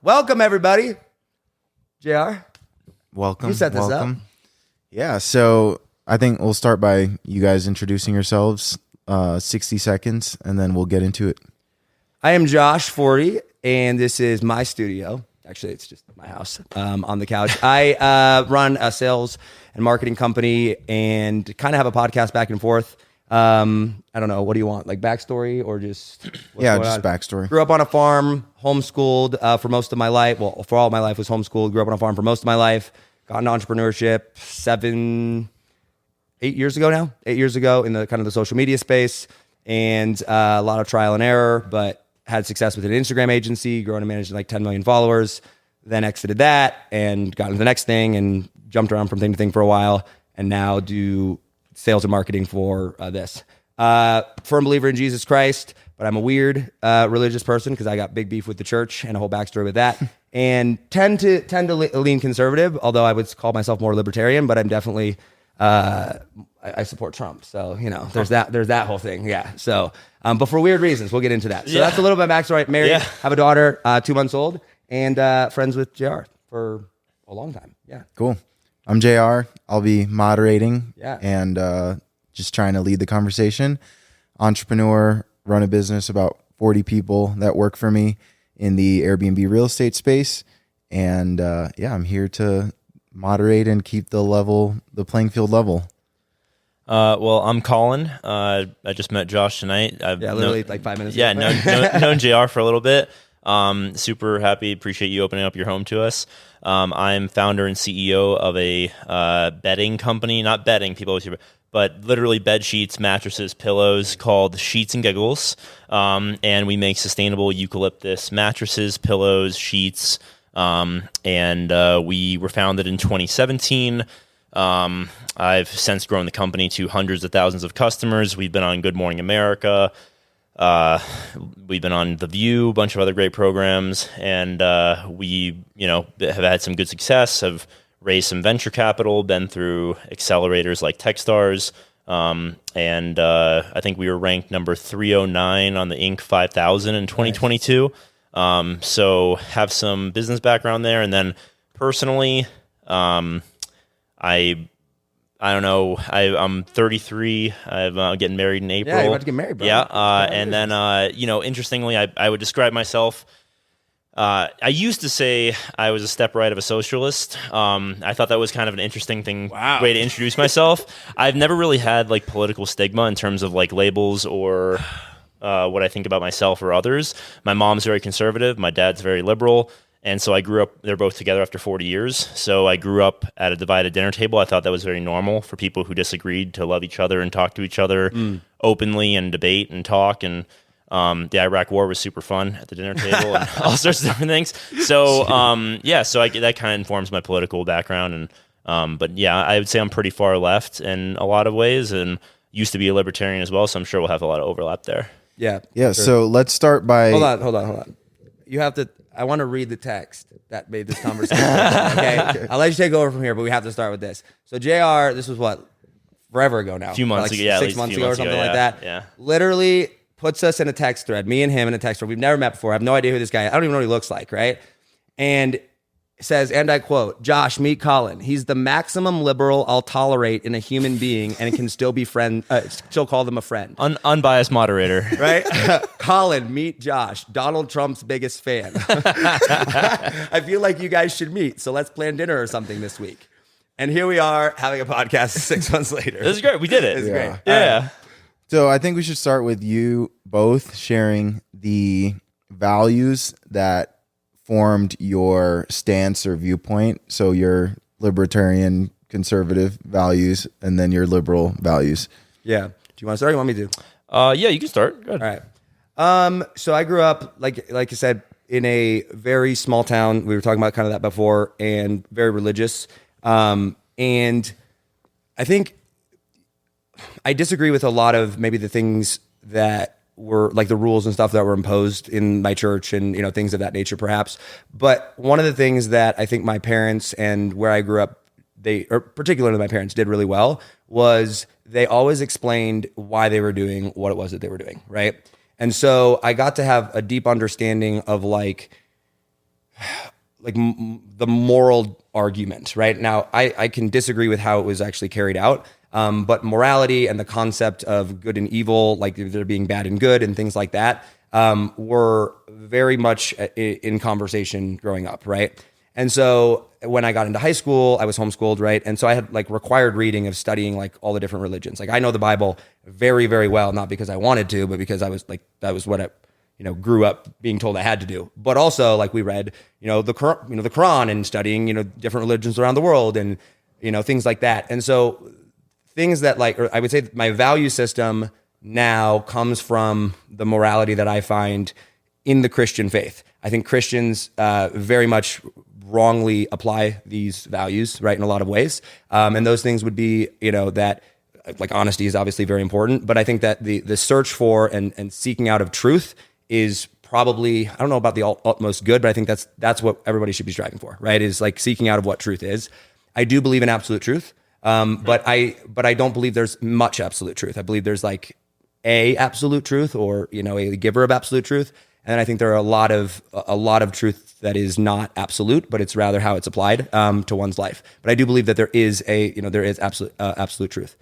welcome everybody. JR, Welcome. you set this welcome. up. Yeah, so I think we'll start by you guys introducing yourselves, 60 seconds, and then we'll get into it. I am Josh Forti, and this is my studio. Actually, it's just my house on the couch. I run a sales and marketing company and kind of have a podcast back and forth. I don't know. What do you want? Like backstory or just... Backstory. Grew up on a farm, homeschooled for most of my life. Well, for all of my life was homeschooled. Grew up on a farm for most of my life. Got into entrepreneurship 8 years ago now. 8 years ago in the kind of the social media space, and a lot of trial and error, but had success with an Instagram agency, growing and managing like 10 million followers. Then exited that and got into the next thing and jumped around from thing to thing for a while, and now do sales and marketing for this. Firm believer in Jesus Christ, but I'm a weird religious person because I got big beef with the church and a whole backstory with that. And tend to lean conservative, although I would call myself more libertarian. But I'm definitely I support Trump, so you know there's that whole thing. Yeah. So, but for weird reasons, we'll get into that. So that's a little bit of backstory. Married, have a daughter, 2 months old, and friends with JR for a long time. Yeah. Cool. I'm JR. I'll be moderating and just trying to lead the conversation. Entrepreneur, run a business, about 40 people that work for me in the Airbnb real estate space. And I'm here to moderate and keep the playing field level. Well, I'm Colin. I just met Josh tonight. I've literally like 5 minutes. Yeah, known JR for a little bit. Super happy. Appreciate you opening up your home to us. I'm founder and CEO of a bedding company. Not bedding, people always hear, but literally bed sheets, mattresses, pillows, called Sheets and Giggles. And we make sustainable eucalyptus mattresses, pillows, sheets. And we were founded in 2017. I've since grown the company to hundreds of thousands of customers. We've been on Good Morning America. We've been on The View, a bunch of other great programs, and we, have had some good success, have raised some venture capital, been through accelerators like Techstars, and I think we were ranked number 309 on the Inc. 5000 in 2022. Nice. So have some business background there, and then personally, I don't know. I'm 33. I'm getting married in April. Yeah, you're about to get married, bro. Yeah, and then interestingly, I would describe myself. I used to say I was a step right of a socialist. I thought that was kind of an interesting way to introduce myself. I've never really had like political stigma in terms of like labels or what I think about myself or others. My mom's very conservative. My dad's very liberal. And so I grew up, they're both together after 40 years. So I grew up at a divided dinner table. I thought that was very normal for people who disagreed to love each other and talk to each other openly and debate and talk. And the Iraq War was super fun at the dinner table and all sorts of different things. So, that kind of informs my political background. And but I would say I'm pretty far left in a lot of ways and used to be a libertarian as well. So I'm sure we'll have a lot of overlap there. Yeah. Yeah. Sure. So let's start by... Hold on. You have to... I want to read the text that made this conversation. Okay, I'll let you take over from here, but we have to start with this. So JR, this was what, forever ago now? A few months ago, 6 months ago or something like that. Yeah. Literally puts us in a text thread, me and him in a text thread. We've never met before. I have no idea who this guy is. I don't even know what he looks like, right? And says, and I quote, "Josh, meet Colin. He's the maximum liberal I'll tolerate in a human being and can still be still call them a friend." Unbiased moderator. Right? Colin, meet Josh, Donald Trump's biggest fan. I feel like you guys should meet, so let's plan dinner or something this week. And here we are having a podcast 6 months later. This is great. We did it. It's great. Yeah. So I think we should start with you both sharing the values that formed your stance or viewpoint. So your libertarian conservative values and then your liberal values. Yeah. Do you want to start or you want me to? Yeah, you can start. Go ahead. All right. So I grew up, like I said, in a very small town. We were talking about kind of that before, and very religious. And I think I disagree with a lot of maybe the things that were like the rules and stuff that were imposed in my church and, things of that nature perhaps. But one of the things that I think my parents and where I grew up, particularly my parents, did really well was they always explained why they were doing what it was that they were doing, right? And so I got to have a deep understanding of like like the moral argument, right? Now, I can disagree with how it was actually carried out, but morality and the concept of good and evil, like there being bad and good and things like that, were very much in conversation growing up, right? And so when I got into high school, I was homeschooled, right? And so I had like required reading of studying like all the different religions. Like I know the Bible very, very well, not because I wanted to, but because I was like, that was what I, grew up being told I had to do. But also like we read, the Quran and studying, different religions around the world and, things like that. And so things that like, or I would say my value system now comes from the morality that I find in the Christian faith. I think Christians very much wrongly apply these values, right, in a lot of ways. And those things would be, that like honesty is obviously very important, but I think that the search for and seeking out of truth is probably, I don't know about the utmost good, but I think that's what everybody should be striving for, right? Is like seeking out of what truth is. I do believe in absolute truth, but I don't believe there's much absolute truth. I believe there's like a absolute truth or, a giver of absolute truth. And I think there are a lot of truth that is not absolute, but it's rather how it's applied to one's life. But I do believe that there is absolute truth.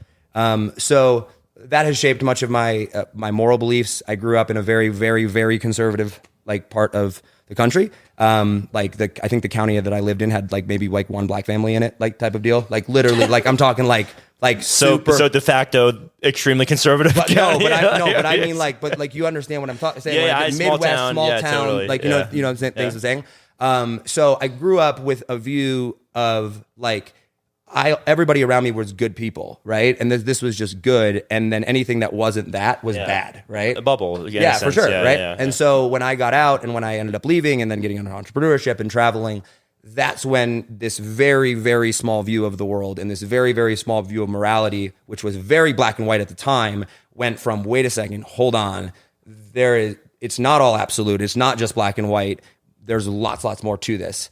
So that has shaped much of my moral beliefs. I grew up in a very, very, very conservative like part of the country. I think the county that I lived in had like maybe like one black family in it, like type of deal. Like literally, like I'm talking like super. So de facto extremely conservative. But I mean like you understand what I'm saying. Yeah, like, Midwest, small town, totally. like you know things I'm saying. So I grew up with a view of like everybody around me was good people, right? And this was just good, and then anything that wasn't that was bad, right? A bubble, yeah, for sure, right? And so when I got out and when I ended up leaving and then getting into entrepreneurship and traveling, that's when this very, very small view of the world and this very, very small view of morality, which was very black and white at the time, went from, wait a second, hold on, it's not all absolute, it's not just black and white, there's lots more to this.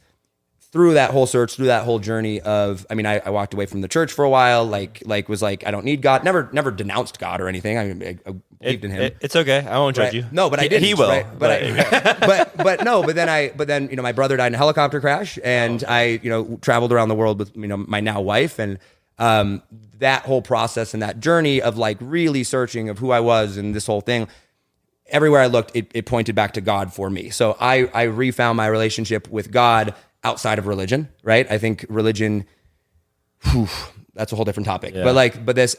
Through that whole search, through that whole journey of, I mean, I walked away from the church for a while, like was like, I don't need God, never denounced God or anything. I believed in him. It's okay. I won't judge you. No, but I didn't. He will. Right? But then my brother died in a helicopter crash and I traveled around the world with, my now wife. And that whole process and that journey of like really searching of who I was and this whole thing, everywhere I looked, it pointed back to God for me. So I refound my relationship with God outside of religion, right? I think religion, that's a whole different topic. Yeah.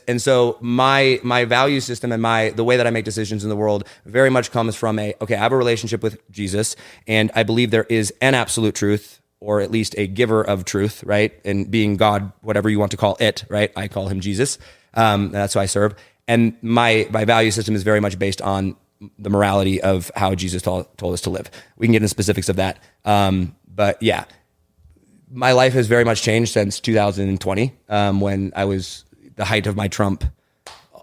And so my value system and the way that I make decisions in the world very much comes from I have a relationship with Jesus, and I believe there is an absolute truth, or at least a giver of truth, right? And being God, whatever you want to call it, right? I call him Jesus. That's who I serve. And my value system is very much based on the morality of how Jesus told us to live. We can get into specifics of that. But yeah, my life has very much changed since 2020, when I was the height of my Trump,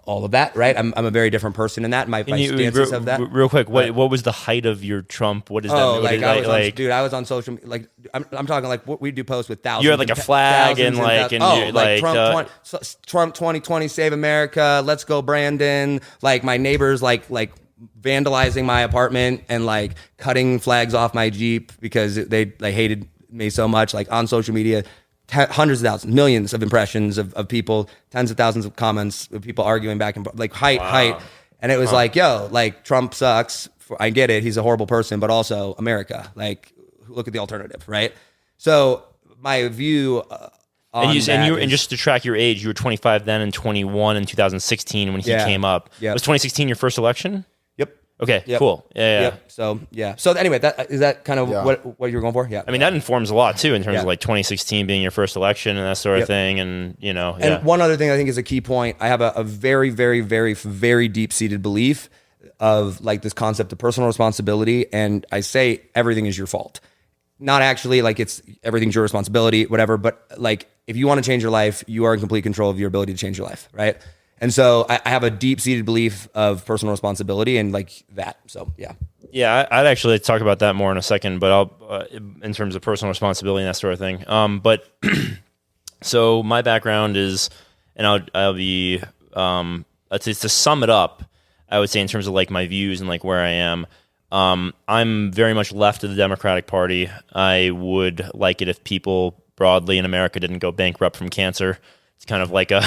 all of that, right? I'm a very different person in that. My stances of that. Real quick, what was the height of your Trump? What is that? I was on social, like I'm talking like we do posts with thousands. You had like a flag and Trump 2020 Save America, let's go Brandon. Like my neighbors like vandalizing my apartment and like cutting flags off my Jeep because they hated me so much, like on social media, hundreds of thousands, millions of impressions of people, tens of thousands of comments of people arguing back and like height. And it was like, yo, like Trump sucks. I get it. He's a horrible person, but also America. Like look at the alternative, right? So my view and just to track your age, you were 25 then and 21 in 2016 when he came up. Yep. Was 2016 your first election? Yep. Okay, yep. Cool. Yeah. Yep. So anyway, is that kind of what you were going for? Yeah. I mean, that informs a lot too in terms of like 2016 being your first election and that sort of thing. And And one other thing I think is a key point. I have a very, very, very, very deep-seated belief of like this concept of personal responsibility. And I say everything is your fault. Not actually like it's everything's your responsibility, whatever. But like if you want to change your life, you are in complete control of your ability to change your life, right? And so I have a deep-seated belief of personal responsibility and like that. So yeah. Yeah, I'd actually talk about that more in a second, but I'll in terms of personal responsibility and that sort of thing. But so my background is, and I'll be to sum it up, I would say in terms of like my views and like where I am. I'm very much left of the Democratic Party. I would like it if people broadly in America didn't go bankrupt from cancer. It's kind of like a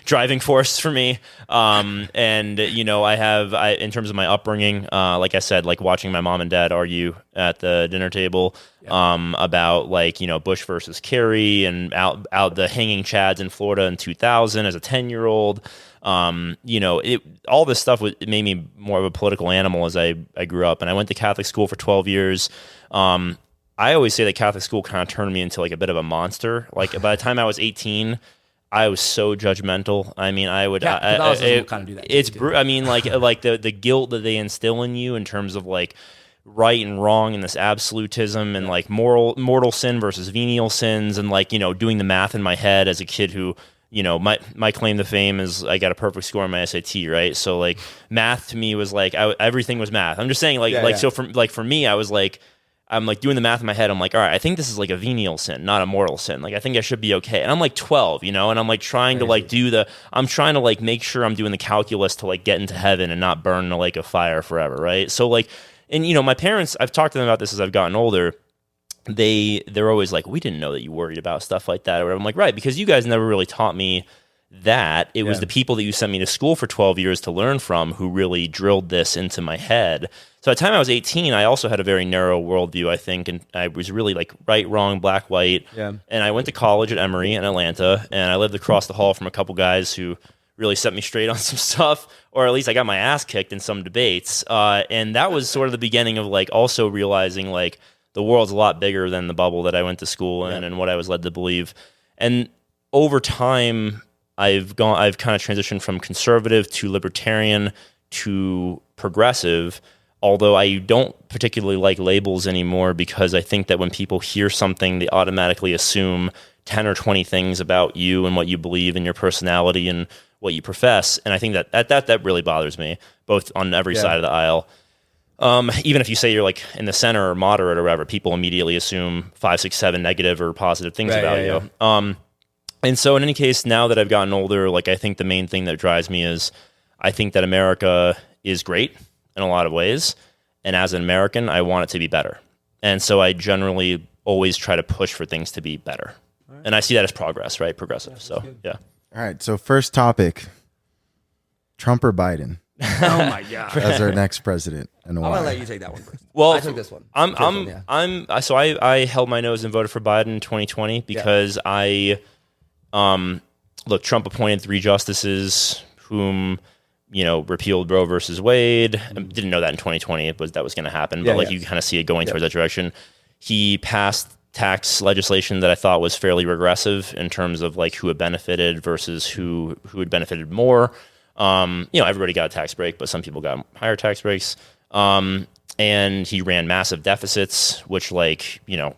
driving force for me. And, you know, in terms of my upbringing, like I said, like watching my mom and dad argue at the dinner table about, like, you know, Bush versus Kerry and out the hanging chads in Florida in 2000 as a 10-year-old. You know, all this stuff it made me more of a political animal as I grew up. And I went to Catholic school for 12 years. I always say that Catholic school kind of turned me into like a bit of a monster. Like by the time I was 18, I was so judgmental. I mean, I would. Catholicism will kind of do that. It's I mean, like the guilt that they instill in you in terms of like right and wrong and this absolutism and like mortal sin versus venial sins and like, you know, doing the math in my head as a kid who, you know, my claim to fame is I got a perfect score on my SAT, right? So like math to me was like everything was math. I'm just saying so for me, I was like. I'm like doing the math in my head. I'm like, all right, I think this is like a venial sin, not a mortal sin. Like, I think I should be okay. And I'm like 12, you know, and I'm like trying to like I'm trying to like make sure I'm doing the calculus to like get into heaven and not burn in a lake of fire forever, right? So like, and you know, my parents, I've talked to them about this as I've gotten older. They're always like, we didn't know that you worried about stuff like that. Or I'm like, right, because you guys never really taught me that. It was the people that you sent me to school for 12 years to learn from who really drilled this into my head. So by the time I was 18, I also had a very narrow worldview, I think, and I was really like right, wrong, black, white. Yeah. And I went to college at Emory in Atlanta, and I lived across the hall from a couple guys who really set me straight on some stuff, or at least I got my ass kicked in some debates. And that was sort of the beginning of like also realizing like the world's a lot bigger than the bubble that I went to school in and what I was led to believe. And over time, I've kind of transitioned from conservative to libertarian to progressive, although I don't particularly like labels anymore because I think that when people hear something, they automatically assume 10 or 20 things about you and what you believe and your personality and what you profess. And I think that really bothers me, both on every side of the aisle. Even if you say you're like in the center or moderate or whatever, people immediately assume 5, 6, 7 negative or positive things about you. And so in any case, now that I've gotten older, like I think the main thing that drives me is I think that America is great in a lot of ways. And as an American, I want it to be better. And so I generally always try to push for things to be better. Right. And I see that as progress, right? Progressive. So, yeah. All right. So first topic, Trump or Biden? Oh my God. As our next president. And I'm going to let you take that one first. Well, I took this one. I held my nose and voted for Biden in 2020 because look, Trump appointed 3 justices whom, you know, repealed Roe versus Wade. I didn't know that in 2020 that was going to happen, but you kind of see it going towards that direction. He passed tax legislation that I thought was fairly regressive in terms of like who had benefited versus who had benefited more. You know, everybody got a tax break, but some people got higher tax breaks. And he ran massive deficits, which, like, you know,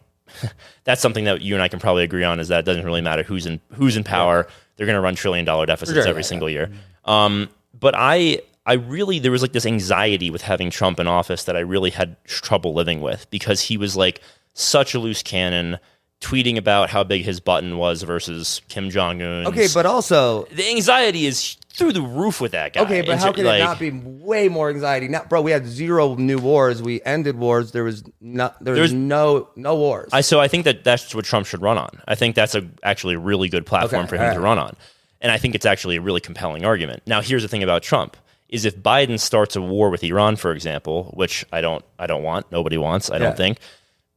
that's something that you and I can probably agree on, is that it doesn't really matter who's in power. Yeah. They're going to run $1 trillion deficits every single year. But I really, there was like this anxiety with having Trump in office that I really had trouble living with, because he was like such a loose cannon, tweeting about how big his button was versus Kim Jong-un. Okay, but also the anxiety is through the roof with that guy. Okay, but how can it not be way more anxiety? Now, bro, we had 0 new wars. We ended wars. There was no wars. So I think that's what Trump should run on. I think that's actually a really good platform for him to run on. And I think it's actually a really compelling argument. Now, here's the thing about Trump, is if Biden starts a war with Iran, for example, which I don't want, nobody wants, I don't think.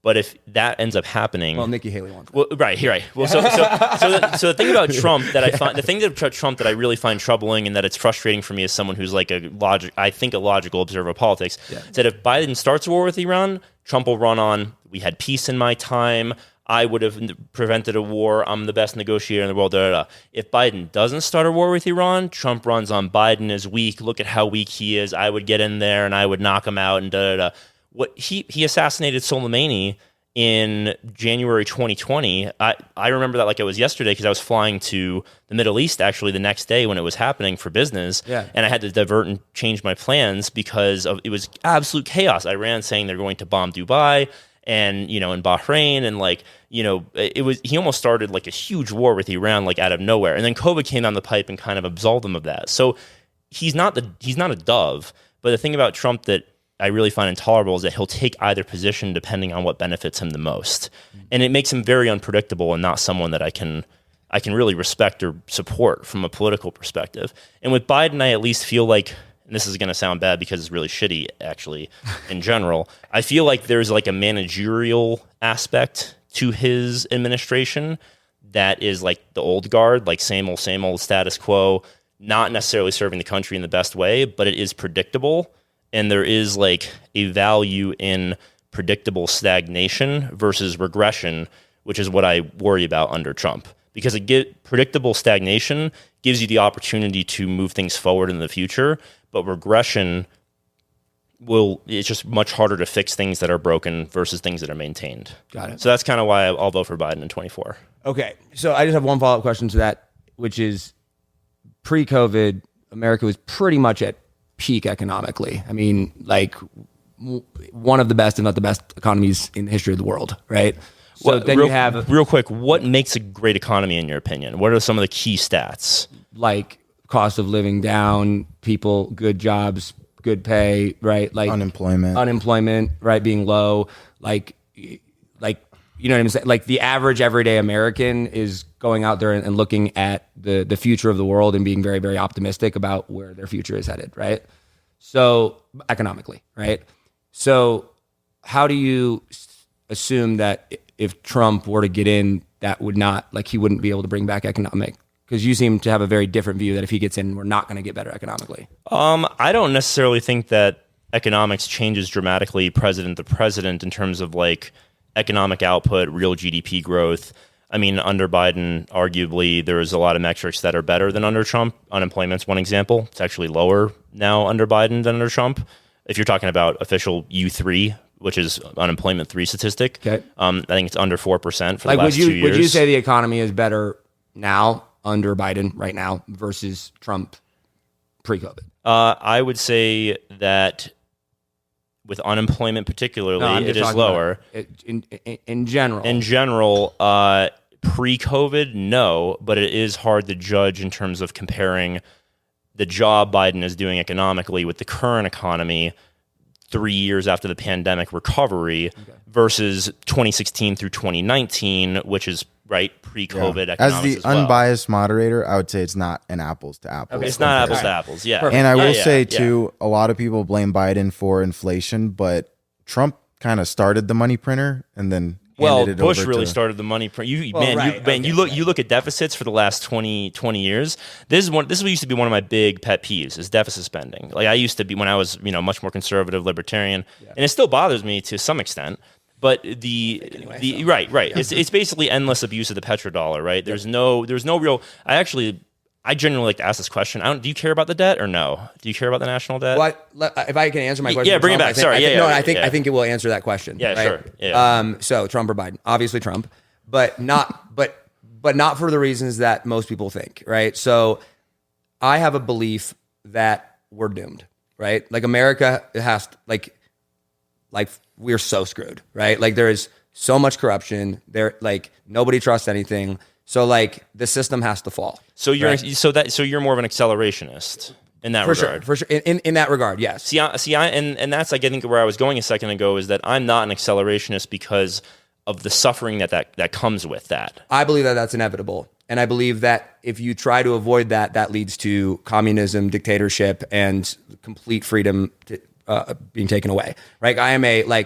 But if that ends up happening, well, Nikki Haley wants. Well, right. Well, so the thing about Trump that I really find troubling, and that it's frustrating for me as someone who's like a logical observer of politics, is that if Biden starts a war with Iran, Trump will run on, we had peace in my time, I would have prevented a war, I'm the best negotiator in the world, If Biden doesn't start a war with Iran, Trump runs on, Biden is weak, look at how weak he is, I would get in there and I would knock him out, and What he assassinated Soleimani in January 2020. I remember that like it was yesterday, because I was flying to the Middle East actually the next day when it was happening for business. Yeah. And I had to divert and change my plans because it was absolute chaos. Iran saying they're going to bomb Dubai and, you know, in Bahrain, and like, you know, he almost started like a huge war with Iran like out of nowhere. And then COVID came down the pipe and kind of absolved him of that. So he's not a dove. But the thing about Trump that I really find intolerable is that he'll take either position depending on what benefits him the most. And it makes him very unpredictable and not someone that I can really respect or support from a political perspective. And with Biden, I at least feel like, and this is going to sound bad because it's really shitty actually in general, I feel like there's like a managerial aspect to his administration that is like the old guard, like same old status quo, not necessarily serving the country in the best way, but it is predictable. And there is like a value in predictable stagnation versus regression, which is what I worry about under Trump. Because predictable stagnation gives you the opportunity to move things forward in the future, but regression it's just much harder to fix things that are broken versus things that are maintained. Got it. So that's kind of why I'll vote for Biden in 24. Okay. So I just have one follow-up question to that, which is pre-COVID, America was pretty much at peak economically. I mean, like one of the best, if not the best economies in the history of the world, right? So Well, then real, you have real quick, what makes a great economy in your opinion? What are some of the key stats? like cost of living down, people, good jobs, good pay, right? Like unemployment, right? Being low, like, you know what I'm saying? Like the average everyday American is going out there and looking at the future of the world and being very, very optimistic about where their future is headed, right? So economically, right? So how do you assume that if Trump were to get in, that would not, like he wouldn't be able to bring back economic? Because you seem to have a very different view that if he gets in, we're not going to get better economically. I don't necessarily think that economics changes dramatically president to president in terms of like economic output, real GDP growth. I mean, under Biden, arguably, there's a lot of metrics that are better than under Trump. Unemployment's one example. It's actually lower now under Biden than under Trump. If you're talking about official U3, which is unemployment 3 statistic, okay. I think it's under 4% for the last 2 years. Would you say the economy is better now under Biden right now versus Trump pre-COVID? I would say that with unemployment particularly, it is lower. In general. In general, pre-COVID, no, but it is hard to judge in terms of comparing the job Biden is doing economically with the current economy 3 years after the pandemic recovery versus 2016 through 2019, which is pre-COVID economics as the as well. Unbiased moderator, I would say it's not an apples to apples. Okay, it's not apples to apples, yeah. And I will say too, a lot of people blame Biden for inflation, but Trump kind of started the money printer and then handed it Bush over really to, started the money print. You look at deficits for the last 20 years. This is what used to be one of my big pet peeves is deficit spending. Like I used to be when I was much more conservative libertarian, and it still bothers me to some extent. But it's basically endless abuse of the petrodollar, right? There's no real. I genuinely like to ask this question. Do you care about the debt or no? Do you care about the national debt? If I can answer my question, yeah, bring it back. I think it will answer that question. Yeah, right? sure. Yeah. So Trump or Biden? Obviously Trump, but not for the reasons that most people think, right? So I have a belief that we're doomed, right? Like America has like we're so screwed, right? Like there is so much corruption. There, like nobody trusts anything. So like the system has to fall. So you're you're more of an accelerationist in that regard. For sure. In that regard, yes. And that's like I think where I was going a second ago is that I'm not an accelerationist because of the suffering that comes with that. I believe that that's inevitable. And I believe that if you try to avoid that, that leads to communism, dictatorship, and complete freedom being taken away, right? I am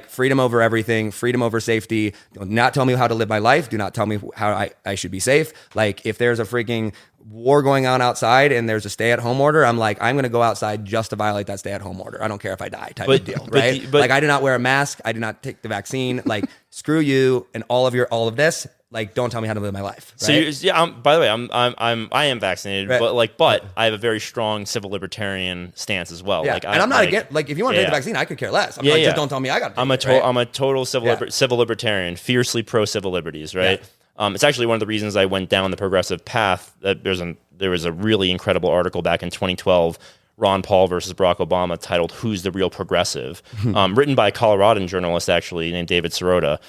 freedom over everything, freedom over safety. Do not tell me how to live my life. Do not tell me how I should be safe. Like if there's a freaking war going on outside and there's a stay-at-home order, I'm going to go outside just to violate that stay-at-home order. I don't care if I die type of deal, right? But I do not wear a mask. I do not take the vaccine. Like screw you and all of this. Like, don't tell me how to live my life. Right? So by the way, I am vaccinated, right. but I have a very strong civil libertarian stance as well. Yeah. I'm not against. Like, if you want to take the vaccine, I could care less. Just don't tell me I got to. I'm a total civil libertarian, fiercely pro civil liberties. Right. Yeah. It's actually one of the reasons I went down the progressive path. There was a really incredible article back in 2012. Ron Paul versus Barack Obama titled "Who's the Real Progressive," written by a Coloradan journalist actually named David Sirota.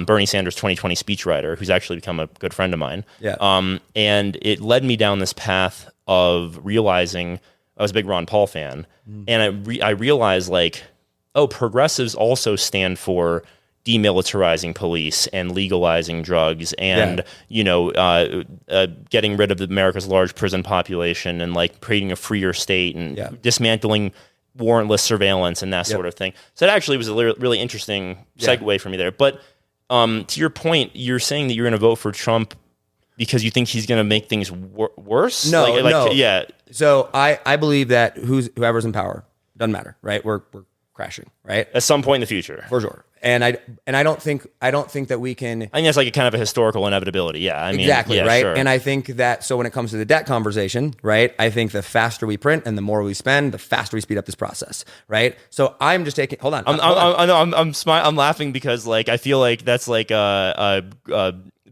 Bernie Sanders' 2020 speechwriter, who's actually become a good friend of mine. Yeah. And it led me down this path of realizing I was a big Ron Paul fan, and I realized like oh, progressives also stand for demilitarizing police and legalizing drugs and getting rid of America's large prison population and like creating a freer state and dismantling warrantless surveillance and that sort of thing. So it actually was a really interesting segue for me there. But to your point, you're saying that you're going to vote for Trump because you think he's going to make things worse? No. Yeah. So I believe that whoever's in power doesn't matter, right? We're crashing, right? At some point in the future, for sure. And I don't think that we can. I think that's like a kind of a historical inevitability. Yeah, I mean, exactly, yeah, right. Sure. And I think that so when it comes to the debt conversation, right? I think the faster we print and the more we spend, the faster we speed up this process, right? So I'm just taking. Hold on. I'm laughing because like I feel like that's like a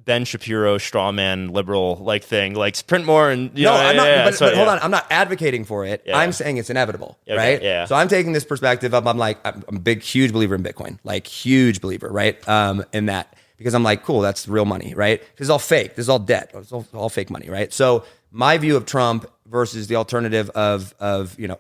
Ben Shapiro straw man liberal like thing, like print more and I'm not. But hold on, I'm not advocating for it. Yeah. I'm saying it's inevitable, Okay, right? yeah. So I'm taking this perspective of I'm a big, huge believer in Bitcoin, like huge believer, right? In that because I'm like, cool, that's real money, right? Because it's all fake. This is all debt. It's all fake money, right? So my view of Trump versus the alternative of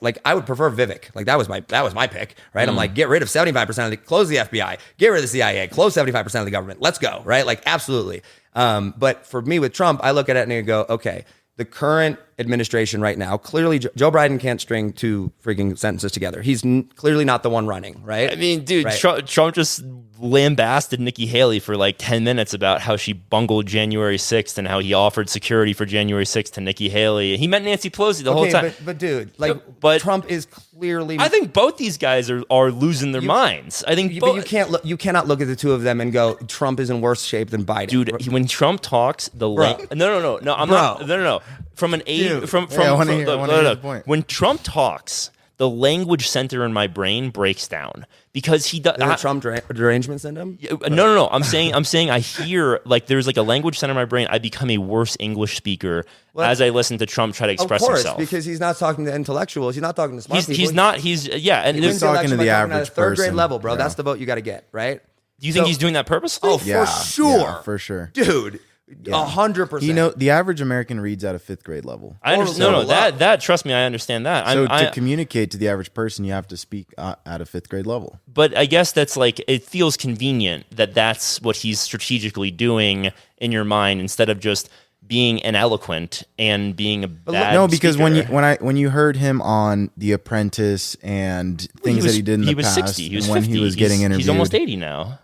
like I would prefer Vivek. Like that was my pick, right? I'm like, get rid of 75% close the FBI, get rid of the CIA, close 75% of the government. Let's go, right? Like absolutely. But for me with Trump, I look at it and I go, okay, the current administration right now, clearly Joe Biden can't string two freaking sentences together. He's clearly not the one running, right? I mean, dude, right? Trump just lambasted Nikki Haley for like 10 minutes about how she bungled January 6th and how he offered security for January 6th to Nikki Haley. He meant Nancy Pelosi the whole time. But dude, like, Trump is clearly. I think both these guys are losing their minds. I think, but you cannot look at the two of them and go, Trump is in worse shape than Biden, dude. When Trump talks, no, I'm not. No. From an age, from I want to hear the point. When Trump talks, the language center in my brain breaks down because he does. Trump derangement syndrome? No. I'm saying I hear like there's like a language center in my brain. I become a worse English speaker as I listen to Trump try to express himself. Because he's not talking to intellectuals. He's not talking to smart people. He's not. And he's talking to the average third grade person. level, bro. That's the vote you got to get, right? Do you think he's doing that purposely? Oh, for sure. Yeah, for sure. Dude. 100%. The average American reads at a 5th grade level. I understand. That trust me, I understand that. So to communicate to the average person, you have to speak at a 5th grade level. But I guess that's like it feels convenient that that's what he's strategically doing in your mind instead of just being ineloquent and being a bad. No, because speaker. when you heard him on The Apprentice and things that he did in the past, 60. He was when 50. he was getting interviewed, he's almost 80 now.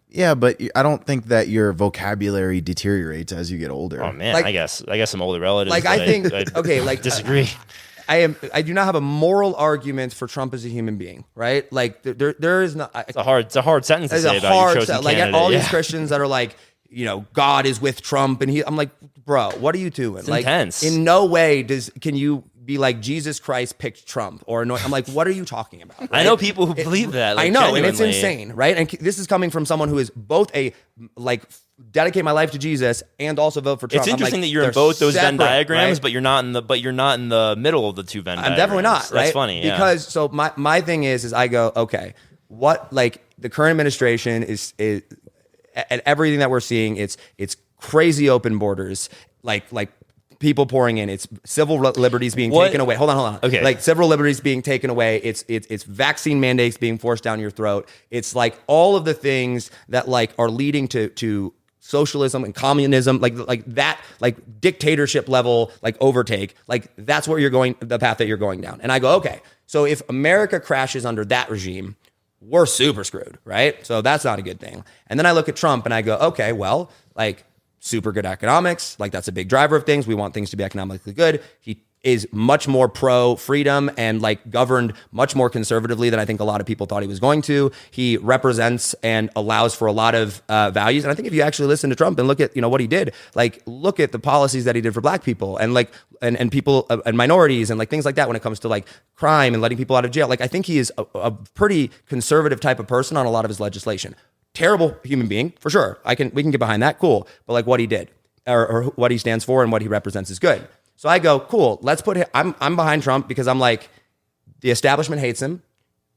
Yeah, but I don't think that your vocabulary deteriorates as you get older. Oh man, Like- I guess some older relatives. Like, I think- okay, like- disagree. I do not have a moral argument for Trump as a human being, right? Like there is not. It's a hard sentence to It's say a about your hard chosen sell. Like candidate. all these Yeah. Christians that are like, God is with Trump, and I'm like, bro, what are you doing? It's like, intense. in no way can you be like Jesus Christ picked Trump or I'm like, what are you talking about? Right? I know people who believe that. Like, I know, and it's genuinely. insane, right? And this is coming from someone who is both dedicate my life to Jesus and also vote for Trump. It's interesting that you're in they're both those Venn separate, diagrams, right? but you're not in the middle of the two Venn diagrams. I'm definitely not. Right? That's funny. Yeah. Because so my thing is I go, okay, what like the current administration is at everything that we're seeing, it's crazy open borders, like people pouring in. It's civil liberties being taken away. Hold on. Okay. Like civil liberties being taken away. It's vaccine mandates being forced down your throat. It's like all of the things that like are leading to socialism and communism, like that, like dictatorship level, like overtake. Like that's where the path that you're going down. And I go, okay, so if America crashes under that regime, we're super screwed, right? So that's not a good thing. And then I look at Trump and I go, okay, well, like super good economics, like that's a big driver of things. We want things to be economically good. He is much more pro freedom and like governed much more conservatively than I think a lot of people thought he was going to. He represents and allows for a lot of values. And I think if you actually listen to Trump and look at, what he did, like look at the policies that he did for black people and like, and people and minorities and like things like that when it comes to like crime and letting people out of jail. Like I think he is a pretty conservative type of person on a lot of his legislation. Terrible human being for sure. We can get behind that. Cool. But like what he did or what he stands for and what he represents is good. So I go, cool, let's put him, I'm behind Trump because I'm like, the establishment hates him.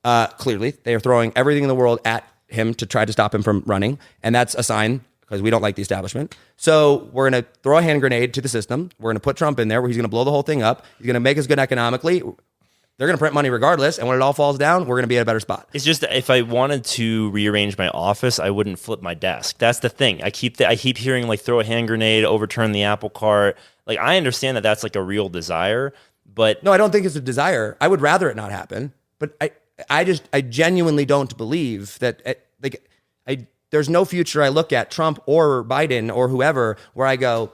Clearly, they are throwing everything in the world at him to try to stop him from running. And that's a sign because we don't like the establishment. So we're going to throw a hand grenade to the system. We're going to put Trump in there where he's going to blow the whole thing up. He's going to make us good economically. they're going to print money regardless. And when it all falls down, we're going to be at a better spot. It's just that if I wanted to rearrange my office, I wouldn't flip my desk. That's the thing. I keep hearing like throw a hand grenade, overturn the apple cart. Like I understand that that's like a real desire, but no, I don't think it's a desire. I would rather it not happen, but I genuinely don't believe that there's no future I look at, Trump or Biden or whoever, where I go,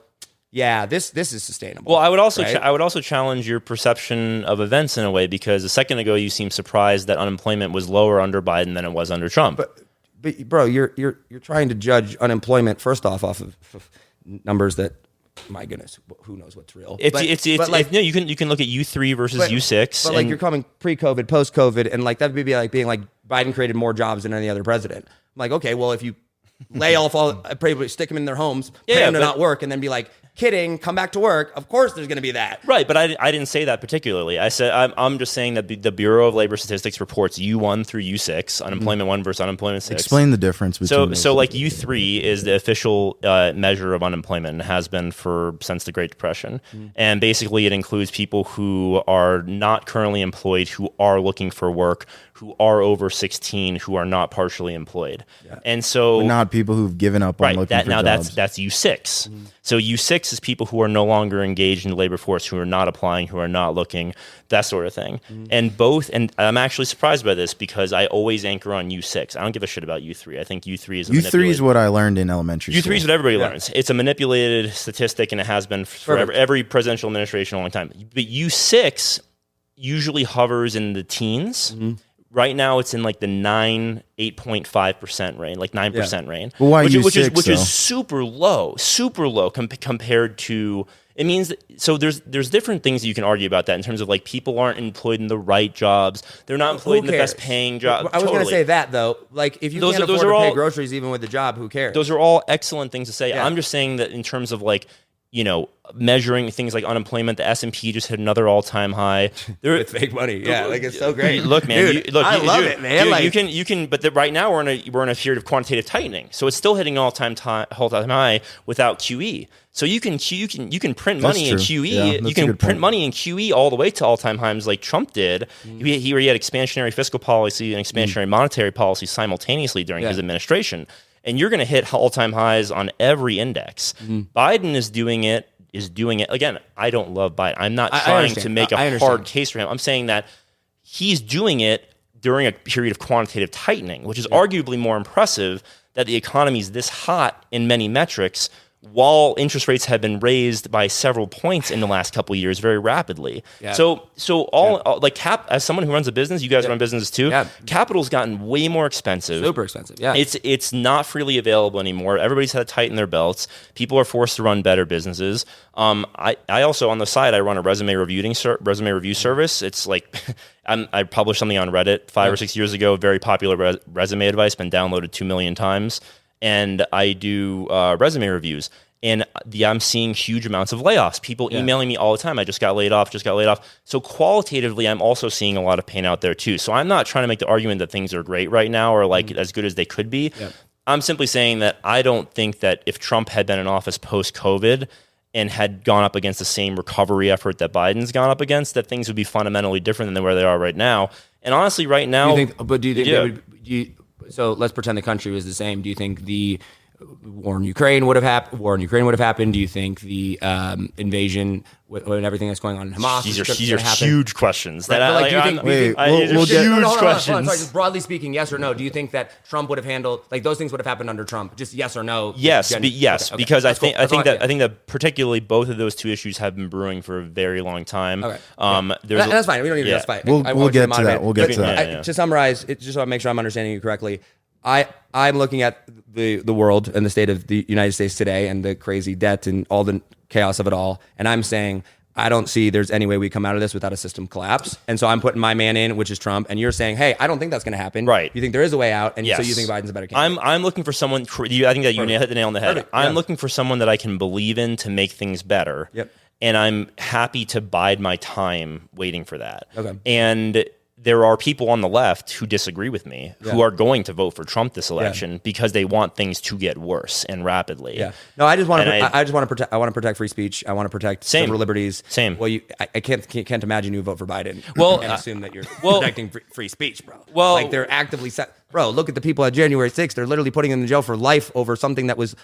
yeah, this is sustainable. Well, I would also right? I would also challenge your perception of events in a way, because a second ago you seemed surprised that unemployment was lower under Biden than it was under Trump. But bro, you're trying to judge unemployment first off of numbers that, my goodness, who knows what's real? You can look at U3 versus U6. But like you're coming pre-COVID, post-COVID, and like that would be like being like Biden created more jobs than any other president. I'm like, okay, well if you lay off probably stick them in their homes, pay them to not work, and then be like, kidding, come back to work. Of course there's going to be that. Right, but I didn't say that particularly. I said I'm just saying that the Bureau of Labor Statistics reports U1 through U6, unemployment 1 versus unemployment 6. Explain the difference between So like U3 is the official measure of unemployment and has been since the Great Depression. And basically it includes people who are not currently employed, who are looking for work, who are over 16, who are not partially employed. Yeah. And so but not people who've given up on looking for jobs. That's U6. So U6 is people who are no longer engaged in the labor force, who are not applying, who are not looking, that sort of thing. And I'm actually surprised by this because I always anchor on U6. I don't give a shit about U3. I think U3 is U3 is what I learned in elementary school. U3 is what everybody learns. It's a manipulated statistic, and it has been for every presidential administration a long time. But U6 usually hovers in the teens. Right now, it's in like the 8.5% range, like 9% range. Well, why which is super low compared to. It means that, so there's different things you can argue about that in terms of like people aren't employed in the right jobs. They're not employed in the best paying jobs. I was going to say that though. Like if you can't afford to pay groceries even with the job, who cares? Those are all excellent things to say. Yeah. I'm just saying that in terms of like, measuring things like unemployment, the S&P just hit another all-time high. With fake money, yeah, like it's so great. Look, man, dude, I love it, man. Dude, like you can. But right now we're in a period of quantitative tightening, so it's still hitting all-time high without QE. So you can print money in QE. Yeah, you can print money in QE all the way to all-time highs, like Trump did. He had expansionary fiscal policy and expansionary monetary policy simultaneously during his administration. And you're going to hit all-time highs on every index. Biden is doing it. Again, I don't love Biden. I'm not trying to make a hard case for him. I'm saying that he's doing it during a period of quantitative tightening, which is arguably more impressive, that the economy is this hot in many metrics while interest rates have been raised by several points in the last couple of years very rapidly. Yeah. So as someone who runs a business, you guys run businesses too, capital's gotten way more expensive. Super expensive, yeah. It's not freely available anymore. Everybody's had to tighten their belts. People are forced to run better businesses. I also, on the side, I run a resume review service. It's like, I published something on Reddit 5 or 6 years ago, very popular resume advice, been downloaded 2 million times. And I do resume reviews, and I'm seeing huge amounts of layoffs. People emailing me all the time. I just got laid off. So qualitatively, I'm also seeing a lot of pain out there too. So I'm not trying to make the argument that things are great right now or like as good as they could be. Yeah. I'm simply saying that I don't think that if Trump had been in office post-COVID and had gone up against the same recovery effort that Biden's gone up against, that things would be fundamentally different than where they are right now. And honestly, right now, do you think they would? So let's pretend the country was the same. Do you think the war in Ukraine would have happened? Do you think the invasion and everything that's going on in Hamas? These are huge questions. Right, Huge questions. Sorry, just broadly speaking, yes or no? Do you think that Trump would have handled like those things would have happened under Trump? Just yes or no? Yes, Okay. Because I think that particularly both of those two issues have been brewing for a very long time. Okay. That's fine. We don't need to just fight. We'll get to that. We'll get to that. To summarize, just so I make sure I'm understanding you correctly. I'm looking at the world and the state of the United States today and the crazy debt and all the chaos of it all. And I'm saying, I don't see there's any way we come out of this without a system collapse. And so I'm putting my man in, which is Trump. And you're saying, hey, I don't think that's going to happen. Right. You think there is a way out. And so you think Biden's a better candidate. I'm looking for someone, I think that you hit the nail on the head. Perfect. I'm looking for someone that I can believe in to make things better. Yep. And I'm happy to bide my time waiting for that. Okay. And there are people on the left who disagree with me who are going to vote for Trump this election because they want things to get worse and rapidly. Yeah. No, I just want to. I just want to protect. I want to protect free speech. I want to protect civil liberties. Same. Well, I can't imagine you vote for Biden. Well, and assume that you're protecting free speech, bro. Well, like they're actively bro. Look at the people at January 6th. They're literally putting them in jail for life over something that was.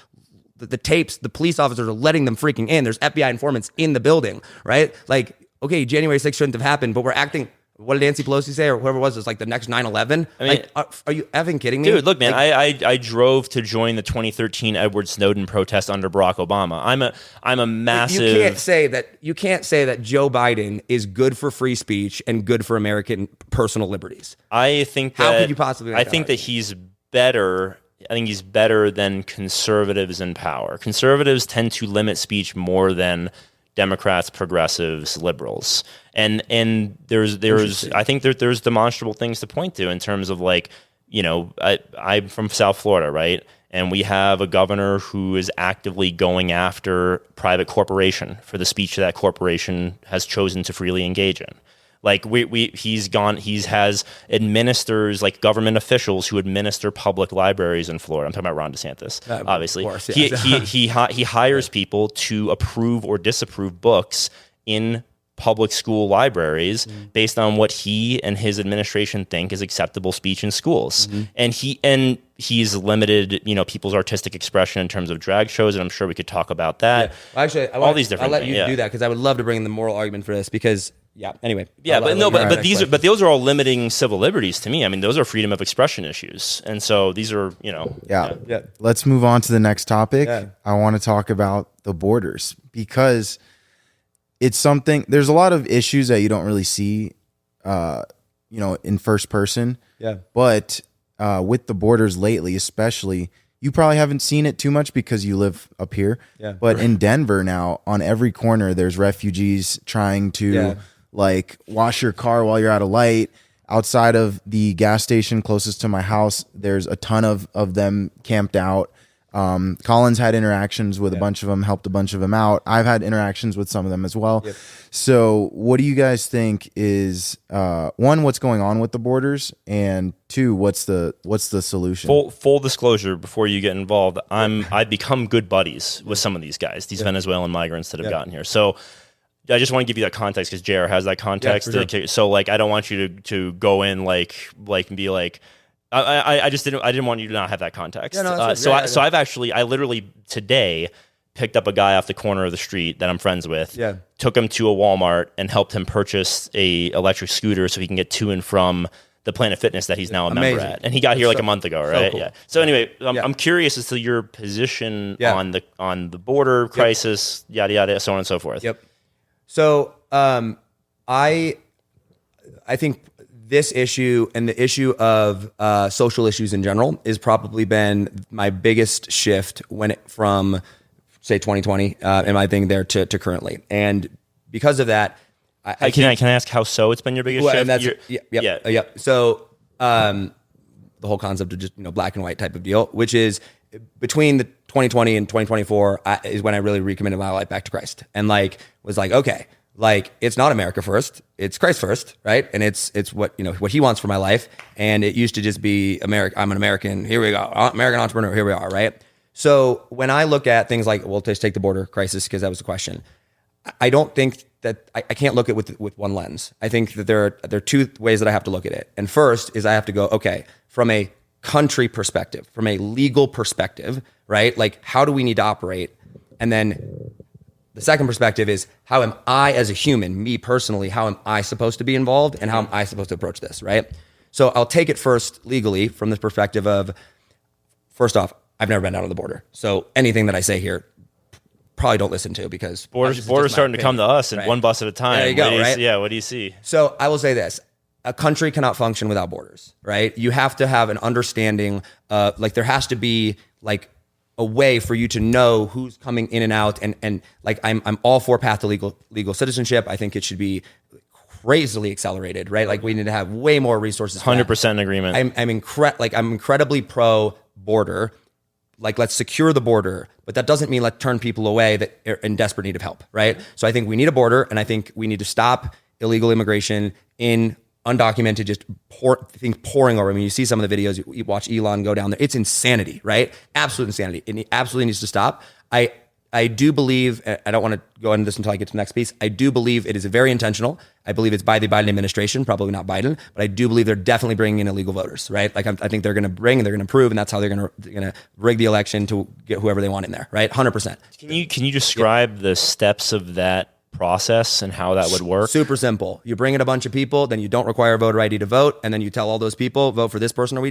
The tapes, the police officers are letting them freaking in. There's FBI informants in the building, right? Like, okay, January 6th shouldn't have happened, but we're acting. What did Nancy Pelosi say, or whoever it was? It's like the next 9/11. I mean, like, are you effing kidding me, dude? Look, man, I drove to join the 2013 Edward Snowden protest under Barack Obama. I'm a massive. You can't say that Joe Biden is good for free speech and good for American personal liberties. I think that. How could you possibly? I think that he's better. I think he's better than conservatives in power. Conservatives tend to limit speech more than Democrats, progressives, liberals, and there's I think there's demonstrable things to point to in terms of like, you know, I'm from South Florida, right? And we have a governor who is actively going after private corporation for the speech that corporation has chosen to freely engage in. Like he has administers like government officials who administer public libraries in Florida. I'm talking about Ron DeSantis, obviously. Of course, yeah. He hires people to approve or disapprove books in public school libraries based on what he and his administration think is acceptable speech in schools. And he's limited, you know, people's artistic expression in terms of drag shows, and I'm sure we could talk about that. Yeah. Well, actually, all these different. I'll let you do that because I would love to bring in the moral argument for this because. Yeah. Anyway. Yeah, but those are all limiting civil liberties to me. I mean, those are freedom of expression issues, and so these are, you know. Yeah. Let's move on to the next topic. Yeah. I want to talk about the borders because it's something. There's a lot of issues that you don't really see, you know, in first person. Yeah. But with the borders lately, especially. You probably haven't seen it too much because you live up here. Yeah. But in Denver now, on every corner, there's refugees trying to like wash your car while you're at a light. Outside of the gas station closest to my house, there's a ton of them camped out. Colin's had interactions with a bunch of them, helped a bunch of them out. I've had interactions with some of them as well. Yep. So what do you guys think is, one, what's going on with the borders, and two, what's the solution? Full disclosure before you get involved, I've become good buddies with some of these guys, these Venezuelan migrants that have gotten here. So I just want to give you that context because JR has that context. Yeah, sure. So like, I don't want you to go in like and be like, I didn't want you to not have that context. Yeah, no, so I literally today picked up a guy off the corner of the street that I'm friends with. Yeah. Took him to a Walmart and helped him purchase a electric scooter so he can get to and from the Planet Fitness that he's now a member at. And he got here like a month ago, right? So cool. Yeah. So anyway, I'm curious as to your position on the border crisis, yada yada, so on and so forth. Yep. So I think this issue and the issue of social issues in general has probably been my biggest shift from say 2020 in my thing there to currently. And because of that, can I ask how so it's been your biggest shift? And that's, So the whole concept of just black and white type of deal, which is between the 2020 and 2024 is when I really recommitted my life back to Christ and was like, okay. Like, it's not America first, it's Christ first, right? And it's what he wants for my life. And it used to just be I'm an American, here we go, American entrepreneur, here we are, right? So when I look at things like, well, let's take the border crisis, because that was the question. I don't think that I can't look at it with one lens. I think that there are two ways that I have to look at it. And first is I have to go, okay, from a country perspective, from a legal perspective, right? Like, how do we need to operate? And then the second perspective is, how am I as a human, me personally, how am I supposed to be involved and how am I supposed to approach this, right? So I'll take it first legally from this perspective of, first off, I've never been down on the border. So anything that I say here, probably don't listen to because borders starting to come to us in one bus at a time. There you go, right? Yeah, what do you see? So I will say this. A country cannot function without borders, right? You have to have an understanding, there has to be a way for you to know who's coming in and out. And I'm all for path to legal citizenship. I think it should be crazily accelerated, right? Like, we need to have way more resources. 100% in agreement. I'm incredibly pro border. Like, let's secure the border, but that doesn't mean let's turn people away that are in desperate need of help, right? So I think we need a border, and I think we need to stop illegal immigration in undocumented, just things pouring over. I mean, you see some of the videos, you watch Elon go down there. It's insanity, right? Absolute insanity. And it absolutely needs to stop. I do believe, I don't want to go into this until I get to the next piece. I do believe it is very intentional. I believe it's by the Biden administration, probably not Biden, but I do believe they're definitely bringing in illegal voters, right? Like I think they're going to bring and they're going to prove, and that's how they're going to rig the election to get whoever they want in there, right? 100%. Can you describe the steps of that process and how that would work? Super simple. You bring in a bunch of people, then you don't require voter ID to vote, and then you tell all those people, vote for this person or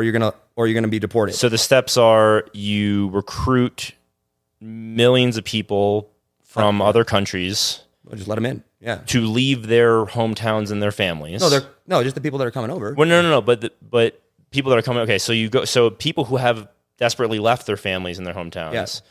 you're gonna be deported. So the steps are you recruit millions of people from other countries. Well, just let them in. Yeah. To leave their hometowns and their families. No, just the people that are coming over. Well, no. But people that are coming. Okay, so people who have desperately left their families and their hometowns. Yes.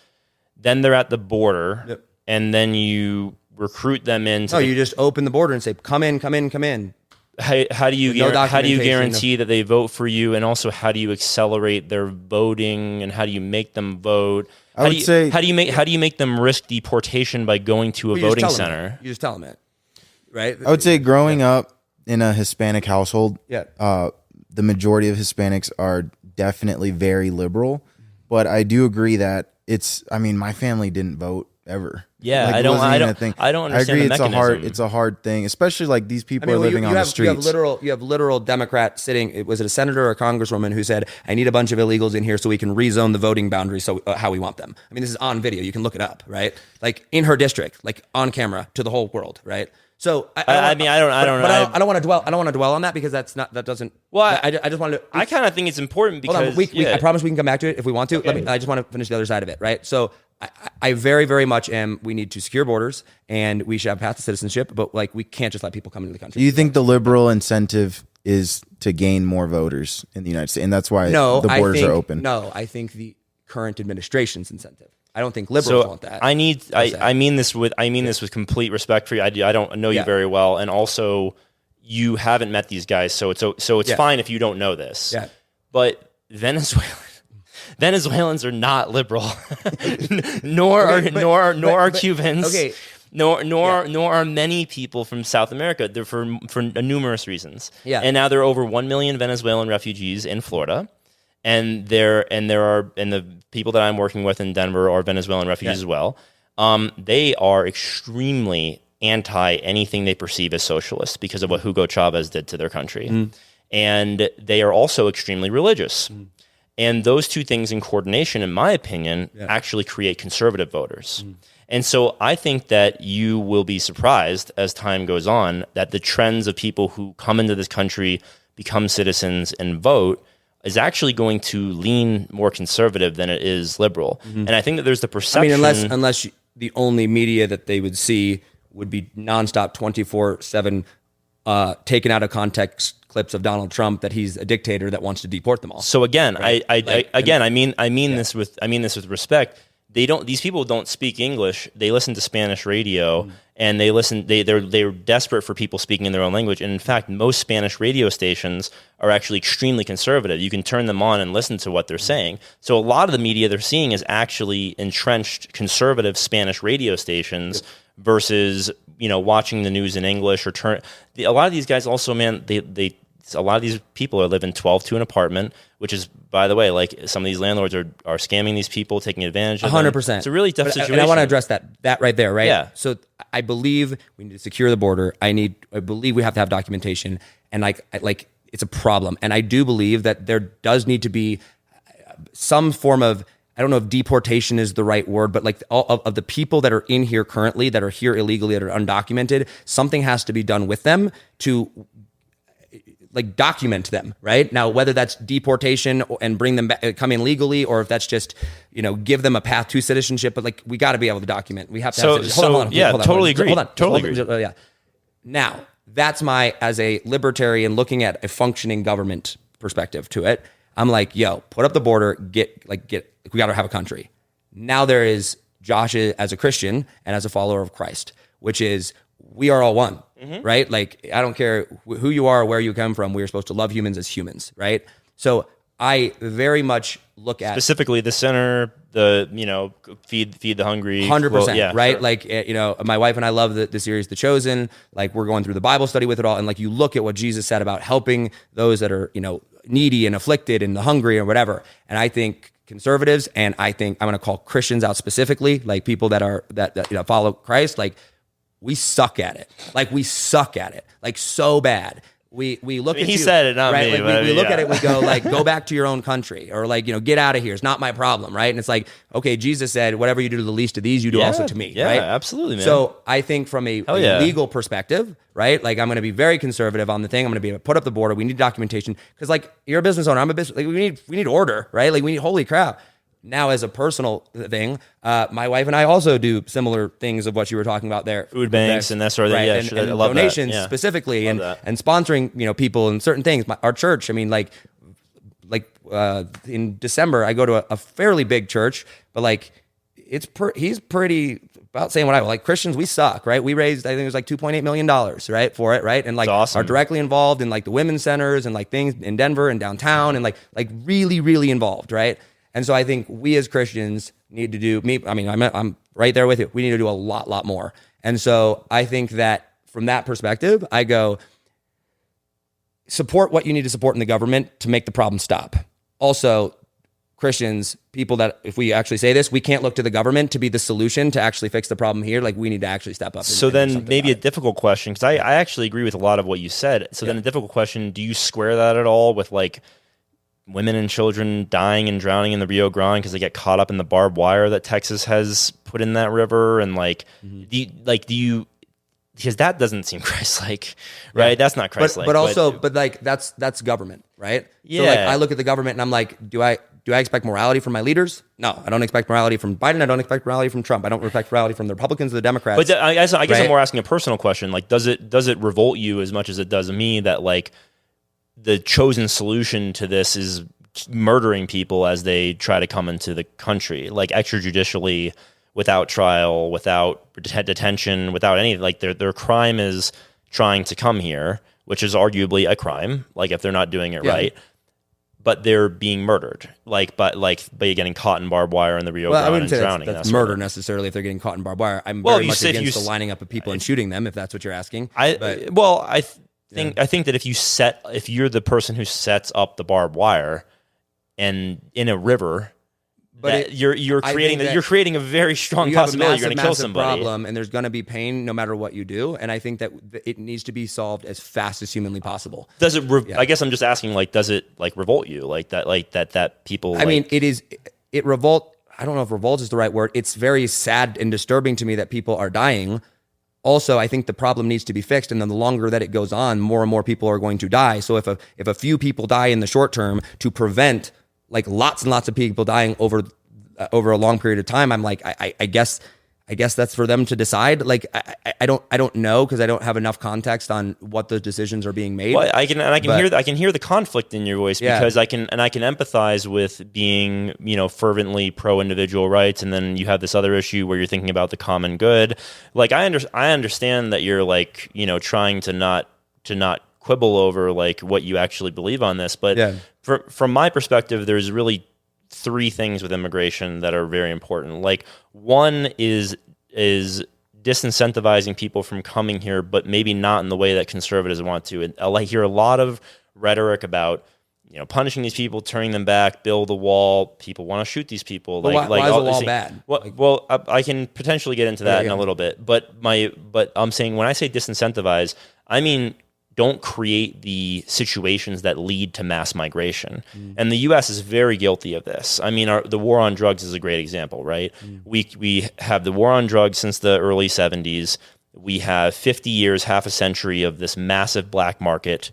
Then they're at the border, Yep. and then you recruit them into. No, you just open the border and say, "Come in, come in, come in." How do you No guarantee that they vote for you, and also how do you accelerate their voting, and how do you make them vote? How do you make them risk deportation by going to a voting center? You just tell them it, right? I would say growing up in a Hispanic household, Yeah. The majority of Hispanics are definitely very liberal, but I do agree that my family didn't vote ever. Yeah, Like, I it don't wasn't even a thing. understand I agree the mechanism. it's a hard thing, especially like these people are living on the streets. You have literal Democrats sitting. Was it a senator or a congresswoman who said, "I need a bunch of illegals in here so we can rezone the voting boundaries so how we want them." I mean, this is on video. You can look it up, right? Like in her district, like on camera to the whole world, right? So I don't want to dwell. I don't want to dwell on that because that doesn't. Well, I just wanted to. I kind of think it's important because Hold on, I promise we can come back to it if we want to. Okay. I just want to finish the other side of it, right? So I very, very much am. We need to secure borders and we should have a path to citizenship, but like we can't just let people come into the country. Do you think the liberal incentive is to gain more voters in the United States, and that's why the borders are open? No, I think the current administration's incentive. I don't think liberals want that. I mean this with complete respect for you. I don't know you very well, and also you haven't met these guys, so it's fine if you don't know this. Yeah. But Venezuelans are not liberal, nor are Cubans. Okay. Nor are many people from South America. They're for numerous reasons. Yeah. And now there are over 1 million Venezuelan refugees in Florida. And the people that I'm working with in Denver are Venezuelan refugees as well. They are extremely anti anything they perceive as socialist because of what Hugo Chavez did to their country. And they are also extremely religious. And those two things in coordination, in my opinion, actually create conservative voters. And so I think that you will be surprised as time goes on that the trends of people who come into this country, become citizens, and vote is actually going to lean more conservative than it is liberal. And I think that there's the perception... I mean, unless the only media that they would see would be nonstop 24/7 taken out of context clips of Donald Trump that he's a dictator that wants to deport them all. So again, right? I mean this with respect. These people don't speak English. They listen to Spanish radio, and they're desperate for people speaking in their own language. And in fact, most Spanish radio stations are actually extremely conservative. You can turn them on and listen to what they're saying. So a lot of the media they're seeing is actually entrenched conservative Spanish radio stations versus watching the news in English or a lot of these guys also, man, a lot of these people are living 12 to an apartment, which is, by the way, like some of these landlords are scamming these people, taking advantage of 100%. them. It's a really tough situation. And I want to address that right there, right? Yeah. So I believe we need to secure the border. I believe we have to have documentation, and it's a problem. And I do believe that there does need to be some form of, I don't know if deportation is the right word, but like all of the people that are in here currently, that are here illegally, that are undocumented, something has to be done with them to like document them, right? Now, whether that's deportation and bring them back, come in legally, or if that's just, give them a path to citizenship, but like we got to be able to document. We have to have citizenship. Hold on. Totally agree. Totally agree. Yeah. Now, that's as a libertarian looking at a functioning government perspective to it. I'm like, yo, put up the border, we got to have a country. Now there is Josh as a Christian and as a follower of Christ, which is we are all one, right? Like, I don't care who you are or where you come from. We are supposed to love humans as humans, right? So I very much look at... Specifically, the center the feed the hungry. 100%, right? Sure. Like, my wife and I love the series The Chosen. Like, we're going through the Bible study with it all, and like, you look at what Jesus said about helping those that are needy and afflicted and the hungry or whatever. And I think conservatives, and I think I'm going to call Christians out specifically, like people that follow Christ, like, we suck at it. Like, we suck at it, like, so bad. We look at he you, said it, not right? me. Like, we look at it, we go like, go back to your own country, or like, get out of here. It's not my problem, right? And it's like, okay, Jesus said, whatever you do to the least of these, you do also to me, yeah, right? Absolutely, man. So I think from a legal perspective, right? Like, I'm going to be very conservative on the thing. I'm going to be able to put up the border. We need documentation because, like, you're a business owner. I'm a business. Like, we need order, right? Like, we need, holy crap. Now, as a personal thing, my wife and I also do similar things of what you were talking about there. Food banks and that sort of thing. Right? Yeah, and sure, I love donations that. Yeah. specifically, and that. sponsoring people and certain things. Our church, I mean, like in December, I go to a fairly big church, but like he's pretty about saying what I like. Christians, we suck, right? We raised, I think it was like $2.8 million, right, for it, right? And like awesome. Are directly involved in like the women's centers and like things in Denver and downtown, and like really, really involved, right? And so I think we as Christians need to do, I'm right there with you. We need to do a lot more. And so I think that from that perspective, I go, support what you need to support in the government to make the problem stop. Also, Christians, people that, if we actually say this, we can't look to the government to be the solution to actually fix the problem here. Like, we need to actually step up. So then maybe a difficult question, because I actually agree with a lot of what you said. So then a difficult question, do you square that at all with like women and children dying and drowning in the Rio Grande because they get caught up in the barbed wire that Texas has put in that river? And like, do you, because that doesn't seem Christ-like, right? Yeah. That's not Christ-like. But like, that's government, right? Yeah. So like, I look at the government and I'm like, do I expect morality from my leaders? No, I don't expect morality from Biden. I don't expect morality from Trump. I don't expect morality from the Republicans or the Democrats. But I guess right? I'm more asking a personal question. Like, does it revolt you as much as it does me that like the chosen solution to this is murdering people as they try to come into the country, like extrajudicially, without trial, without detention, without any, like their crime is trying to come here, which is arguably a crime, like if they're not doing it right, but they're being murdered, by getting caught in barbed wire in the Rio Grande and drowning. That's murder necessarily if they're getting caught in barbed wire. I'm very much against the lining up of people and shooting them, if that's what you're asking. I think that if you're the person who sets up the barbed wire and in a river, but you're creating a very strong possibility you're going to kill somebody. Problem, and there's going to be pain no matter what you do. And I think that it needs to be solved as fast as humanly possible. Does it? I guess I'm just asking. Like, does it like revolt you? Like that people. I mean, it revolt. I don't know if revolt is the right word. It's very sad and disturbing to me that people are dying. Also, I think the problem needs to be fixed, and then the longer that it goes on, more and more people are going to die. So if a few people die in the short term to prevent like lots and lots of people dying over a long period of time, I'm like, I guess that's for them to decide. Like, I don't know, because I don't have enough context on what those decisions are being made. Well, I can hear the conflict in your voice, because I can empathize with being, fervently pro individual rights, and then you have this other issue where you're thinking about the common good. Like, I understand that you're like, trying to not quibble over like what you actually believe on this, but from my perspective, there's really three things with immigration that are very important. Like, one is disincentivizing people from coming here, but maybe not in the way that conservatives want to. And I hear a lot of rhetoric about, punishing these people, turning them back, build a wall. People want to shoot these people. Why is a wall bad? Well, I can potentially get into that in a little bit. But I'm saying, when I say disincentivize, I mean, don't create the situations that lead to mass migration. And the U.S. is very guilty of this. I mean, the war on drugs is a great example, right? We have the war on drugs since the early 70s. We have 50 years, half a century of this massive black market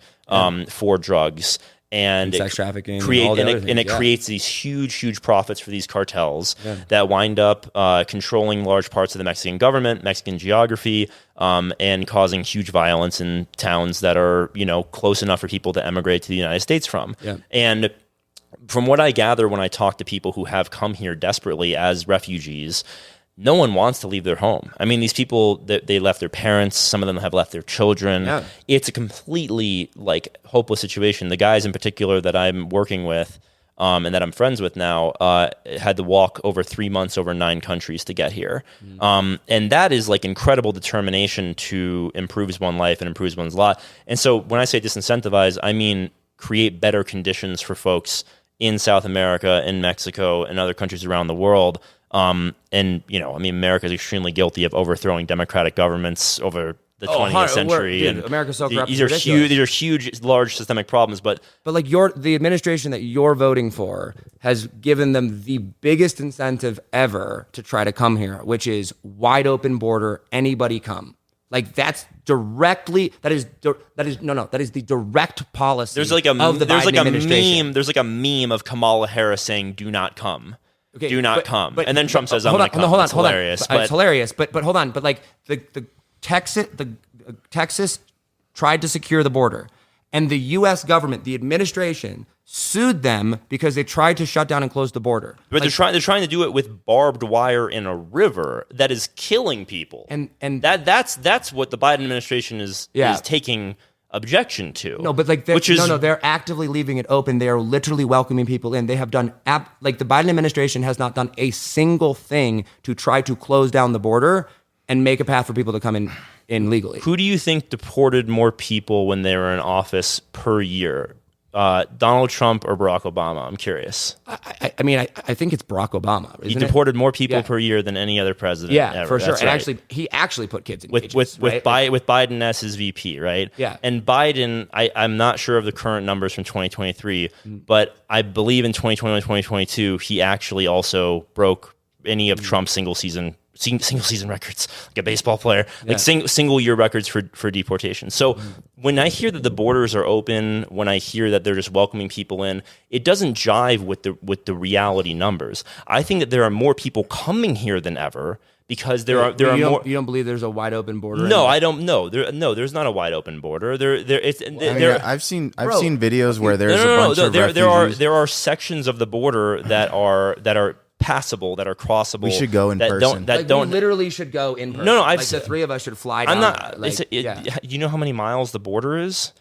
for drugs. And sex trafficking, creates these huge profits for these cartels that wind up controlling large parts of the Mexican government, Mexican geography, and causing huge violence in towns that are close enough for people to emigrate to the United States from. And from what I gather when I talk to people who have come here desperately as refugees, no one wants to leave their home. I mean, these people, they left their parents. Some of them have left their children. Yeah. It's a completely hopeless situation. The guys in particular that I'm working with, and that I'm friends with now, had to walk over 3 months over 9 countries to get here. And that is like incredible determination to improve one's life and improve one's lot. And so when I say disincentivize, I mean create better conditions for folks in South America, in Mexico, and other countries around the world. And, America is extremely guilty of overthrowing democratic governments over the 20th century. Dude, America's so corrupt. These are huge. These are huge, large systemic problems. But like the administration that you're voting for has given them the biggest incentive ever to try to come here, which is wide open border. Anybody come. Like that is the direct policy. There's like a Biden administration. meme. There's like a meme of Kamala Harris saying, "Do not come." Okay, do not come. And then Trump says, "I'm going to come." Hold on, it's hilarious. But it's hilarious. But hold on. But like the Texas tried to secure the border, and the U.S. government, the administration, sued them because they tried to shut down and close the border. But they're trying to do it with barbed wire in a river that is killing people. And that's what the Biden administration is taking objection to. No, but like they're actively leaving it open. They are literally welcoming people in. They have done the Biden administration has not done a single thing to try to close down the border and make a path for people to come in legally. Who do you think deported more people when they were in office per year? Donald Trump or Barack Obama? I'm curious. I think it's Barack Obama. He deported more people per year than any other president ever. For sure. That's and right. he actually put kids in with Biden as his VP, right? Yeah. And Biden, I'm not sure of the current numbers from 2023, but I believe in 2021, 2022, he actually also broke any of Trump's single season records, like a baseball player, like single year records for deportation. So when I hear that the borders are open, when I hear that they're just welcoming people in, it doesn't jive with the reality numbers. I think that there are more people coming here than ever because there are more. You don't believe there's a wide open border? No, I don't know. There's not a wide open border. I've seen videos where there's a bunch of refugees. There are sections of the border that are passable, that are crossable. We should go in person. We literally should go in person. No, the three of us should fly down. I'm not. You know how many miles the border is?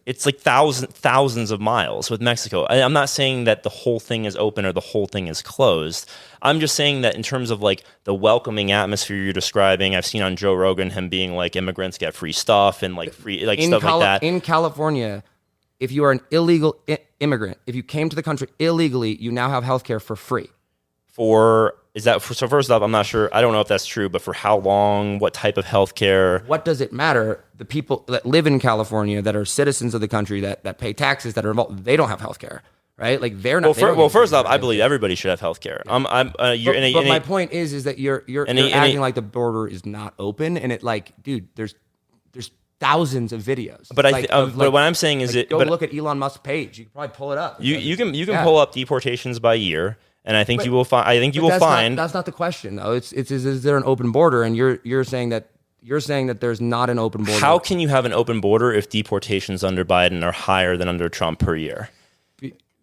It's like thousands of miles with Mexico. I'm not saying that the whole thing is open or the whole thing is closed. I'm just saying that in terms of like the welcoming atmosphere you're describing, I've seen on Joe Rogan him being like immigrants get free stuff and like free stuff like that. In California, if you are an illegal immigrant, if you came to the country illegally, you now have healthcare for free. So first off, I'm not sure. I don't know if that's true, but for how long? What type of healthcare? What does it matter? The people that live in California that are citizens of the country that pay taxes that are involved, they don't have healthcare, right? Like they're not. First off, I believe everybody should have healthcare. Yeah. But my point is that you're acting like the border is not open, and it dude, there's thousands of videos. But but what I'm saying is look at Elon Musk's page. You can probably pull it up. You can pull up deportations by year. And I think you will find. That's not the question, though. It's is there an open border? And you're saying that there's not an open border. How can you have an open border if deportations under Biden are higher than under Trump per year?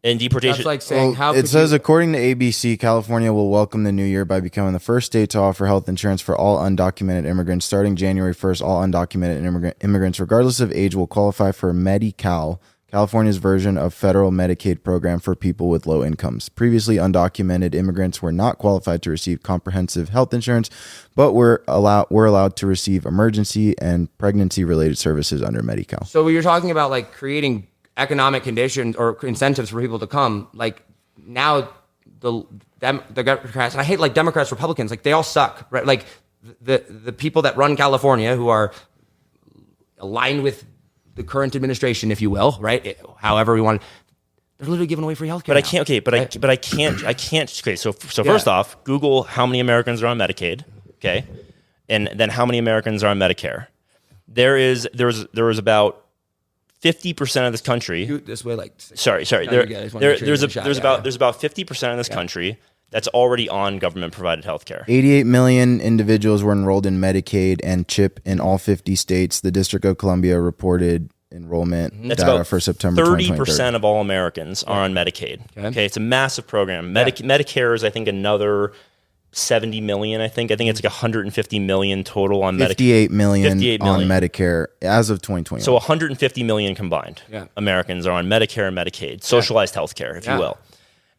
And deportation. That's like saying according to ABC, California will welcome the new year by becoming the first state to offer health insurance for all undocumented immigrants. Starting January 1st, all undocumented immigrants, regardless of age, will qualify for Medi-Cal, California's version of federal Medicaid program for people with low incomes. Previously, undocumented immigrants were not qualified to receive comprehensive health insurance, but were allowed to receive emergency and pregnancy-related services under Medi-Cal. So you're talking about like creating economic conditions or incentives for people to come. Like now, the Democrats, and I hate like Democrats, Republicans, like they all suck, right? Like the people that run California who are aligned with the current administration, if you will, right? However we want, they're literally giving away free healthcare. But I can't. Okay, but I can't. Okay, so first off, Google how many Americans are on Medicaid. Okay, and then how many Americans are on Medicare. There was about 50% of this country. This way, like sorry. There's about 50% of this country that's already on government provided healthcare. 88 million individuals were enrolled in Medicaid and CHIP in all 50 states. The District of Columbia reported enrollment data for September 30% of all Americans are on Medicaid. Okay, it's a massive program. Medicare is, I think, another 70 million. I think it's like 150 million total on Medicare. 58 million on Medicare as of 2020. So 150 million combined Americans are on Medicare and Medicaid, socialized healthcare, if you will.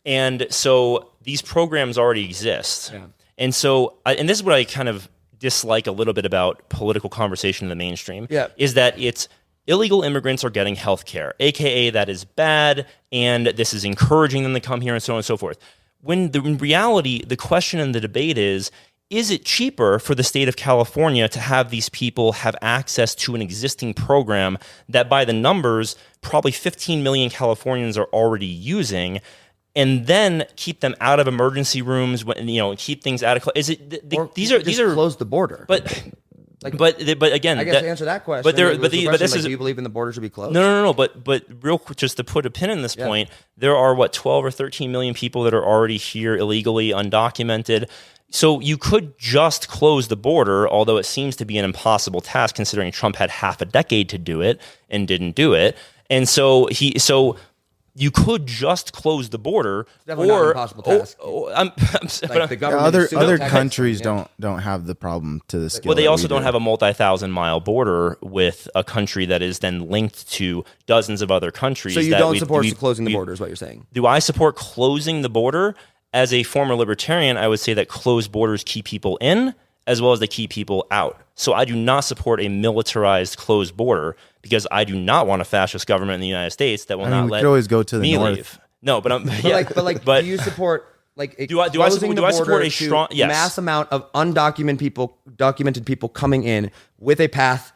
And so these programs already exist. Yeah. And so, and this is what I kind of dislike a little bit about political conversation in the mainstream, is that it's illegal immigrants are getting health care, aka that is bad, and this is encouraging them to come here and so on and so forth. When in reality, the question in the debate is it cheaper for the state of California to have these people have access to an existing program that by the numbers, probably 15 million Californians are already using, and then keep them out of emergency rooms, keep things out of, these are close the border. But again, I guess to answer that question. Do you believe in the border should be closed? No. But real quick, just to put a pin in this point, there are 12 or 13 million people that are already here illegally, undocumented. So you could just close the border, although it seems to be an impossible task considering Trump had half a decade to do it and didn't do it. And so you could just close the border, definitely not an impossible task. Other countries don't have the problem to the scale. Well, they also don't have a multi-thousand-mile border with a country that is then linked to dozens of other countries. So you don't support closing the border, is what you're saying? Do I support closing the border? As a former libertarian, I would say that closed borders keep people in as well as they keep people out. So I do not support a militarized closed border because I do not want a fascist government in the United States that will not let could always go to the me north. leave. No, but do you support do I support a strong mass amount of documented people coming in with a path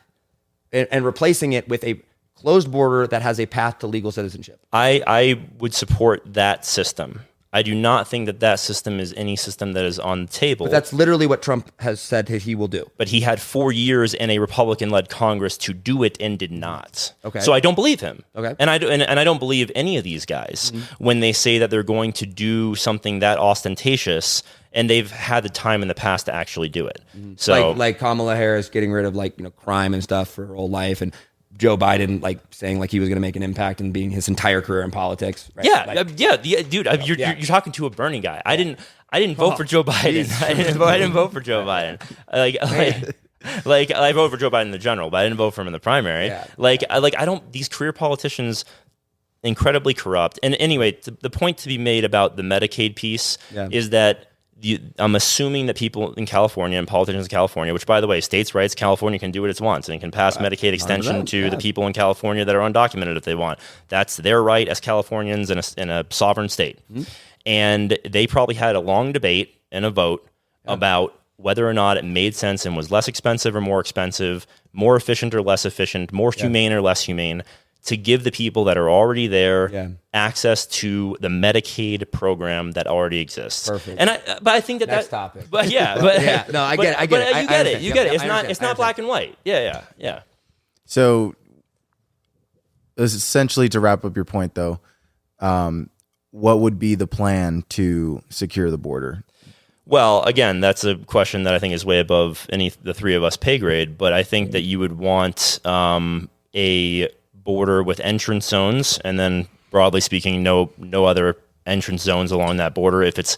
and replacing it with a closed border that has a path to legal citizenship? I would support that system. I do not think that system is any system that is on the table. But that's literally what Trump has said he will do. But he had 4 years in a Republican-led Congress to do it and did not. Okay. So I don't believe him. Okay. And I don't believe any of these guys when they say that they're going to do something that ostentatious, and they've had the time in the past to actually do it. So like Kamala Harris getting rid of crime and stuff for her whole life, and Joe Biden saying he was going to make an impact and being his entire career in politics. Right? Dude, you're talking to a Bernie guy. I didn't vote for Joe Biden. I didn't vote for Joe Biden. I voted for Joe Biden in the general, but I didn't vote for him in the primary. Yeah. I don't. These career politicians, incredibly corrupt. And anyway, the point to be made about the Medicaid piece is that. I'm assuming that people in California and politicians in California, which by the way, states' rights, California can do what it wants and can pass Medicaid extension to the people in California that are undocumented if they want. That's their right as Californians in a sovereign state. And they probably had a long debate and a vote about whether or not it made sense and was less expensive or more expensive, more efficient or less efficient, more humane or less humane, to give the people that are already there access to the Medicaid program that already exists. Perfect. But I think Next topic. No, I get it. You get it. It's not black and white. Yeah. So, essentially, to wrap up your point, though, what would be the plan to secure the border? Well, again, that's a question that I think is way above the three of us pay grade. But I think that you would want a border with entrance zones, and then broadly speaking, no other entrance zones along that border if it's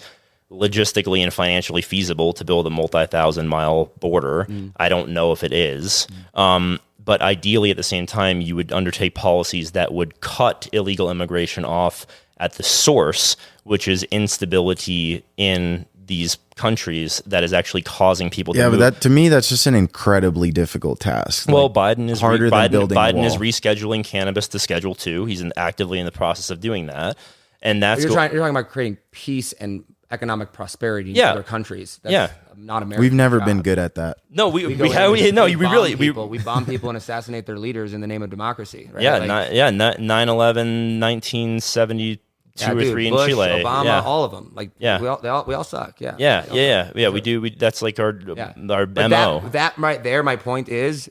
logistically and financially feasible to build a multi-thousand-mile border. I don't know if it is. But ideally, at the same time, you would undertake policies that would cut illegal immigration off at the source, which is instability in these countries that is actually causing people to move. But to me, that's just an incredibly difficult task. Well, Biden is harder than building a wall. is rescheduling cannabis to Schedule 2. He's actively in the process of doing that, and that's you're talking about creating peace and economic prosperity in other countries. That's not American. We've never been good at that. No, we bomb people and assassinate their leaders in the name of democracy. Right? 9/11, 1970. Two or three Bush, in Chile, Obama, all of them. We all suck. Yeah. We do. That's like our but MO. That right there. My point is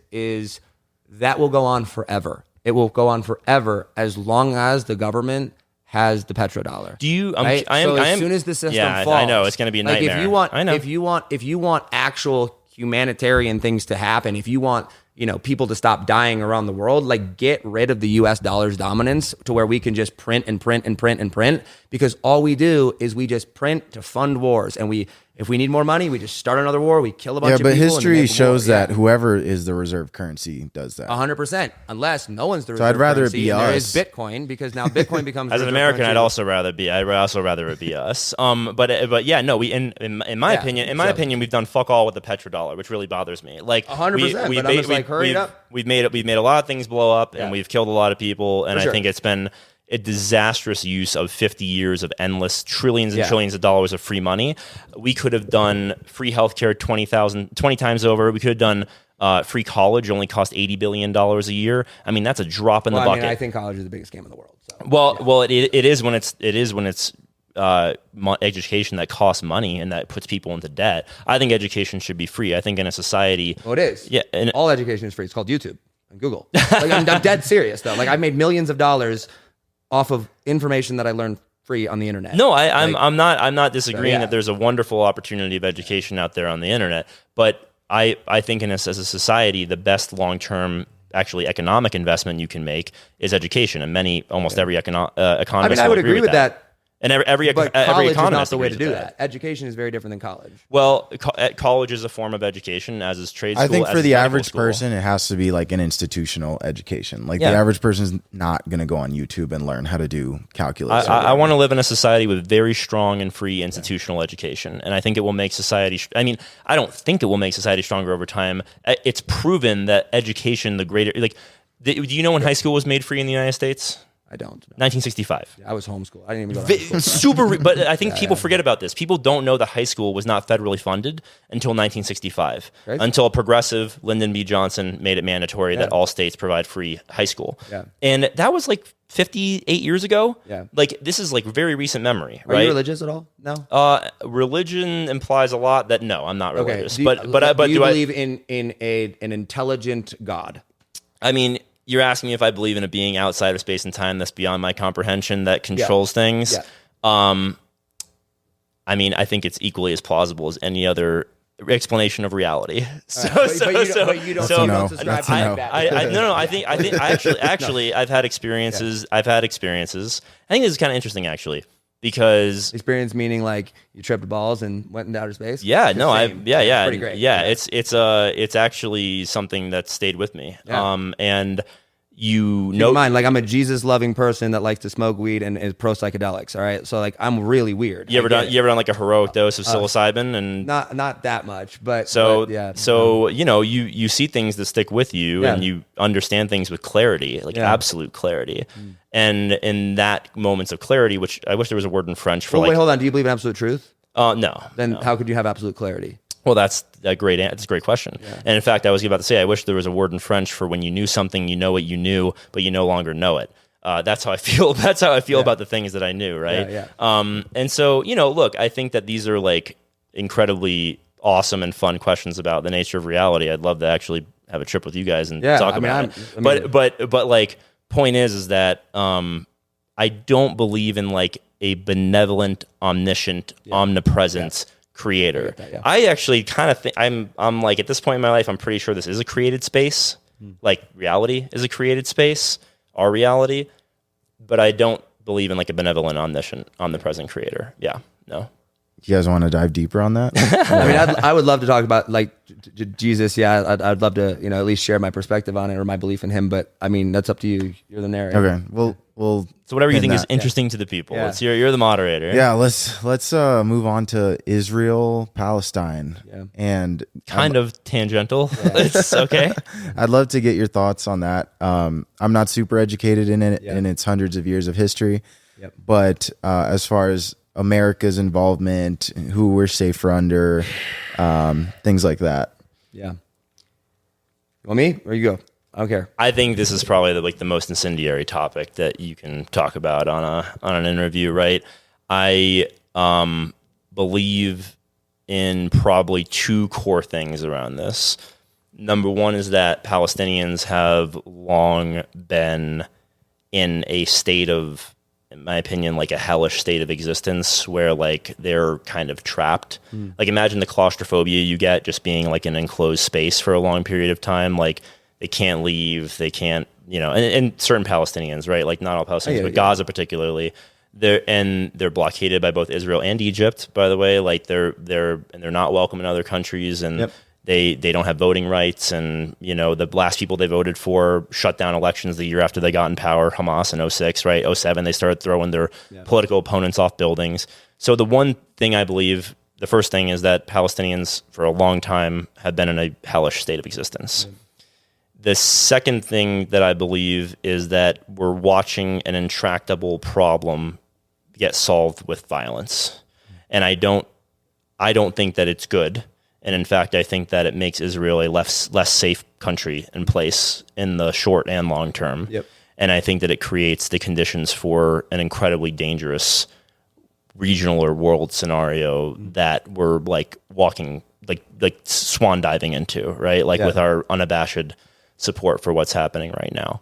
that will go on forever. It will go on forever as long as the government has the petrodollar. Do you? Right? As soon as the system falls, I know it's going to be a nightmare. If you want actual humanitarian things to happen, if you want people to stop dying around the world, like get rid of the US dollar's dominance to where we can just print and print and print and print, because all we do is we just print to fund wars. And if we need more money, we just start another war, we kill a bunch of people. Yeah, but history shows that whoever is the reserve currency does that. 100%, unless no one's the reserve I'd rather currency. it be And there us. is Bitcoin, because now Bitcoin becomes As an American, I'd also rather it be us. But yeah, no. In my opinion, we've done fuck all with the petrodollar, which really bothers me. Like 100%. But I'm just like, hurry it up. We've made a lot of things blow up, and we've killed a lot of people, and I think it's been a disastrous use of 50 years of endless trillions and trillions of dollars of free money. We could have done free healthcare 20 times over. We could have done free college, only cost $80 billion a year. I mean, that's a drop in the bucket. I think college is the biggest scam in the world. So. Well, it is when it's education that costs money and that puts people into debt. I think education should be free. I think in a society, it is. Yeah, and all education is free. It's called YouTube and Google. Like, I'm dead serious though. Like, I've made millions of dollars off of information that I learned free on the internet. No, I'm not disagreeing that there's a wonderful opportunity of education out there on the internet, but I think as a society, the best long-term actually economic investment you can make is education, and almost every economist. I mean, I would agree with that. And every college economist is not the way to agrees do with that. Education is very different than college. Well, college is a form of education, as is trade school. I think as for is the medical average school. person, it has to be like an institutional education. Like the average person's not going to go on YouTube and learn how to do calculus. I want to live in a society with very strong and free institutional education, and I think it will make society. I mean, I don't think it will make society stronger over time. It's proven that education, the greater, like, do you know when high school was made free in the United States? I don't. 1965. I was homeschooled. I didn't even go to high school. But I think people forget about this. People don't know that high school was not federally funded until 1965. Right. Until a progressive, Lyndon B. Johnson, made it mandatory that all states provide free high school. Yeah. And that was like 58 years ago. Yeah. Like, this is like very recent memory, right? Are you religious at all? No. Religion implies a lot that no, I'm not religious. Okay. Do you believe in an intelligent God? I mean, you're asking me if I believe in a being outside of space and time that's beyond my comprehension that controls things. Yeah. I mean, I think it's equally as plausible as any other explanation of reality. But you don't subscribe to that. No. I think actually I've had experiences. Yeah. I think this is kind of interesting actually. Because experience meaning like you tripped balls and went into outer space. Yeah, no, it's pretty great. Yeah, it's actually something that stayed with me. Yeah. And keep in mind, like, I'm a Jesus loving person that likes to smoke weed and is pro psychedelics. All right, so like I'm really weird. You ever done like a heroic dose of psilocybin and not that much, but yeah. So you see things that stick with you and you understand things with clarity, like absolute clarity. Mm. And in that moments of clarity, which I wish there was a word in French for. Wait, hold on. Do you believe in absolute truth? No. Then how could you have absolute clarity? Well, that's a great question. Yeah. And in fact, I was about to say, I wish there was a word in French for when you knew something, you know what you knew, but you no longer know it. That's how I feel. That's how I feel about the things that I knew, right? Yeah. And so, look, I think that these are like incredibly awesome and fun questions about the nature of reality. I'd love to actually have a trip with you guys and talk about it. But like, point is that I don't believe in like a benevolent, omniscient, omnipresent creator. I actually kind of think I'm like, at this point in my life, I'm pretty sure this is a created space. Like, reality is a created space, our reality. But I don't believe in like a benevolent, omniscient, omnipresent creator. Yeah, no. You guys want to dive deeper on that? I mean, I would love to talk about like Jesus. Yeah, I'd love to, at least share my perspective on it or my belief in him. But I mean, that's up to you. You're the narrator. Okay. Well. So whatever you think is interesting to the people. Yeah. You're the moderator. Yeah. Let's move on to Israel, Palestine, and kind of tangential. Yeah. It's okay. I'd love to get your thoughts on that. I'm not super educated in it, in its hundreds of years of history, but as far as America's involvement, who we're safer under, things like that. Yeah. You want me or you go? I don't care. I think this is probably the most incendiary topic that you can talk about on an interview, right? I believe in probably two core things around this. Number one is that Palestinians have long been in a state of, in my opinion, like a hellish state of existence where like they're kind of trapped. Like, imagine the claustrophobia you get just being like an enclosed space for a long period of time. Like, they can't leave, they can't, and certain Palestinians, right? Like not all Palestinians, but Gaza particularly. They're blockaded by both Israel and Egypt, by the way. Like they're not welcome in other countries, and they don't have voting rights. And the last people they voted for shut down elections the year after they got in power. Hamas in 06, right? 07, they started throwing their political opponents off buildings. So the one thing I believe, the first thing is that Palestinians for a long time have been in a hellish state of existence. The second thing that I believe is that we're watching an intractable problem get solved with violence. And I don't think that it's good. And in fact, I think that it makes Israel a less safe country and place in the short and long term. And I think that it creates the conditions for an incredibly dangerous regional or world scenario that we're like walking, like swan diving into, right? Like with our unabashed support for what's happening right now.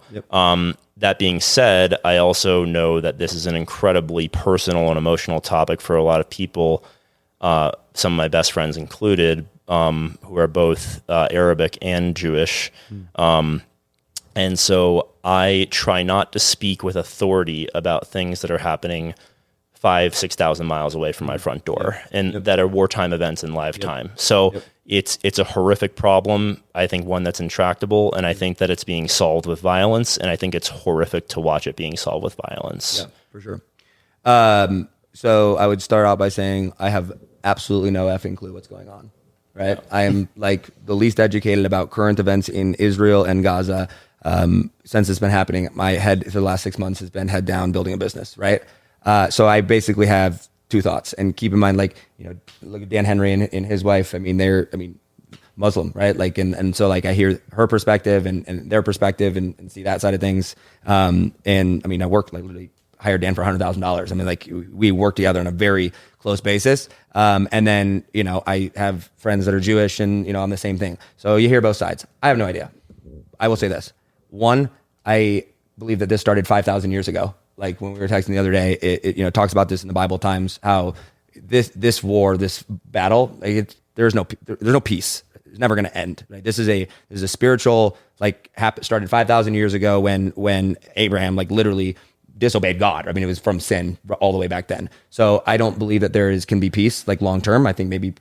That being said, I also know that this is an incredibly personal and emotional topic for a lot of people, some of my best friends included, who are both Arabic and Jewish. And so I try not to speak with authority about things that are happening 5,000-6,000 miles away from my front door and that are wartime events in live time. So it's a horrific problem. I think one that's intractable, and I think that it's being solved with violence, and I think it's horrific to watch it being solved with violence. Yeah, for sure. So I would start out by saying I have absolutely no effing clue what's going on, right? I am like the least educated about current events in Israel and Gaza. Since it's been happening, my head for the last 6 months has been head down building a business, right? So I basically have two thoughts, and keep in mind, like, look at Dan Henry and his wife. I mean, they're Muslim, right? Like, and so like I hear her perspective and their perspective and see that side of things. And I mean, I worked like literally hired Dan for $100,000. I mean, like we work together on a very close basis. And then, I have friends that are Jewish and, on the same thing. So you hear both sides. I have no idea. I will say this. One, I believe that this started 5,000 years ago. Like when we were texting the other day, it talks about this in the Bible times, how this war, this battle, like there's no peace. It's never going to end. Right? This is a spiritual, like started 5,000 years ago when Abraham like literally disobeyed God. I mean, it was from sin all the way back then. So I don't believe that can be peace like long term. I think maybe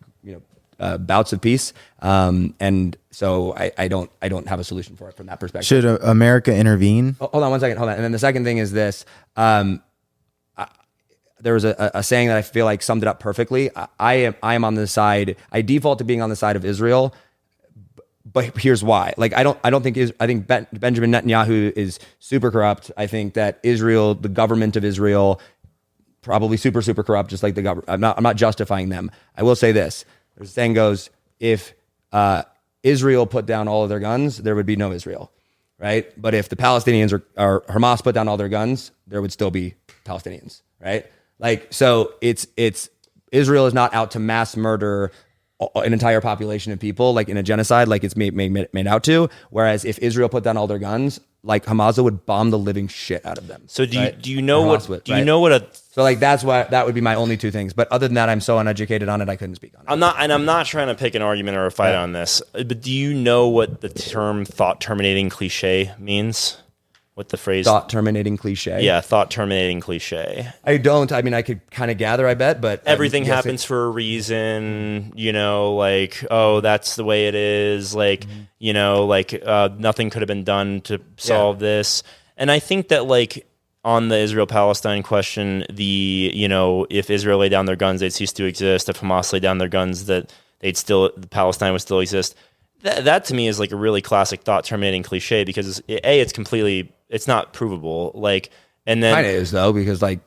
bouts of peace. And so I don't have a solution for it from that perspective. Should America intervene? Hold on one second. Hold on. And then the second thing is this. There was a saying that I feel like summed it up perfectly. I am on the side. I default to being on the side of Israel, but here's why. Like I think Benjamin Netanyahu is super corrupt. I think that Israel, the government of Israel, probably super corrupt, just like the government. I'm not justifying them. I will say this. The saying goes, if Israel put down all of their guns, there would be no Israel, right? But if the Palestinians or Hamas put down all their guns, there would still be Palestinians, right? Like, so it's Israel is not out to mass murder an entire population of people, like in a genocide, like it's made out to. Whereas if Israel put down all their guns, like Hamas would bomb the living shit out of them. So do you know what So like that's why that would be my only two things. But other than that, I'm so uneducated on it, I couldn't speak on it. I'm not trying to pick an argument or a fight on this. But do you know what the term "thought terminating cliche" means? What the phrase "thought terminating cliche"? Yeah, thought terminating cliche. I don't. I mean, I could kind of gather. I bet, but everything happens for a reason. Like, oh, that's the way it is. Like, nothing could have been done to solve this. And I think that like on the Israel-Palestine question, if Israel laid down their guns, they'd cease to exist. If Hamas laid down their guns, that Palestine would still exist. That to me is like a really classic thought terminating cliche because it's not provable. Like, and then kind of is though, because like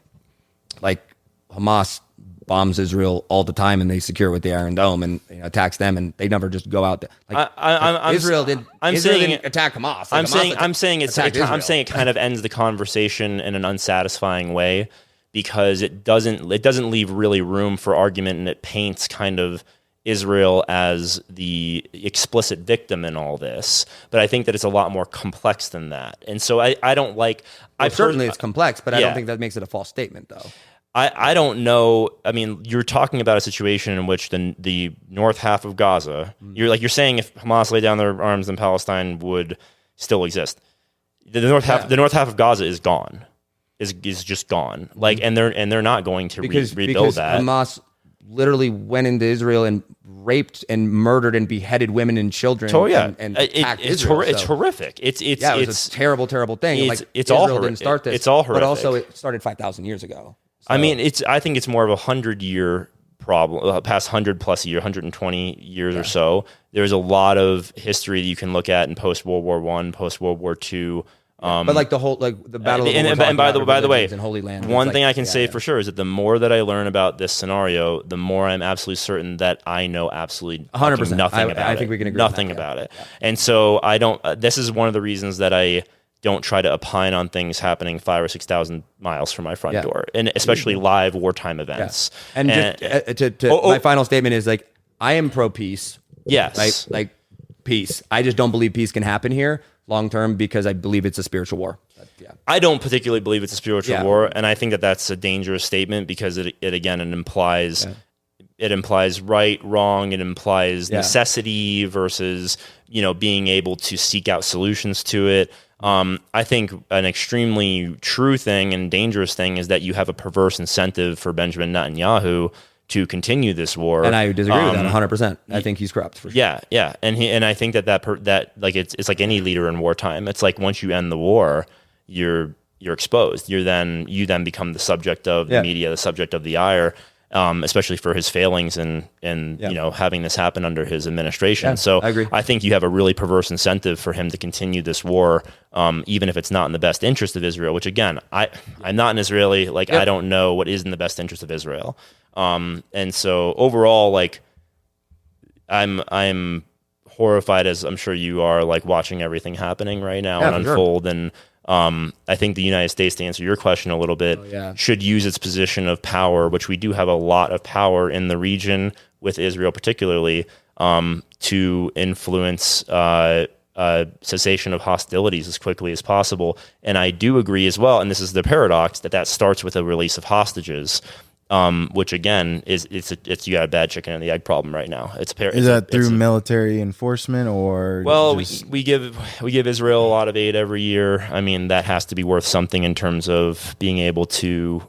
Hamas bombs Israel all the time and they secure it with the Iron Dome and attacks them and they never just go out there. Like Israel didn't attack Hamas. Like I'm saying it kind of ends the conversation in an unsatisfying way because it doesn't leave really room for argument and it paints kind of Israel as the explicit victim in all this, but I think that it's a lot more complex than that. And so I don't like. Certainly it's complex, but I don't think that makes it a false statement, though. I don't know. I mean, you're talking about a situation in which the north half of Gaza. You're saying if Hamas laid down their arms, then Palestine would still exist. The north half of Gaza is gone, is just gone. Like, and they're not going to rebuild that. Hamas literally went into Israel and raped and murdered and beheaded women and children. So yeah, and attacked Israel. It's horrific. It's a terrible thing. It's Israel all horrific. Didn't start this. It's all horrific. But also, it started 5,000 years ago. So. I mean, I think it's more of a 100-year problem, past 100+ year, 120 years or so. There's a lot of history that you can look at in post World War I, post World War II. But like the whole, like the battle of and by the way, in Holy Land, one thing I can say for sure is that the more that I learn about this scenario, the more I'm absolutely certain that I know absolutely 100% nothing about it. I think we can agree nothing on that, about it. And so I don't. This is one of the reasons that I don't try to opine on things happening 5,000 or 6,000 miles from my front door, and especially live wartime events. And my final statement is like, I am pro peace. Yes, right? Like peace. I just don't believe peace can happen here long term because I believe it's a spiritual war. I don't particularly believe it's a spiritual war, and I think that that's a dangerous statement because it implies right, wrong, it implies necessity versus being able to seek out solutions to it. I think an extremely true thing and dangerous thing is that you have a perverse incentive for Benjamin Netanyahu to continue this war, and I disagree with that 100%. I think he's corrupt for sure. Yeah, and I think that like it's like any leader in wartime. It's like once you end the war, you're exposed. You then become the subject of the media, the subject of the ire. Especially for his failings and having this happen under his administration. Yeah, so I agree. I think you have a really perverse incentive for him to continue this war, even if it's not in the best interest of Israel, which again, I'm not an Israeli, I don't know what is in the best interest of Israel. And so overall, like I'm horrified, as I'm sure you are, like watching everything happening right now and unfold. Sure. And I think the United States, to answer your question a little bit, should use its position of power, which we do have a lot of power in the region with Israel particularly, to influence cessation of hostilities as quickly as possible. And I do agree as well, and this is the paradox, that starts with a release of hostages. Which again is you got a bad chicken and the egg problem right now. Is that through military enforcement or? Well, we give Israel a lot of aid every year. I mean, that has to be worth something in terms of being able to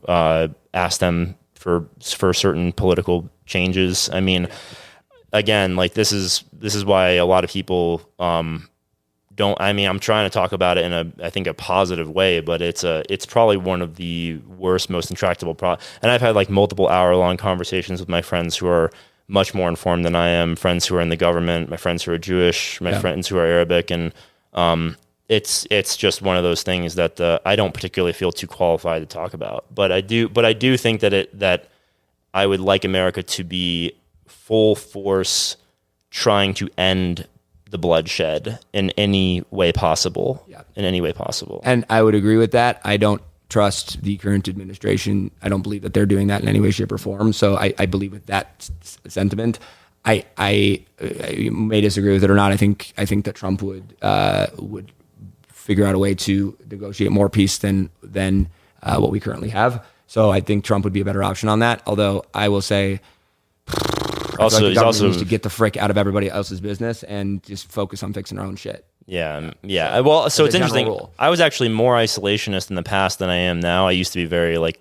ask them for certain political changes. I mean, again, like this is why a lot of people don't. I mean, I'm trying to talk about it in a positive way, but it's probably one of the worst, most intractable and I've had like multiple hour-long conversations with my friends who are much more informed than I am, friends who are in the government, my friends who are Jewish, my friends who are Arabic, and it's just one of those things that I don't particularly feel too qualified to talk about. But I do think that I would like America to be full force trying to end the bloodshed in any way possible. And I would agree with that. I don't trust the current administration. I don't believe that they're doing that in any way, shape, or form. So I believe with that sentiment. I may disagree with it or not. I think that Trump would figure out a way to negotiate more peace than what we currently have. So I think Trump would be a better option on that. Although I will say, also, the government needs to get the frick out of everybody else's business and just focus on fixing our own shit. Yeah. Well, so it's interesting. Rule. I was actually more isolationist in the past than I am now. I used to be very like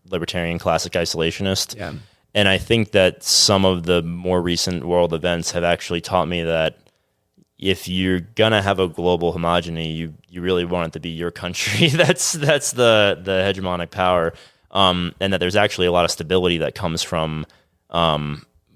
libertarian, classic isolationist. Yeah. And I think that some of the more recent world events have actually taught me that if you're gonna have a global homogeny, you really want it to be your country. that's the hegemonic power, and that there's actually a lot of stability that comes from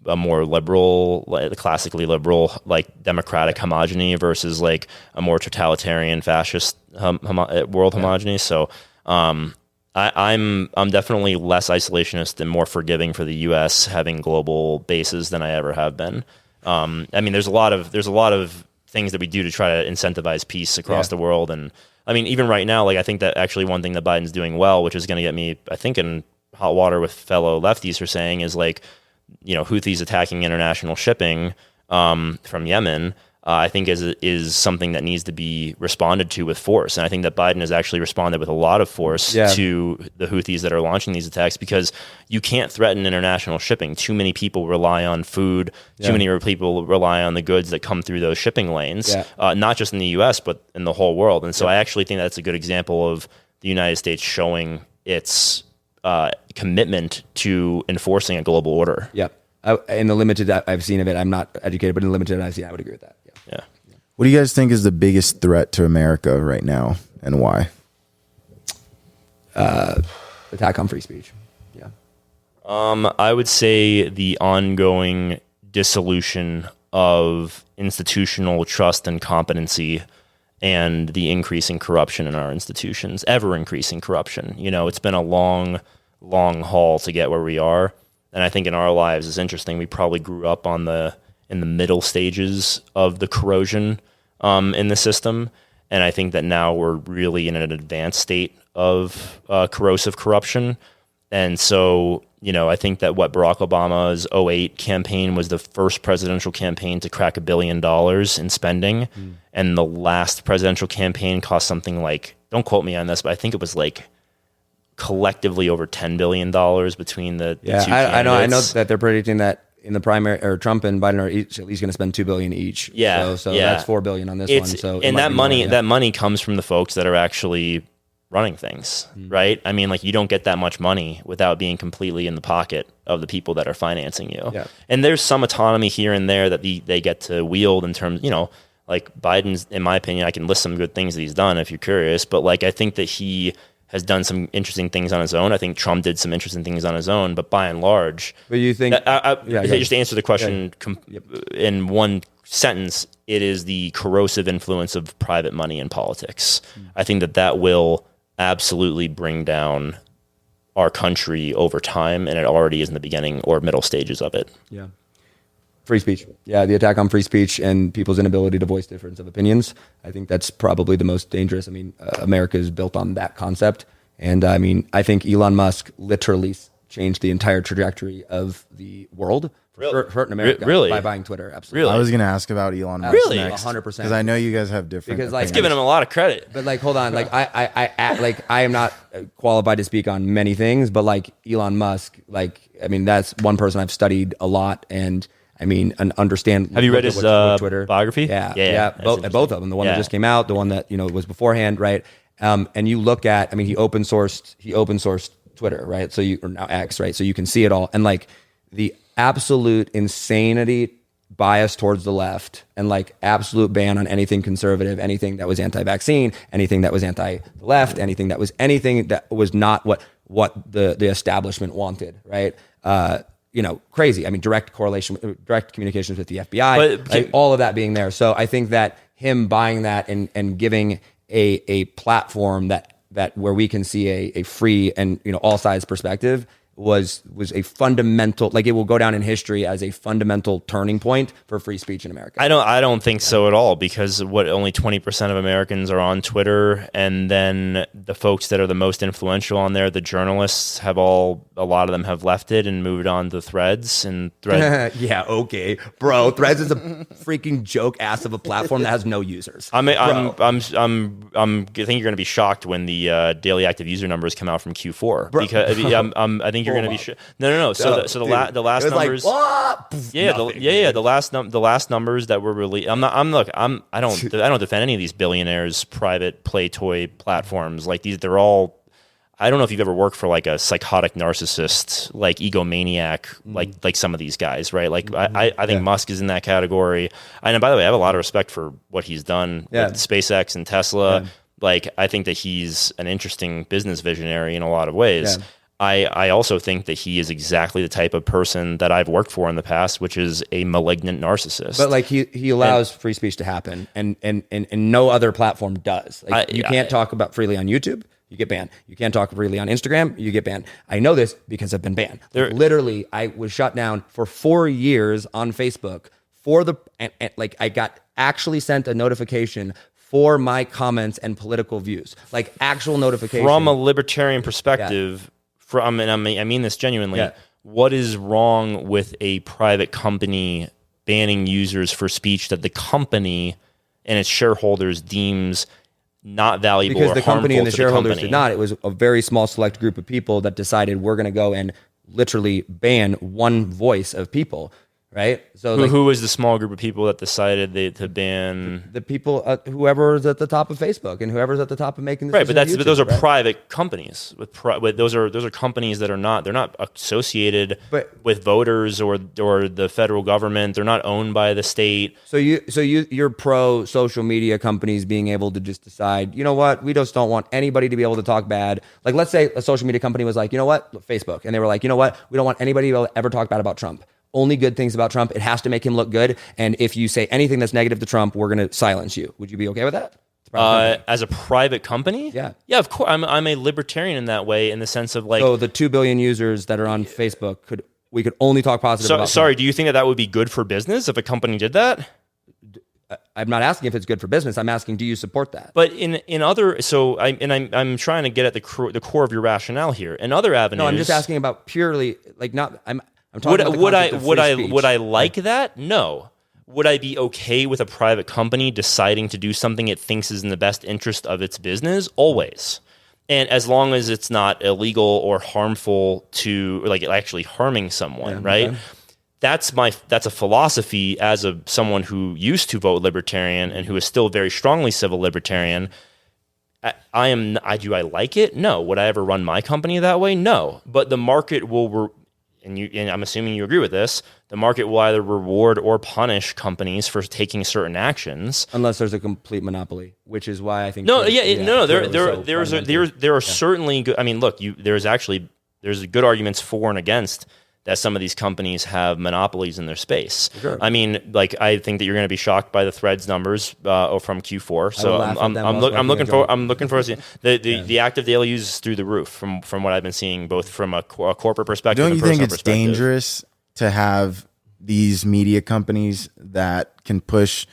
a more liberal, classically liberal, like democratic homogeny versus like a more totalitarian fascist world homogeny. So I'm definitely less isolationist and more forgiving for the U.S. having global bases than I ever have been. I mean, there's a lot of things that we do to try to incentivize peace across the world, and I mean, even right now, like I think that actually one thing that Biden's doing well, which is going to get me, I think, in hot water with fellow lefties are saying, is like, Houthis attacking international shipping from Yemen. I think is something that needs to be responded to with force. And I think that Biden has actually responded with a lot of force to the Houthis that are launching these attacks, because you can't threaten international shipping. Too many people rely on food. Too many people rely on the goods that come through those shipping lanes, not just in the U.S., but in the whole world. And so I actually think that's a good example of the United States showing its commitment to enforcing a global order. Yep. In the limited I've seen of it, I'm not educated, but in the limited I've seen, I would agree with that. Yeah. What do you guys think is the biggest threat to America right now, and why? Attack on free speech. Yeah. I would say the ongoing dissolution of institutional trust and competency, and the increasing corruption in our institutions, ever increasing corruption. You know, it's been a long haul to get where we are. And I think in our lives, it's interesting. We probably grew up in the middle stages of the corrosion in the system. And I think that now we're really in an advanced state of corrosive corruption. And so, you know, I think that what Barack Obama's 2008 campaign was the first presidential campaign to crack $1 billion in spending. And the last presidential campaign cost something like, don't quote me on this, but I think it was like collectively over $10 billion between the two candidates. I know that they're predicting that in the primary, or Trump and Biden are each at least going to spend $2 billion each. So that's $4 billion on this one. So and that money comes from the folks that are actually running things, right? I mean, like, you don't get that much money without being completely in the pocket of the people that are financing you. And there's some autonomy here and there that they get to wield in terms, you know, like Biden's, in my opinion, I can list some good things that he's done if you're curious, but like, I think that he has done some interesting things on his own. I think Trump did some interesting things on his own, but by and large, but you think, just to answer the question in one sentence, it is the corrosive influence of private money in politics. I think that will absolutely bring down our country over time, and it already is in the beginning or middle stages of it. Yeah. Free speech. Yeah, the attack on free speech and people's inability to voice difference of opinions. I think that's probably the most dangerous. I mean, America is built on that concept. And I mean, I think Elon Musk literally changed the entire trajectory of the world for hurting America by buying Twitter. Absolutely. I was going to ask about Elon Musk next. 100%. Because I know you guys have different Because, like, it's giving him a lot of credit. But like, hold on, like I am not qualified to speak on many things, but like Elon Musk, like, I mean, that's one person I've studied a lot, and I mean, and understand. Have you read his Twitter biography? Yeah. Both of them. The one that just came out, the one that, you know, was beforehand, right? And you look at, I mean, he open sourced Twitter, right? So or now X, right? So you can see it all, and like the absolute insanity, bias towards the left, and like absolute ban on anything conservative, anything that was anti-vaccine, anything that was anti-left, anything that was not what the establishment wanted, right? You know, crazy. I mean, direct communications with the FBI, but like, all of that being there. So I think that him buying that and giving a platform that where we can see a free and, you know, all sides perspective was a fundamental, like, it will go down in history as a fundamental turning point for free speech in America. I don't think so at all, because only 20% of Americans are on Twitter, and then the folks that are the most influential on there, the journalists, a lot of them have left it and moved on to Threads and yeah, okay, bro. Threads is a freaking joke ass of a platform that has no users. I think you're going to be shocked when the daily active user numbers come out from Q4, because I think you're going to be no. So the last numbers, the last numbers that were released. I don't defend any of these billionaires' private play toy platforms. Like these, they're all. I don't know if you've ever worked for like a psychotic narcissist, like egomaniac, like some of these guys, right? Like I think Musk is in that category. And by the way, I have a lot of respect for what he's done with SpaceX and Tesla. Yeah. Like, I think that he's an interesting business visionary in a lot of ways. Yeah. I also think that he is exactly the type of person that I've worked for in the past, which is a malignant narcissist. But like he allows free speech to happen, and no other platform does. Like, you can't talk about freely on YouTube, you get banned. You can't talk freely on Instagram, you get banned. I know this because I've been banned. Like, literally, I was shut down for 4 years on Facebook like I got actually sent a notification for my comments and political views, like actual notification from a libertarian perspective. Yeah. I mean this genuinely. Yeah. What is wrong with a private company banning users for speech that the company and its shareholders deems not valuable because or the company harmful and the to shareholders company. did not. It was a very small select group of people that decided we're going to go and literally ban one voice of people, right? So Who was the small group of people that decided to ban? the people, whoever's at the top of Facebook and whoever's at the top of making Right, but decisions on those are YouTube, right? private companies. Those are companies that they're not associated But- with voters or the federal government. They're not owned by the state. So you're pro social media companies being able to just decide, you know what, we just don't want anybody to be able to talk bad. Like, let's say a social media company was like, you know what, Facebook, and they were like, you know what, we don't want anybody to be able to ever talk bad about Trump. Only good things about Trump. It has to make him look good. And if you say anything that's negative to Trump, we're going to silence you. Would you be okay with that? It's a private company. As a private company, Yeah. of course. I'm a libertarian in that way, in the sense of like. So the 2 billion users that are on Facebook we could only talk positive about Sorry, Trump. do you think that would be good for business if a company did that? I'm not asking if it's good for business. I'm asking, do you support that? But in other, so I'm trying to get at the core of your rationale here. In other avenues, No, I'm just asking about purely like not. I'm talking about the concept of free speech. Would I like that? No. Would I be okay with a private company deciding to do something it thinks is in the best interest of its business? Always. And as long as it's not illegal or harmful to, like, actually harming someone, right? okay. That's a philosophy as someone who used to vote libertarian and who is still very strongly civil libertarian. Do I like it? No. Would I ever run my company that way? No. But the market will, and I'm assuming you agree with this, the market will either reward or punish companies for taking certain actions. Unless there's a complete monopoly, which is why I think. No, Twitter there are certainly good. I mean, look, there's good arguments for and against that some of these companies have monopolies in their space. Sure. I mean, like, I think that you're going to be shocked by the Threads numbers from Q4. So I'm looking for the active daily use is through the roof from what I've been seeing, both from a corporate perspective. Don't and you think personal it's perspective. dangerous to have these media companies that can push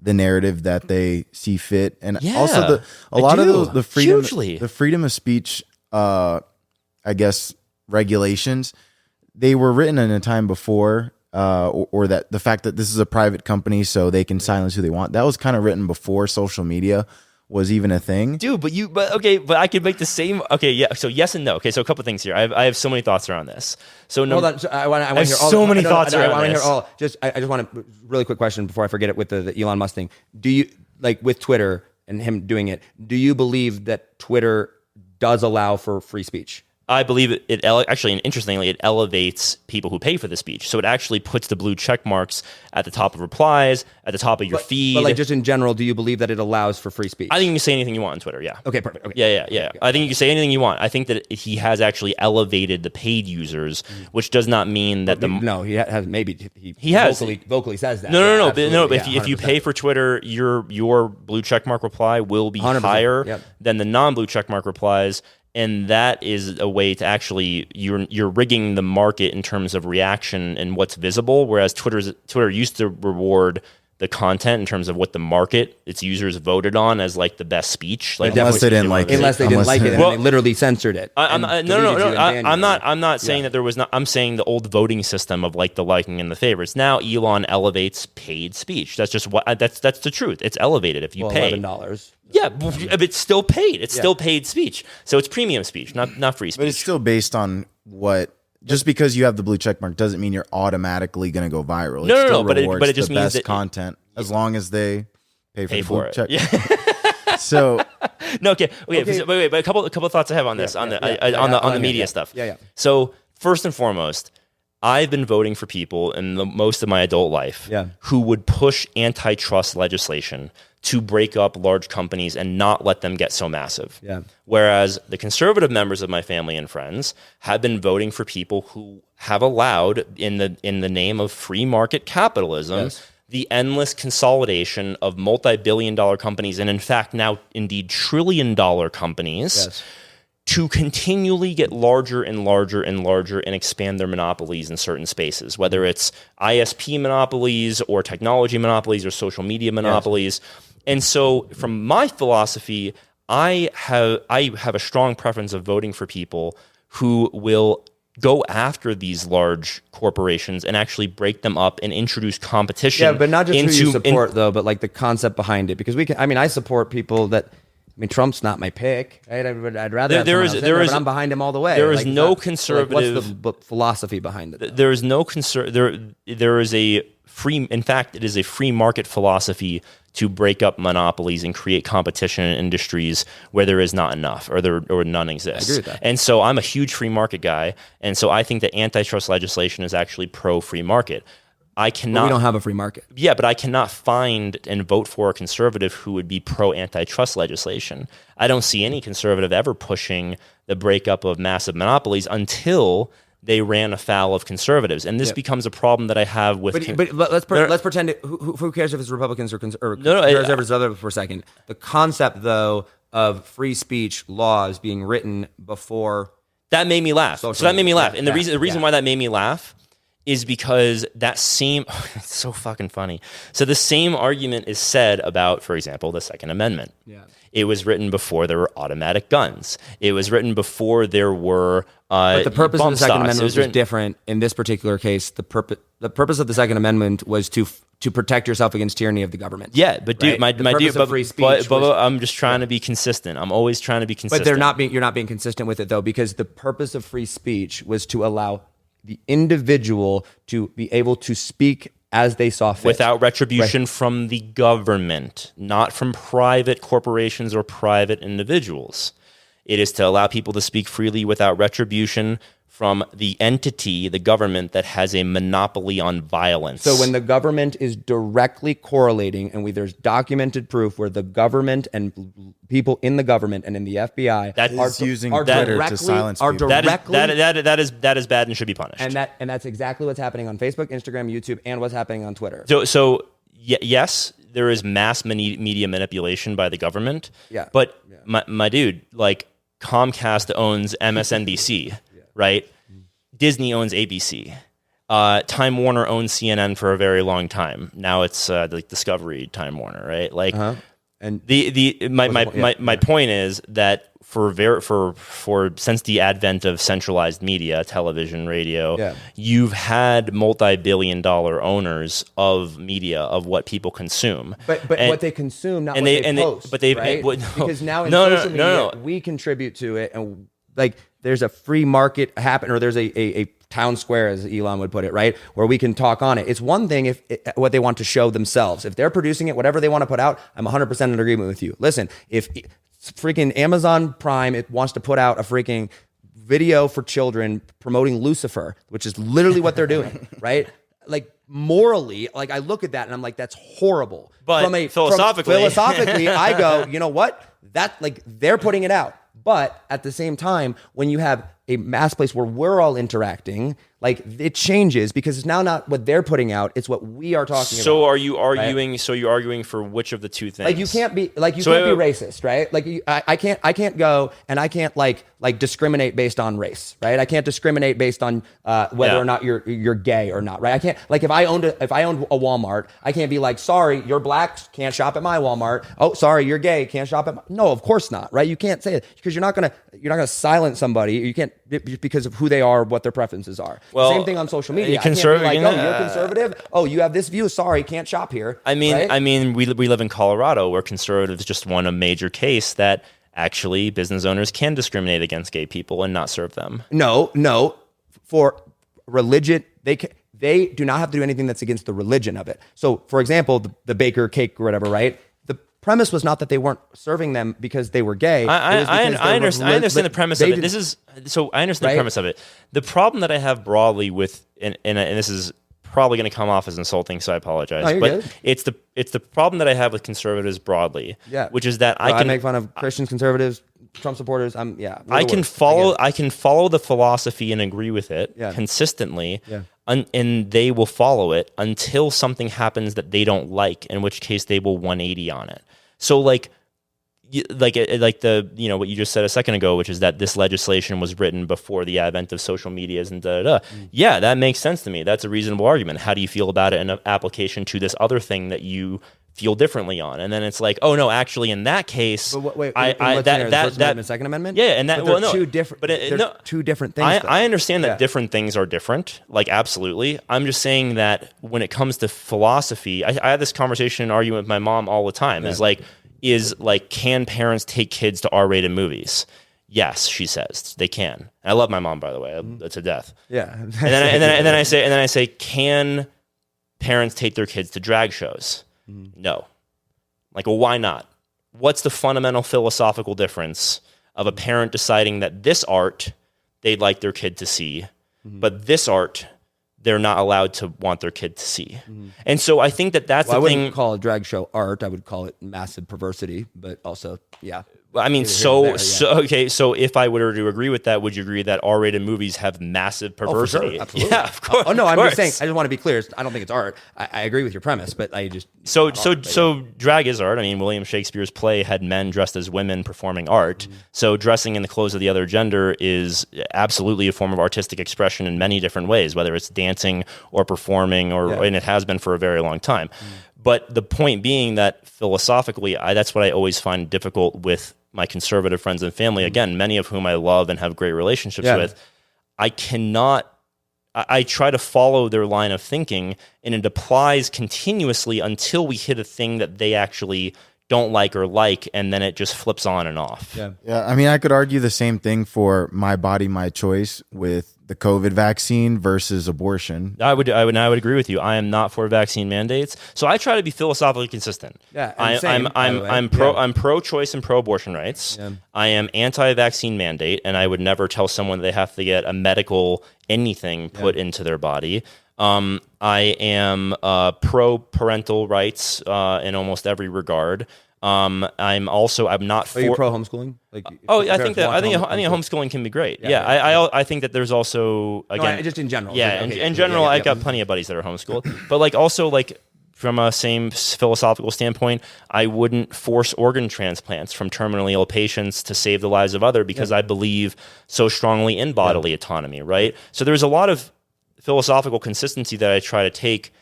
the narrative that they see fit, and Yeah, also I lot of do. the Hugely. freedom of speech, I guess, regulations, they were written in a time before, or that the fact that this is a private company, so they can silence who they want. That was kind of written before social media was even a thing. Dude, but I could make the same. Okay, yeah. So yes and no. Okay, so a couple things here. I have so many thoughts around this. So no, Hold on. So I want to have hear all so many thoughts I around want to hear this. all. I just want a really quick question before I forget it with the Elon Musk thing. Do you, like, with Twitter and him doing it, do you believe that Twitter does allow for free speech? I believe actually, and interestingly, it elevates people who pay for the speech. So it actually puts the blue check marks at the top of replies, at the top of your feed. But like, just in general, do you believe that it allows for free speech? I think you can say anything you want on Twitter. Yeah. Okay, perfect. Okay. Yeah. I think you can say anything you want. I think that he has actually elevated the paid users, which does not mean that No, he has. Maybe he has. vocally says that. No. Absolutely. But if you pay for Twitter, your blue checkmark reply will be 100%. higher Yep. than the non-blue checkmark replies, and that is a way to actually you're rigging the market in terms of reaction and what's visible. Whereas Twitter used to reward the content in terms of what the market, its users voted on as like the best speech. Like, Unless they didn't like it. Unless they didn't like it, and Well, they literally censored it. I'm not saying Yeah. that there was not. I'm saying the old voting system of like the liking and the favorites. Now Elon elevates paid speech. That's just what that's the truth. It's elevated if you pay. $11. Yeah, but it's still paid. It's still paid speech. So it's premium speech, not free speech. But it's still based on what. Just because you have the blue check mark doesn't mean you're automatically going to go viral. No, But it just the means best that content as long as they pay for pay the blue for it. check. Yeah. So No, okay. Wait. But a couple of thoughts I have on this on the media stuff. Yeah. So first and foremost, I've been voting for people in most of my adult life who would push antitrust legislation to break up large companies and not let them get so massive. Yeah. Whereas the conservative members of my family and friends have been voting for people who have allowed, in the name of free market capitalism, the endless consolidation of multi-billion-dollar companies, and in fact now indeed trillion-dollar companies, to continually get larger and larger and larger and expand their monopolies in certain spaces, whether it's ISP monopolies or technology monopolies or social media monopolies. And so from my philosophy, I have a strong preference of voting for people who will go after these large corporations and actually break them up and introduce competition. Yeah, but not just who you support though, but like the concept behind it. Because I support people that. I mean, Trump's not my pick. Right? I'd rather have someone else in there, but I'm behind him all the way. There is no conservative. What's the philosophy behind it? There is no There is a free. In fact, it is a free market philosophy to break up monopolies and create competition in industries where there is not enough or none exists. I agree with that. And so I'm a huge free market guy, and so I think that antitrust legislation is actually pro free market. I cannot. But we don't have a free market. Yeah, but I cannot find and vote for a conservative who would be pro antitrust legislation. I don't see any conservative ever pushing the breakup of massive monopolies until they ran afoul of conservatives, and this becomes a problem that I have with. But let's pretend it, who cares if it's Republicans or conservatives for a second. The concept though of free speech laws being written before that made me laugh. So that made me laugh, and the reason why that made me laugh is because that same, it's so fucking funny. So the same argument is said about, for example, the Second Amendment. Yeah. It was written before there were automatic guns. It was written before there were but the purpose of the Second Amendment was written different. In this particular case, the purpose of the Second Amendment was to protect yourself against tyranny of the government. Yeah, but dude, right? my dude, but I'm just trying to be consistent. I'm always trying to be consistent. But you're not being consistent with it though, because the purpose of free speech was to allow the individual to be able to speak as they saw fit. Without retribution from the government, not from private corporations or private individuals. It is to allow people to speak freely without retribution from the entity, the government, that has a monopoly on violence. So when the government is directly correlating, and there's documented proof where the government and people in the government and in the FBI are using Twitter to silence people. That is bad and should be punished. And that's exactly what's happening on Facebook, Instagram, YouTube, and what's happening on Twitter. So yes, there is mass media manipulation by the government. Yeah. But my dude, like Comcast owns MSNBC. Right? Disney owns ABC. Time Warner owns CNN for a very long time. Now it's like Discovery Time Warner, right? Like, and my point is that for since the advent of centralized media, television, radio, you've had multi-billion-dollar owners of media, of what people consume. But what they consume, not what they post. Because now in social media, we contribute to it, and like there's a free market happen, or there's a town square, as Elon would put it, right? Where we can talk on it. It's one thing if what they want to show themselves. If they're producing it, whatever they want to put out, I'm 100% in agreement with you. Listen, if freaking Amazon Prime wants to put out a freaking video for children promoting Lucifer, which is literally what they're doing, right? Like morally, like I look at that and I'm like, that's horrible. But philosophically, I go, you know what? That like they're putting it out. But at the same time, when you have a mass place where we're all interacting, like it changes because it's now not what they're putting out; it's what we are talking about. So are you arguing? Right? So you're arguing for which of the two things? Like you can't be racist, right? Like I can't go and I can't like discriminate based on race, right? I can't discriminate based on whether or not you're gay or not, right? I can't like if I owned a Walmart, I can't be like, sorry, you're black, can't shop at my Walmart. Oh, sorry, you're gay, can't shop at my... No, of course not, right? You can't say it because you're not gonna silence somebody. You can't because of who they are, what their preferences are. Well, same thing on social media. I can't be like, oh, you're conservative. Oh, you have this view. Sorry, can't shop here. I mean, right? we live in Colorado, where conservatives just won a major case that actually business owners can discriminate against gay people and not serve them. No. For religion, they do not have to do anything that's against the religion of it. So, for example, the baker cake or whatever, right? Premise was not that they weren't serving them because they were gay. I understand the premise of it. I understand the premise of it. The problem that I have broadly with, and this is probably going to come off as insulting, so I apologize. No, but it's the problem that I have with conservatives broadly. Yeah. Which is that I make fun of Christians, conservatives, Trump supporters. I can follow the philosophy and agree with it consistently. Yeah. And they will follow it until something happens that they don't like, in which case they will 180 on it. So like the what you just said a second ago, which is that this legislation was written before the advent of social medias and Yeah, that makes sense to me. That's a reasonable argument. How do you feel about it in an application to this other thing that you feel differently on. And then it's like, oh no, actually in that case, But wait, I in what scenario? The First Amendment, Second Amendment? Yeah, and that but they're well, no, two different. but They're two different things. though. I understand that Yeah. different things are different, like absolutely. I'm just saying that when it comes to philosophy, I have this conversation and argument with my mom all the time. Is like, can parents take kids to R-rated movies? Yes, she says they can. And I love my mom, by the way, to death. Yeah. And then I say, can parents take their kids to drag shows? No. Like, well, why not? What's the fundamental philosophical difference of a parent deciding that this art they'd like their kid to see, but this art they're not allowed to want their kid to see? And so I think that that's Well, I the wouldn't thing. call a drag show art. I would call it massive perversity, but also, yeah. I mean, Here, so there, okay. So if I were to agree with that, would you agree that R-rated movies have massive perversity? Absolutely. Yeah, of course. Oh no, I'm of just saying. course. I just want to be clear. I don't think it's art. I agree with your premise, but I just So drag is art. I mean, William Shakespeare's play had men dressed as women performing art. So dressing in the clothes of the other gender is absolutely a form of artistic expression in many different ways, whether it's dancing or performing, and it has been for a very long time. But the point being that philosophically, that's what I always find difficult with my conservative friends and family. Again, many of whom I love and have great relationships with. I try to follow their line of thinking, and it applies continuously until we hit a thing that they actually don't like or like, and then it just flips on and off. Yeah, I mean, I could argue the same thing for my body, my choice with the COVID vaccine versus abortion. I would agree with you. I am not for vaccine mandates, so I try to be philosophically consistent. Yeah, and same, I'm pro-choice and pro-abortion rights. Yeah. I am anti-vaccine mandate, and I would never tell someone they have to get a medical anything put into their body. I am pro-parental rights in almost every regard. I'm not for. Are you pro homeschooling? Like, I think homeschooling can be great. I think that there's also, again, just in general. Yeah, in general, I've got plenty of buddies that are homeschooled, but like also like from a same philosophical standpoint, I wouldn't force organ transplants from terminally ill patients to save the lives of others because I believe so strongly in bodily autonomy. Right. So there's a lot of philosophical consistency that I try to take,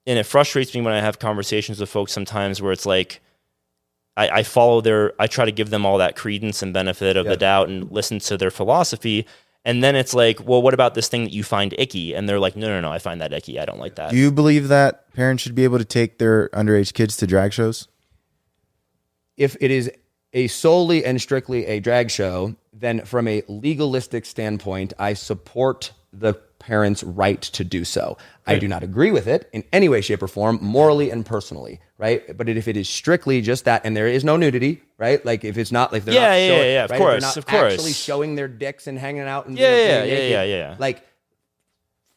and it frustrates me when I have conversations with folks sometimes where it's like, I try to give them all that credence and benefit of the doubt and listen to their philosophy. And then it's like, well, what about this thing that you find icky? And they're like, no, I find that icky. I don't like that. Do you believe that parents should be able to take their underage kids to drag shows? If it is a solely and strictly a drag show, then from a legalistic standpoint, I support the parents' right to do so. I do not agree with it in any way, shape, or form, morally and personally, right? But if it is strictly just that, and there is no nudity, right? Like if it's not like they're not showing, of right? course, if they're not of course, actually showing their dicks and hanging out and yeah. Like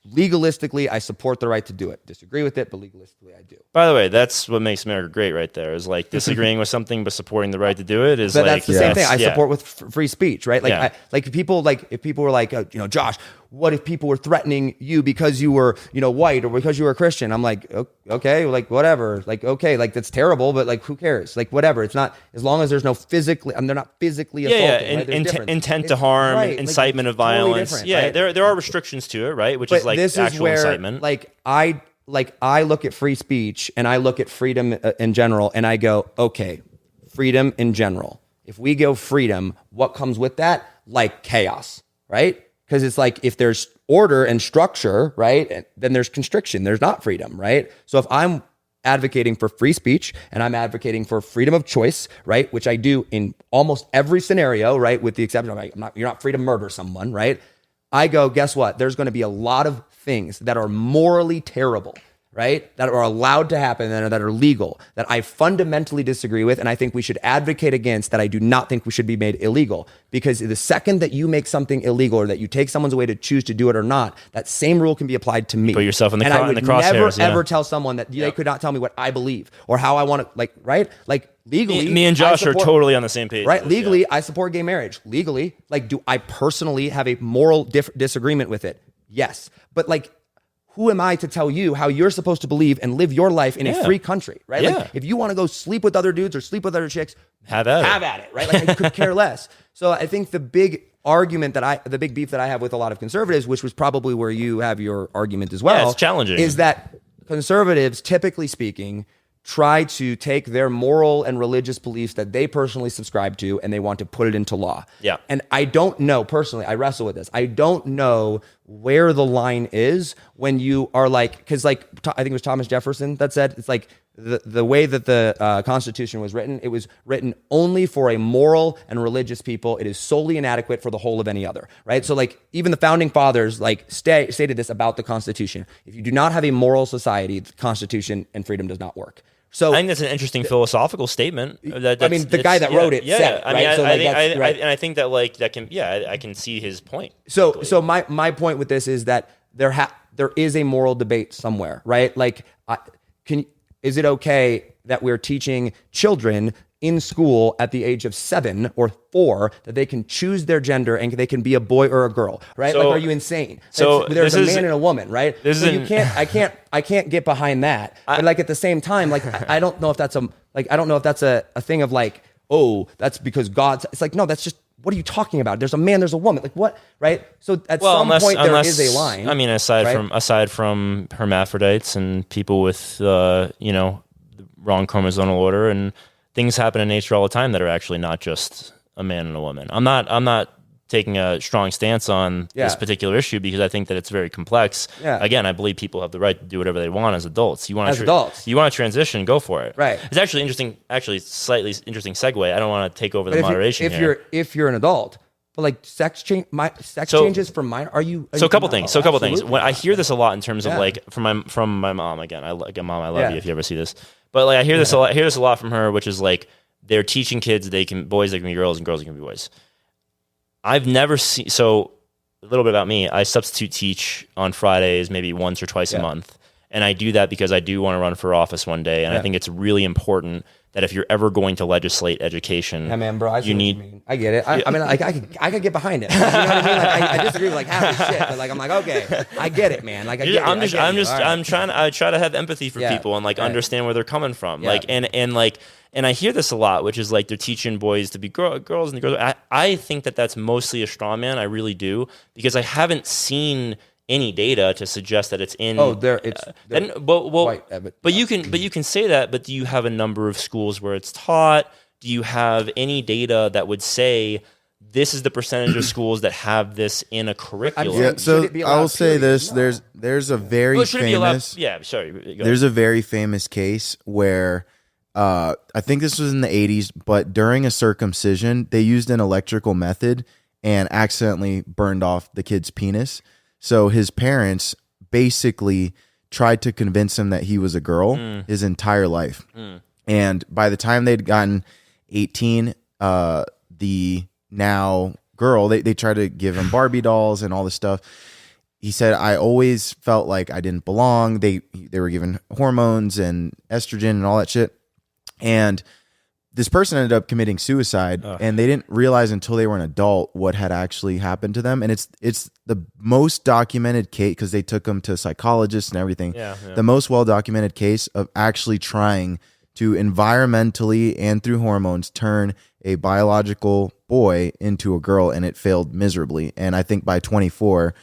legalistically, I support the right to do it. Disagree with it, but legalistically, I do. By the way, that's what makes America great, right there. Is like disagreeing with something but supporting the right to do it. But that's the same thing. I support with free speech, right? Like, if people were like, Josh, what if people were threatening you because you were, white or because you were a Christian? I'm like, okay, like whatever, like okay, like that's terrible, but like who cares? Like whatever. It's not, as long as there's no physically, they're not phically assaulting. Right? Intent to harm, right, incitement of violence. Totally right? There are restrictions to it, right? Which is like this actual is where, incitement. I look at free speech and I look at freedom in general, and I go, okay, freedom in general. If we go freedom, what comes with that? Like chaos, right? Because it's like if there's order and structure, right, then there's constriction. There's not freedom, right? So if I'm advocating for free speech and I'm advocating for freedom of choice, right, which I do in almost every scenario, right, with the exception of you're not free to murder someone, right? I go, guess what? There's going to be a lot of things that are morally terrible, right? That are allowed to happen and that are legal that I fundamentally disagree with. And I think we should advocate against that. I do not think we should be made illegal, because the second that you make something illegal or that you take someone's way to choose to do it or not, that same rule can be applied to me. Put yourself in the, and I would crosshairs. never ever tell someone that they could not tell me what I believe or how I want to, like, right? Like legally. Me and Josh are totally on the same page. Right? Legally, I support gay marriage. Legally, like, do I personally have a moral disagreement with it? Yes. But like, who am I to tell you how you're supposed to believe and live your life in a free country, right? Yeah. Like, if you want to go sleep with other dudes or sleep with other chicks, have at it, right? Like, I could care less. So I think the big the big beef that I have with a lot of conservatives, which was probably where you have your argument as well, it's challenging, is that conservatives, typically speaking, try to take their moral and religious beliefs that they personally subscribe to and they want to put it into law. Yeah. And I don't know, personally, I wrestle with this. I don't know where the line is when you are like, because like, I think it was Thomas Jefferson that said, it's like the way that the Constitution was written, it was written only for a moral and religious people. It is solely inadequate for the whole of any other, right? So like even the founding fathers like stated this about the Constitution. If you do not have a moral society, the Constitution and freedom does not work. So I think that's an interesting philosophical statement. I mean, the guy that wrote it said it, right? I think that like that can, I can see his point. So my point with this is that there is a moral debate somewhere, right? Like, is it okay that we're teaching children in school at the age of 7 or 4 that they can choose their gender and they can be a boy or a girl, right? So, like, are you insane? So there's a man and a woman, right? This so you can't, I can't get behind that. But like at the same time, like I don't know if that's a thing of like, oh, that's because God's. It's like, no, that's just. What are you talking about? There's a man, there's a woman. Like what, right? So at some point there is a line. I mean, aside from hermaphrodites and people with the wrong chromosomal order, and things happen in nature all the time that are actually not just a man and a woman. I'm not taking a strong stance on this particular issue because I think that it's very complex. Yeah. Again, I believe people have the right to do whatever they want as adults. You want to transition, go for it. Right. It's actually interesting. Actually, slightly interesting segue. I don't want to take over the moderation here. If you're an adult, but like sex changes from minor. Are you? So a couple things. When I hear this a lot in terms of like from my mom. Again, Mom, I love you if you ever see this. But like I hear this a lot from her, which is like they're teaching kids boys can be girls and girls can be boys. I've never seen, so a little bit about me, I substitute teach on Fridays, maybe once or twice a month. And I do that because I do want to run for office one day. And I think it's really important that if you're ever going to legislate education, yeah, man, bro, I see what you mean. I get it. I mean, like, I could get behind it. You know what I mean? Like, I disagree with like half the shit, but like, I'm like, okay, I get it, man. Like, I try to have empathy for people and like understand where they're coming from. Like, and I hear this a lot, which is like they're teaching boys to be girls and girls. I think that that's mostly a straw man. I really do, because I haven't seen any data to suggest that it's in. But you can say that. But do you have a number of schools where it's taught? Do you have any data that would say this is the percentage of schools that have this in a curriculum? Yeah, so I will say this: there's a very famous. There's a very famous case where. I think this was in the 80s, but during a circumcision, they used an electrical method and accidentally burned off the kid's penis. So his parents basically tried to convince him that he was a girl his entire life. And by the time they'd gotten 18, the now girl, they tried to give him Barbie dolls and all this stuff. He said, I always felt like I didn't belong. They were given hormones and estrogen and all that shit. And this person ended up committing suicide, and they didn't realize until they were an adult what had actually happened to them. And it's the most documented case, because they took them to psychologists and everything. The most well-documented case of actually trying to environmentally and through hormones turn a biological boy into a girl, and it failed miserably. And I think by 24,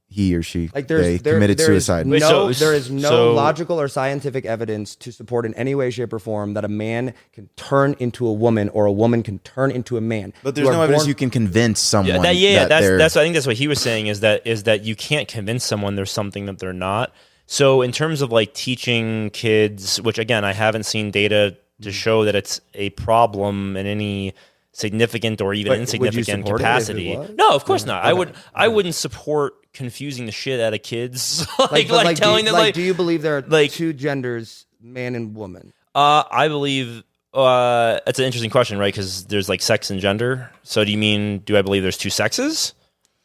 he or she they committed suicide. There is no logical or scientific evidence to support in any way, shape, or form that a man can turn into a woman or a woman can turn into a man. But there's no evidence you can convince someone. I think that's what he was saying is that you can't convince someone there's something that they're not. So in terms of like teaching kids, which again I haven't seen data to show that it's a problem in any significant or even insignificant capacity. No, of course not. I wouldn't support confusing the shit out of kids. Telling them do you believe there are two genders, man and woman? I believe that's an interesting question, right? Because there's like sex and gender. So do I believe there's two sexes?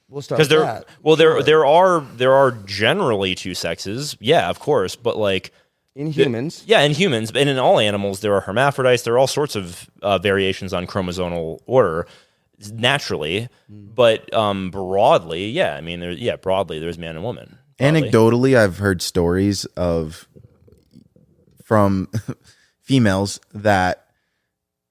We'll start with that. Well, there are generally two sexes. Yeah, of course, but like in humans. In humans, and in all animals, there are hermaphrodites. There are all sorts of variations on chromosomal order, naturally. But broadly, broadly, there's man and woman. Broadly. Anecdotally, I've heard stories from females that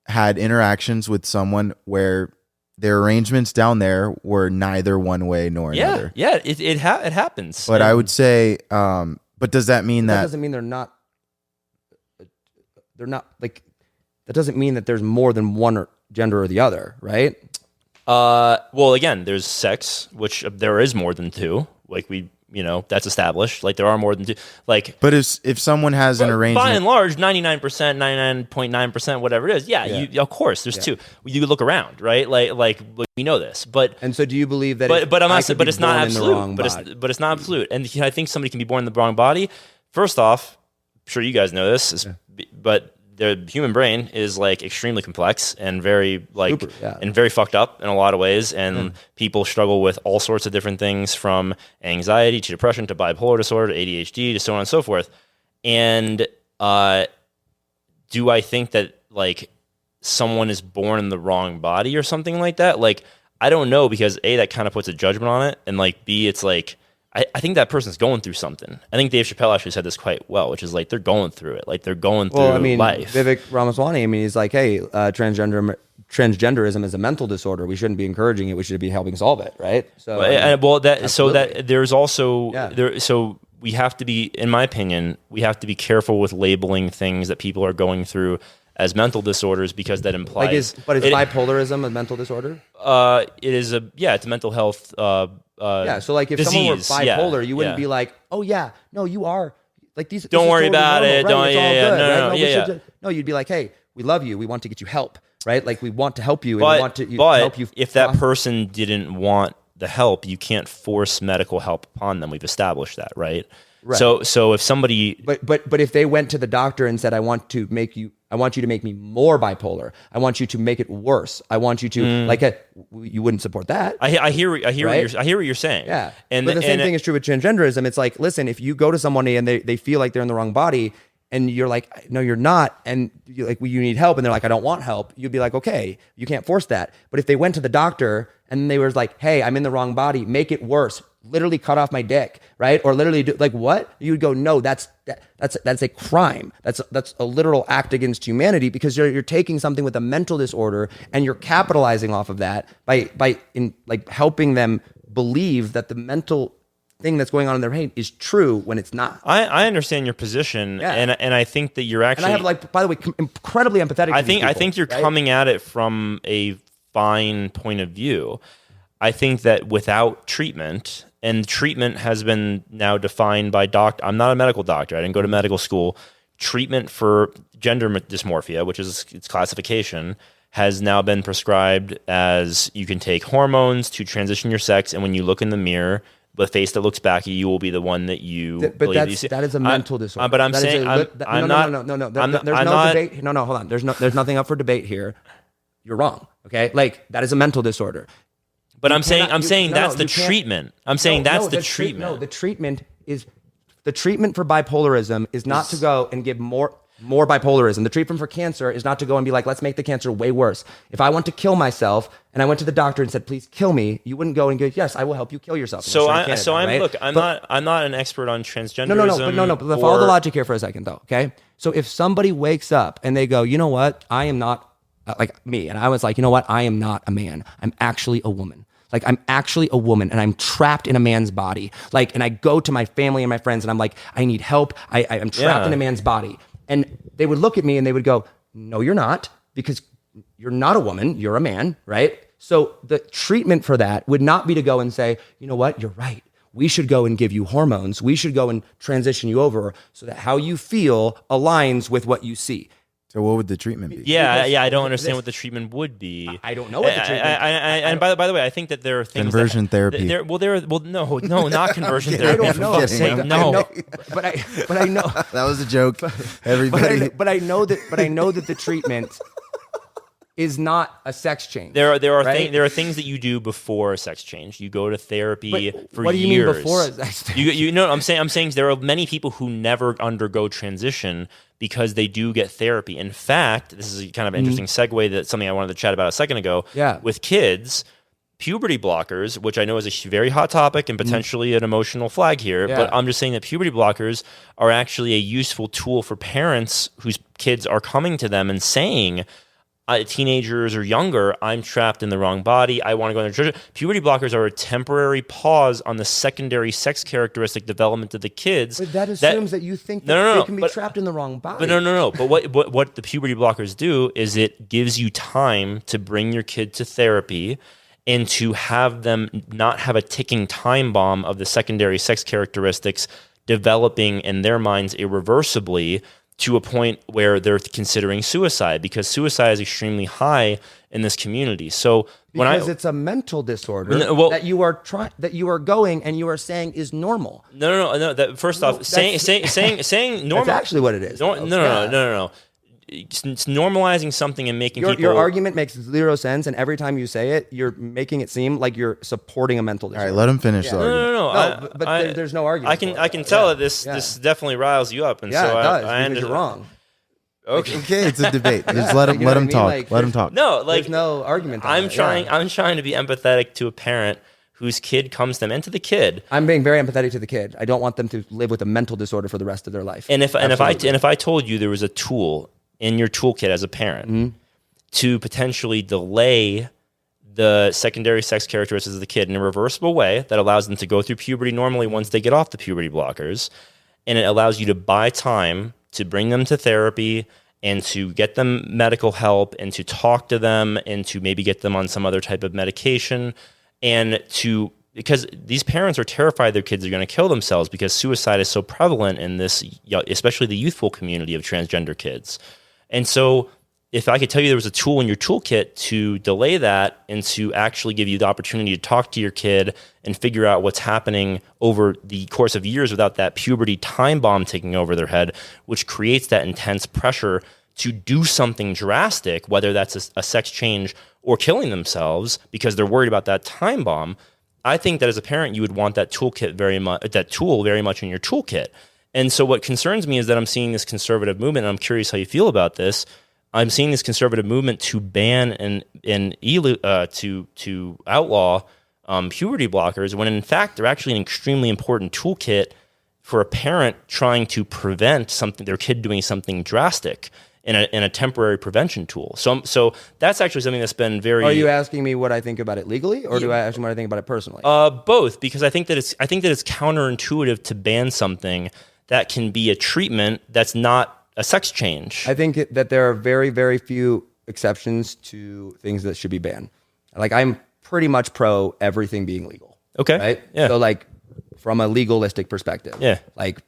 had interactions with someone where their arrangements down there were neither one way nor another. Yeah, it happens. But I would say... but does that mean that doesn't mean they're not they're not like, that doesn't mean that there's more than one gender or the other, right? Well, again, there's sex, which there is more than two. Like that's established. Like there are more than two. Like, But if someone has an arrangement, by and large, 99%, 99.9%, whatever it is, of course, there's two. You look around, right? Like we know this, but And so, do you believe that? but I'm I not. could But be it's not born in the wrong absolute. body? But it's not absolute. And I think somebody can be born in the wrong body. First off, I'm sure you guys know this, but the human brain is like extremely complex and very and very fucked up in a lot of ways. And people struggle with all sorts of different things, from anxiety to depression to bipolar disorder to ADHD to so on and so forth. And do I think that like someone is born in the wrong body or something like that? Like, I don't know, because A, that kind of puts a judgment on it, and like B, it's like I think that person's going through something. I think Dave Chappelle actually said this quite well, which is like they're going through it. Like they're going through life. Vivek Ramaswamy, he's like, hey, transgenderism is a mental disorder. We shouldn't be encouraging it. We should be helping solve it, right? So, there's also so we have to be, in my opinion, we have to be careful with labeling things that people are going through as mental disorders, because that implies. Is bipolarism a mental disorder? It's a mental health. So like if disease, someone were bipolar, you wouldn't be like, oh yeah, no, you are. Like these. Don't worry about it. No, you'd be like, hey, we love you. We want to get you help, right? Like we want to help you. And we want to help you. If that person didn't want the help, you can't force medical help upon them. We've established that, right? Right. So if somebody, but if they went to the doctor and said, I want you to make me more bipolar. I want you to make it worse. I want you to you wouldn't support that. I hear what you're saying. Yeah. But the same thing is true with transgenderism. It's like, listen, if you go to somebody and they feel like they're in the wrong body, and you're like, no, you're not, and you're like, well, you need help, and they're like, I don't want help, you'd be like, okay, you can't force that. But if they went to the doctor and they were like, hey, I'm in the wrong body, make it worse, literally cut off my dick, right? Or literally do like what? You would go, no, that's a crime. That's a literal act against humanity, because you're taking something with a mental disorder and you're capitalizing off of that by helping them believe that the mental thing that's going on in their brain is true when it's not. I understand your position, and I think that you're actually. And I have by the way, incredibly empathetic. I think you're coming at it from a fine point of view. I think that without treatment, and treatment has been now defined by I'm not a medical doctor. I didn't go to medical school. Treatment for gender dysmorphia, which is its classification, has now been prescribed as you can take hormones to transition your sex, and when you look in the mirror, the face that looks back at you will be the one that you believe you see. That is a mental disorder. But I'm saying I'm not. There's no debate. No, hold on. There's nothing up for debate here. You're wrong. Okay, like that is a mental disorder. But I'm saying that's the treatment. I'm saying that's the treatment. No, the treatment for bipolarism is not to go and give more bipolarism. The treatment for cancer is not to go and be like, let's make the cancer way worse. If I want to kill myself and I went to the doctor and said, please kill me, you wouldn't go and go, yes, I will help you kill yourself. I'm not an expert on transgenderism. But follow the logic here for a second though. Okay. So if somebody wakes up and they go, you know what, I am not like me. And I was like, you know what, I am not a man. I'm actually a woman. Like, I'm actually a woman and I'm trapped in a man's body. Like, and I go to my family and my friends and I'm like, I need help. I'm trapped in a man's body. And they would look at me and they would go, no, you're not, because you're not a woman, you're a man, right? So the treatment for that would not be to go and say, you know what, you're right. We should go and give you hormones. We should go and transition you over so that how you feel aligns with what you see. So what would the treatment be? Yeah, I don't understand what the treatment would be. I don't know what the treatment. And by the way, I think that there are things. Conversion therapy. No, not conversion therapy. I don't know. No, but I know that was a joke. Everybody. But I know that the treatment is not a sex change. There are right? things that you do before a sex change. You go to therapy for years. What do you mean before a sex change? You know, I'm saying there are many people who never undergo transition because they do get therapy. In fact, this is kind of an interesting segue, that's something I wanted to chat about a second ago. Yeah. With kids, puberty blockers, which I know is a very hot topic and potentially an emotional flag here, but I'm just saying that puberty blockers are actually a useful tool for parents whose kids are coming to them and saying, teenagers or younger, I'm trapped in the wrong body. I want to go into church. Puberty blockers are a temporary pause on the secondary sex characteristic development of the kids. But that assumes that you think that they can be trapped in the wrong body. But no. But what the puberty blockers do is it gives you time to bring your kid to therapy and to have them not have a ticking time bomb of the secondary sex characteristics developing in their minds irreversibly to a point where they're considering suicide, because suicide is extremely high in this community. So because it's a mental disorder that you are going and you are saying is normal. No. First off, saying normal. That's actually what it is. No. It's normalizing something and making people. Your argument makes zero sense, and every time you say it, you're making it seem like you're supporting a mental disorder. All right, let him finish the argument. No. But there's no argument. I can tell that this definitely riles you up, and so it does, I because you're wrong. Okay, it's a debate. Just let him talk. Like, let him talk. No, like there's no argument. I'm trying to be empathetic to a parent whose kid comes to them, and to the kid. I'm being very empathetic to the kid. I don't want them to live with a mental disorder for the rest of their life. And if I told you there was a tool in your toolkit as a parent to potentially delay the secondary sex characteristics of the kid in a reversible way that allows them to go through puberty normally once they get off the puberty blockers, and it allows you to buy time to bring them to therapy and to get them medical help and to talk to them and to maybe get them on some other type of medication, and to, because these parents are terrified their kids are going to kill themselves because suicide is so prevalent in this, especially the youthful community of transgender kids. And so if I could tell you there was a tool in your toolkit to delay that and to actually give you the opportunity to talk to your kid and figure out what's happening over the course of years without that puberty time bomb taking over their head, which creates that intense pressure to do something drastic, whether that's a sex change or killing themselves because they're worried about that time bomb, I think that as a parent, you would want that tool very much in your toolkit. And so what concerns me is that I'm seeing this conservative movement, and I'm curious how you feel about this. I'm seeing this conservative movement to ban and to outlaw puberty blockers, when in fact they're actually an extremely important toolkit for a parent trying to prevent their kid doing something drastic in a temporary prevention tool. So that's actually something that's been very. Are you asking me what I think about it legally, or do I ask you what I think about it personally? Both, because I think that it's counterintuitive to ban something that can be a treatment that's not a sex change. I think that there are very, very few exceptions to things that should be banned. Like, I'm pretty much pro everything being legal. Okay. Right? Yeah. So, like, from a legalistic perspective. Yeah. Like,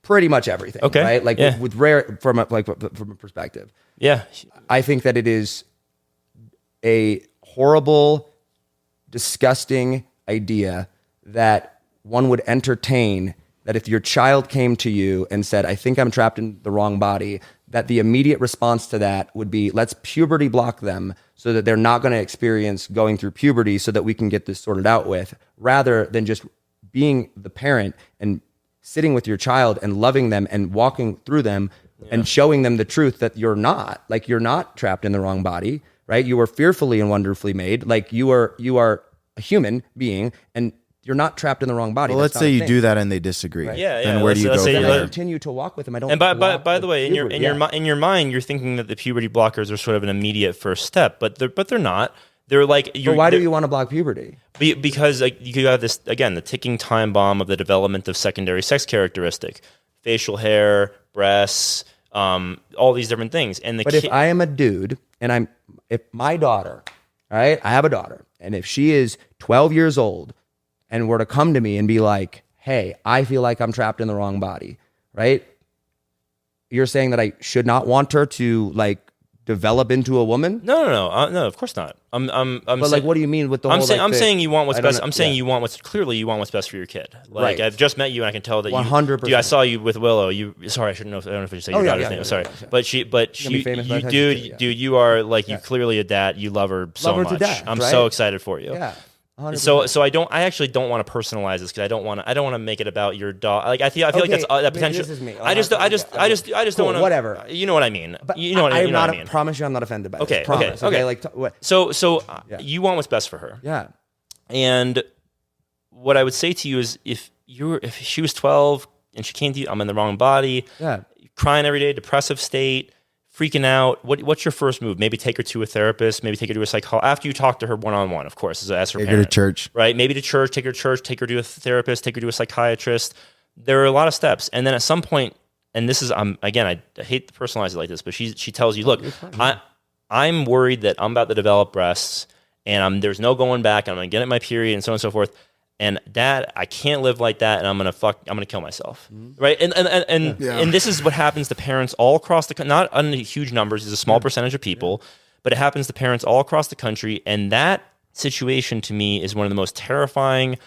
pretty much everything. Okay. Right? Like, yeah. with rare, from a perspective. Yeah. I think that it is a horrible, disgusting idea that one would entertain, that if your child came to you and said, I think I'm trapped in the wrong body, that the immediate response to that would be, let's puberty block them so that they're not going to experience going through puberty so that we can get this sorted out with, rather than just being the parent and sitting with your child and loving them and walking through them and showing them the truth that you're not trapped in the wrong body, right? You are fearfully and wonderfully made. Like, you are a human being, and you're not trapped in the wrong body. Well, let's say you do that and they disagree. Right. Yeah, Then where do you go from Then I there? continue to walk with them. I don't. And by the way, in puberty. your mind, you're thinking that the puberty blockers are sort of an immediate first step, but they're not. They're like. But why do you want to block puberty? Because you have this, again, the ticking time bomb of the development of secondary sex characteristic, facial hair, breasts, all these different things. And if I am a dude and if my daughter, right, I have a daughter, and if she is 12 years old and were to come to me and be like, hey, I feel like I'm trapped in the wrong body, right? You're saying that I should not want her to, like, develop into a woman? No, of course not. But what do you mean with the whole? I'm saying you want what's best. I'm saying you want what's best for your kid. Like, Right. I've just met you and I can tell that 100%. Dude, I saw you with Willow. Sorry, I don't know if I should say your daughter's name. Sorry, but she, be famous by the time she's 50, dude, you are like you clearly a dad. You love her so Love her to much. death, I'm right? so excited for you. Yeah. 100%. So I actually don't want to personalize this because I don't want to make it about your dog. Like, I feel like that's that potential. This is me. I just don't Cool, want to. whatever. You know what I mean. But you know what I mean. Promise you, I'm not offended by this. Okay, Promise. okay. Like, what? So you want what's best for her. Yeah. And what I would say to you is, if she was 12 and she came to you, I'm in the wrong body, Yeah. crying every day, depressive state, freaking out, what's your first move? Maybe take her to a therapist, maybe take her to a psychologist after you talk to her one-on-one, of course, as her Take parent. her to church. Right? Maybe to church, take her to a therapist, take her to a psychiatrist. There are a lot of steps. And then at some point, and this is, again, I hate to personalize it like this, but she tells you, look, I'm worried that I'm about to develop breasts and there's no going back and I'm going to get my period and so on and so forth. And Dad, I can't live like that, and I'm gonna kill myself, right? And this is what happens to parents all across the country. Not in huge numbers; it's a small percentage of people, but it happens to parents all across the country. And that situation, to me, is one of the most terrifying,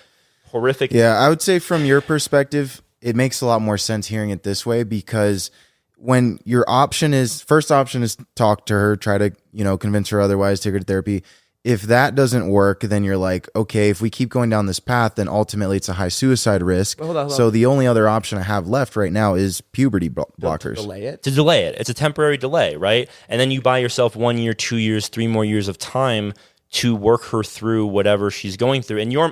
horrific. Yeah, I would say from your perspective, it makes a lot more sense hearing it this way, because when your first option is talk to her, try to convince her otherwise, take her to therapy. If that doesn't work, then you're like, okay, if we keep going down this path, then ultimately it's a high suicide risk. Hold on. So the only other option I have left right now is puberty blockers. To delay it. It's a temporary delay, right? And then you buy yourself 1 year, 2 years, 3 more years of time to work her through whatever she's going through. In your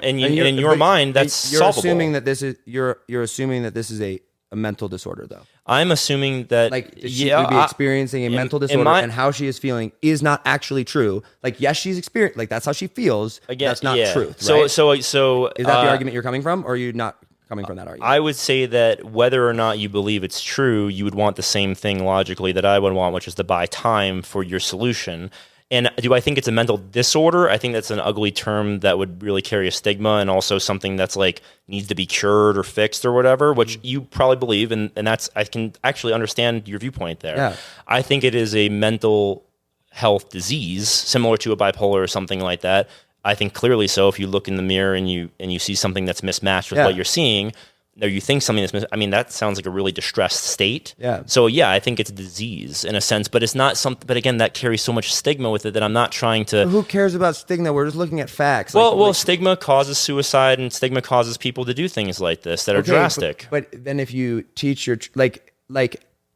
mind, that's you're solvable. assuming that this is you're assuming that this is a mental disorder, though. I'm assuming that she would be experieing a mental disorder, and how she is feeling is not actually true. Like, yes, she's experiencing, like, that's how she feels. Again, that's not truth. Right? So is that the argument you're coming from, or are you not coming from that argument? I would say that whether or not you believe it's true, you would want the same thing logically that I would want, which is to buy time for your solution. And do I think it's a mental disorder? I think that's an ugly term that would really carry a stigma, and also something that's like needs to be cured or fixed or whatever, which you probably believe. And that's, I can actually understand your viewpoint there. Yeah. I think it is a mental health disease, similar to a bipolar or something like that. I think clearly so. If you look in the mirror and you see something that's mismatched with what you're seeing, or you think something that's that sounds like a really distressed state. Yeah. So I think it's a disease in a sense, but it's not something. But again, that carries so much stigma with it that I'm not trying to. Who cares about stigma? We're just looking at facts. Well, stigma causes suicide, and stigma causes people to do things like this that are drastic. But then if you teach your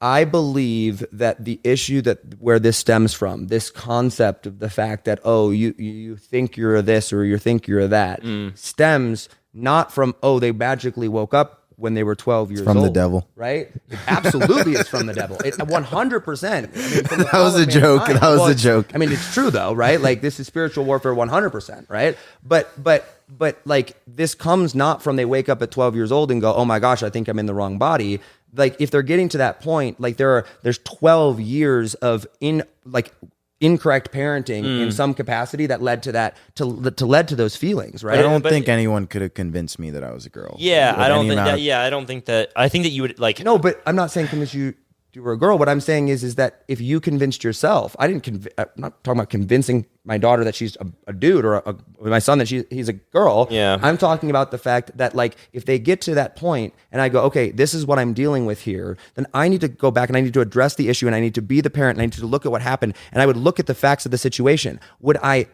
I believe that the issue where this stems from, this concept of the fact that you think you're this or you think you're that, stems not from they magically woke up when they were 12 years old. From the devil. Right? It absolutely is from the devil. 100%. That was a joke. That was a joke. I mean, it's true though, right? Like, this is spiritual warfare 100%, right? But like, this comes not from they wake up at 12 years old and go, oh my gosh, I think I'm in the wrong body. Like, if they're getting to that point, like there's 12 years of incorrect parenting in some capacity that led to that, led to those feelings, right? I don't think anyone could have convinced me that I was a girl. I don't think that. I think that you would like. No, but I'm not saying convince you were a girl. What I'm saying is that if you convinced yourself, I'm not talking about convincing my daughter that she's a dude, or my son that he's a girl. Yeah. I'm talking about the fact that, like, if they get to that point and I go, okay, this is what I'm dealing with here, then I need to go back and I need to address the issue, and I need to be the parent, and I need to look at what happened, and I would look at the facts of the situation. Would I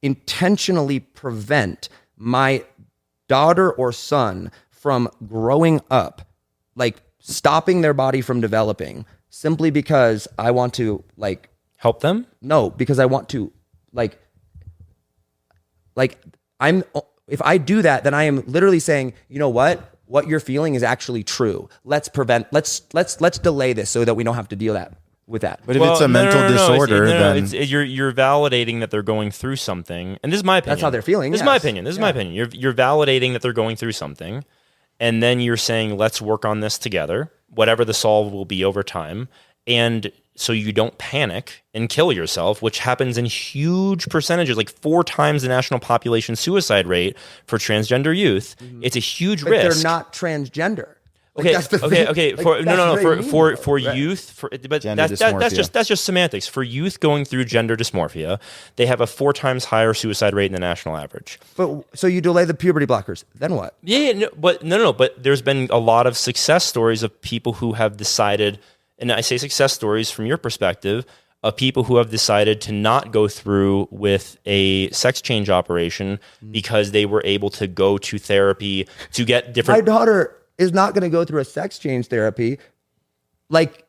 intentionally prevent my daughter or son from growing up, like, stopping their body from developing, simply because I want to, like, help them? No, because I want to, like if I do that, then I am literally saying, you know what you're feeling is actually true. Let's delay this so that we don't have to deal with that. But if it's a mental disorder, then you're validating that they're going through something. And this is my opinion. That's how they're feeling. This is my opinion. You're validating that they're going through something. And then you're saying, let's work on this together, whatever the solve will be over time. And so you don't panic and kill yourself, which happens in huge percentages, like 4 times the national population suicide rate for transgender youth. Mm-hmm. It's a huge risk. But they're not transgender. Okay. For right. youth, but that's just semantics. For youth going through gender dysmorphia, they have a 4 times higher suicide rate than the national average. But so you delay the puberty blockers, then what? But there's been a lot of success stories of people who have decided, and I say success stories from your perspective, of people who have decided to not go through with a sex change operation because they were able to go to therapy to get different. My daughter is not going to go through a sex change therapy, like,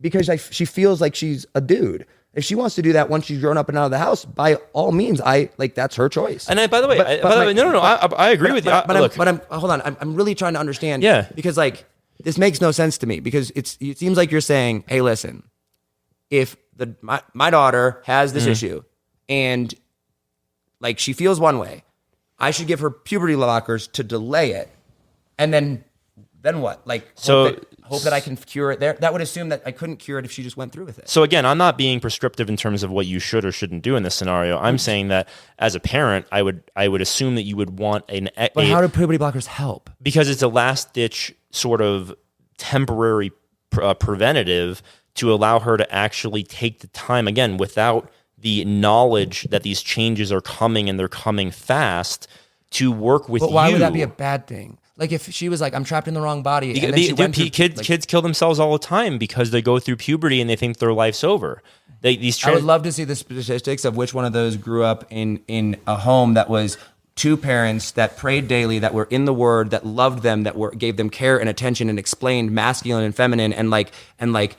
because she feels like she's a dude. If she wants to do that once she's grown up and out of the house, by all means, that's her choice. And by the way, I agree with you. I'm really trying to understand. Yeah. Because, like, this makes no sense to me, because it seems like you're saying, hey, listen, if my daughter has this issue and like she feels one way, I should give her puberty blockers to delay it, and then what? Like hope that I can cure it there. That would assume that I couldn't cure it if she just went through with it. So again, I'm not being prescriptive in terms of what you should or shouldn't do in this scenario. I'm saying that as a parent, I would assume that you would want But how do puberty blockers help? Because it's a last ditch sort of temporary preventative to allow her to actually take the time, again, without the knowledge that these changes are coming and they're coming fast, to work with you. But why would that be a bad thing? Like if she was like, I'm trapped in the wrong body. And then she went through, kids kill themselves all the time because they go through puberty and they think their life's over. I would love to see the statistics of which one of those grew up in a home that was two parents that prayed daily, that were in the Word, that loved them, that gave them care and attention and explained masculine and feminine and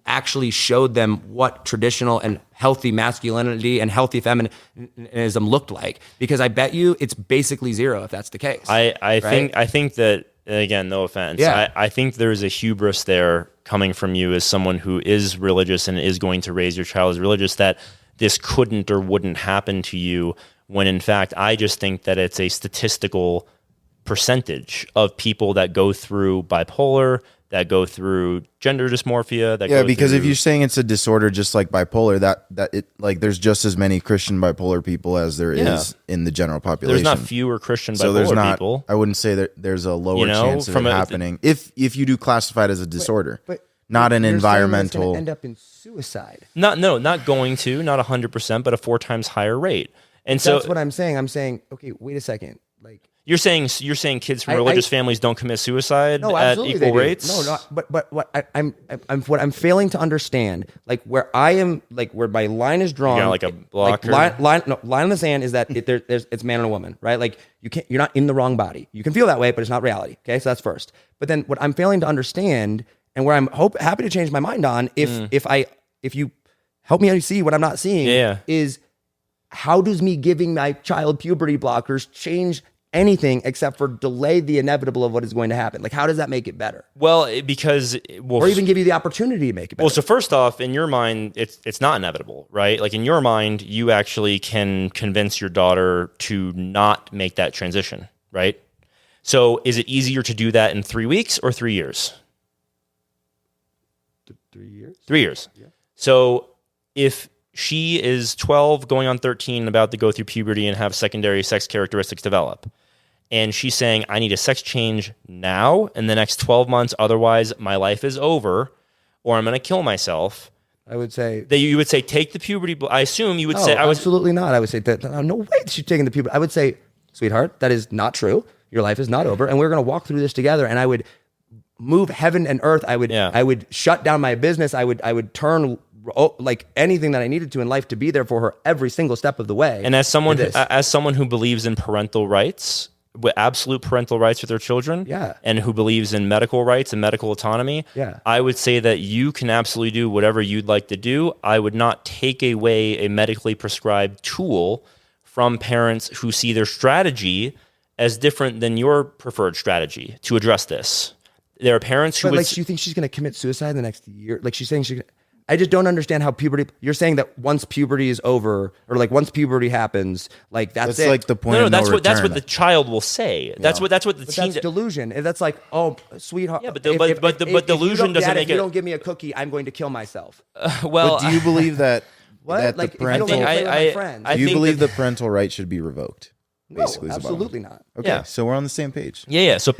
actually showed them what traditional and healthy masculinity and healthy feminism looked like. Because I bet you it's basically zero if that's the case. I think that, again, no offense, I think there's a hubris there coming from you as someone who is religious and is going to raise your child as religious, that this couldn't or wouldn't happen to you, when in fact I just think that it's a statistical percentage of people that go through bipolar, that go through gender dysmorphia. Because if you're saying it's a disorder just like bipolar, that it, like, there's just as many Christian bipolar people as there is in the general population. There's not fewer Christian bipolar people. I wouldn't say that there's a lower chance of it happening if you do classify it as a disorder, but not an environmental. It's end up in suicide. Not going to, not 100%, but a 4 times higher rate. And so that's what I'm saying. I'm saying, okay, wait a second, like. You're saying kids from religious families don't commit suicide at equal rates? No, but what I'm failing to understand, like where I am, like where my line is drawn, like a blocker. Line in the sand is that it's man and a woman, right? Like you're not in the wrong body. You can feel that way, but it's not reality. Okay, so that's first. But then what I'm failing to understand, and where I'm happy to change my mind on, if you help me see what I'm not seeing, is how does me giving my child puberty blockers change anything except for delay the inevitable of what is going to happen? Like, how does that make it better? Well, or even give you the opportunity to make it better. Well, so first off, in your mind, it's not inevitable, right? Like in your mind, you actually can convince your daughter to not make that transition, right? So is it easier to do that in 3 weeks or 3 years? 3 years. 3 years. Yeah. So if she is 12, going on 13, about to go through puberty and have secondary sex characteristics develop, and she's saying, I need a sex change now in the next 12 months, otherwise my life is over, or I'm going to kill myself. I would say that you would say, take the puberty. I assume you would say, absolutely not. I would say that no way she's taking the puberty. I would say, sweetheart, that is not true. Your life is not over, and we're going to walk through this together. And I would move heaven and earth. I would shut down my business. I would turn like anything that I needed to in life to be there for her every single step of the way. And as someone who believes in parental rights, with absolute parental rights with their children, and who believes in medical rights and medical autonomy, I would say that you can absolutely do whatever you'd like to do. I would not take away a medically prescribed tool from parents who see their strategy as different than your preferred strategy to address this. There are parents who do you think she's going to commit suicide in the next year? Like she's saying I just don't understand how puberty. You're saying that once puberty is over, or like once puberty happens, like that's it. Like the point. No, that's what the child will say. That's what the teen. That's delusion. And that's like, oh, sweetheart. Yeah, but delusion doesn't make it. If you don't give me a cookie, I'm going to kill myself. But do you believe that? What? That like, the parental, do you believe the parental right should be revoked? No, absolutely not. Okay, so we're on the same page. Yeah. So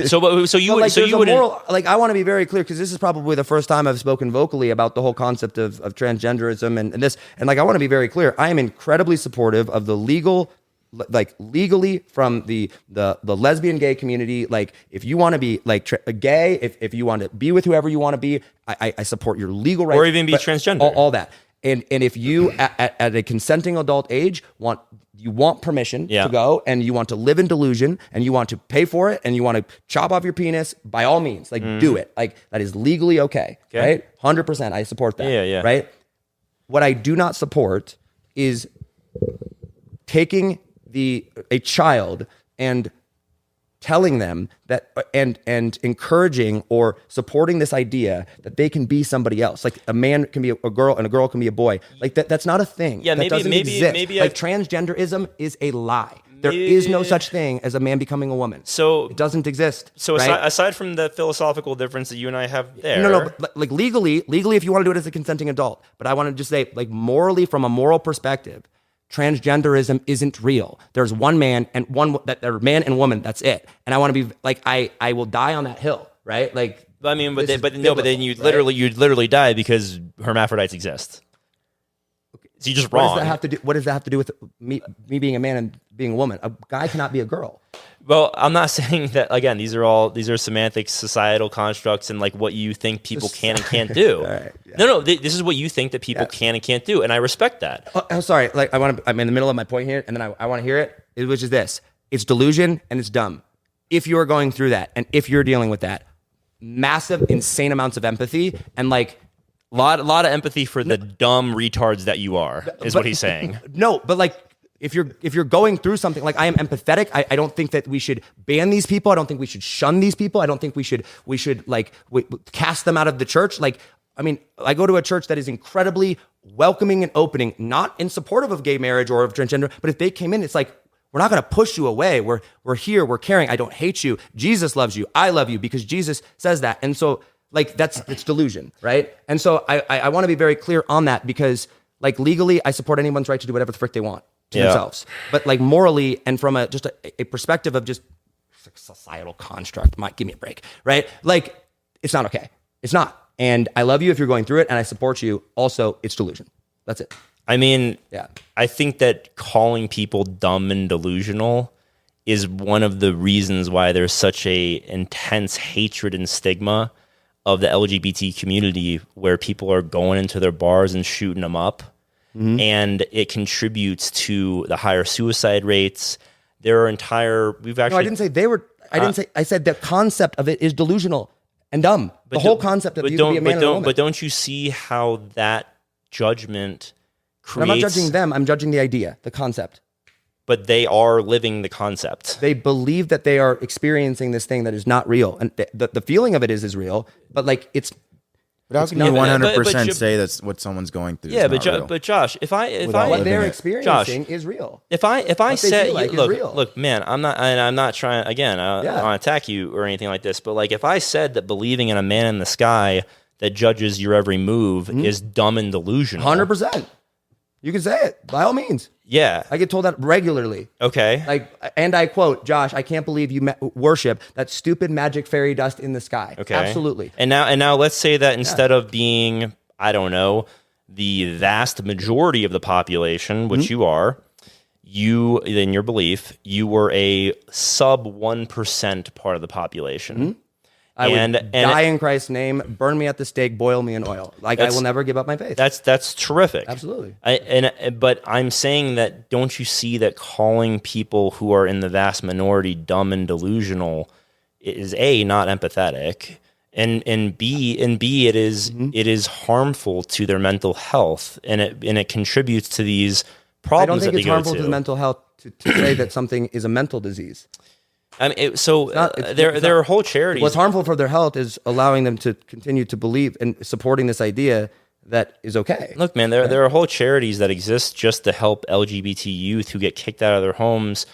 you would moral, like, I want to be very clear, because this is probably the first time I've spoken vocally about the whole concept of transgenderism and this, and like I want to be very clear. I am incredibly supportive of the legally from the lesbian gay community. Like, if you want to be like gay, if you want to be with whoever you want to be, I support your legal rights, or even be transgender, all that. And if you at a consenting adult age want permission to go, and you want to live in delusion, and you want to pay for it, and you want to chop off your penis, by all means, like do it. Like, that is legally okay. Right? 100%. I support that. Yeah. Right? What I do not support is taking a child and telling them that and encouraging or supporting this idea that they can be somebody else. Like a man can be a girl and a girl can be a boy. Like that's not a thing. Yeah, that doesn't exist. Like transgenderism is a lie. There is no such thing as a man becoming a woman. So it doesn't exist. So right? aside from the philosophical difference that you and I have there, no, but like legally, if you want to do it as a consenting adult, but I want to just say, like morally, from a moral perspective, transgenderism isn't real. There's one man and one that are man and woman. That's it. And I want to be like, I will die on that hill, right? Like, I mean, but then you'd literally die because hermaphrodites exist. So you're just wrong. What does that have to do with me being a man and being a woman? A guy cannot be a girl. Well, I'm not saying that, again, these are semantic societal constructs and like what you think people can and can't do. Right, yeah. No, this is what you think that people can and can't do. And I respect that. I'm sorry. Like I'm in the middle of my point here and then I want to hear it, which is this. It's delusion and it's dumb. If you're going through that and if you're dealing with that, massive, insane amounts of empathy and like, a lot of empathy for the dumb retards that you are, is what he's saying. No, but like if you're going through something, like I am empathetic. I don't think that we should ban these people. I don't think we should shun these people. I don't think we should like cast them out of the church. Like, I mean, I go to a church that is incredibly welcoming and opening, not in supportive of gay marriage or of transgender, but if they came in, it's like, we're not going to push you away. We're here. We're caring. I don't hate you. Jesus loves you. I love you because Jesus says that. And so, like it's delusion, right? And so I want to be very clear on that because like legally, I support anyone's right to do whatever the frick they want to themselves. But like morally and from a perspective of just societal construct, give me a break, right? Like it's not okay. It's not. And I love you if you're going through it and I support you. Also, it's delusion. That's it. I mean, yeah. I think that calling people dumb and delusional is one of the reasons why there's such a intense hatred and stigma of the LGBT community where people are going into their bars and shooting them up. Mm-hmm. And it contributes to the higher suicide rates. There are I didn't say they were, I said the concept of it is delusional and dumb. The whole concept of you can be a man and a woman. But don't you see how that judgment creates... I'm not judging them, I'm judging the idea, the concept. But they are living the concept. They believe that they are experiencing this thing that is not real. And the feeling of it is real, but like it's... But how can you 100% say that's what someone's going through? Yeah, but Josh, if what they're experiencing is real. If I said, real. Look, man, I'm not trying, again, I don't want to attack you or anything like this, but like if I said that believing in a man in the sky that judges your every move is dumb and delusional. 100%. You can say it, by all means. Yeah. I get told that regularly. Okay. Like, and I quote, Josh, I can't believe you worship that stupid magic fairy dust in the sky. Okay. Absolutely. And now let's say that instead of being, I don't know, the vast majority of the population, which you are, in your belief, you were a sub 1% part of the population. Mm-hmm. I would die in Christ's name, burn me at the stake, boil me in oil. Like I will never give up my faith. That's terrific. Absolutely. But I'm saying that, don't you see that calling people who are in the vast minority dumb and delusional is A, not empathetic, and B it is harmful to their mental health, and it contributes to these problems. I don't think it's harmful to the mental health to say that something is a mental disease. I mean, there are whole charities. What's harmful for their health is allowing them to continue to believe and supporting this idea that is okay. Look, man, there are whole charities that exist just to help LGBT youth who get kicked out of their homes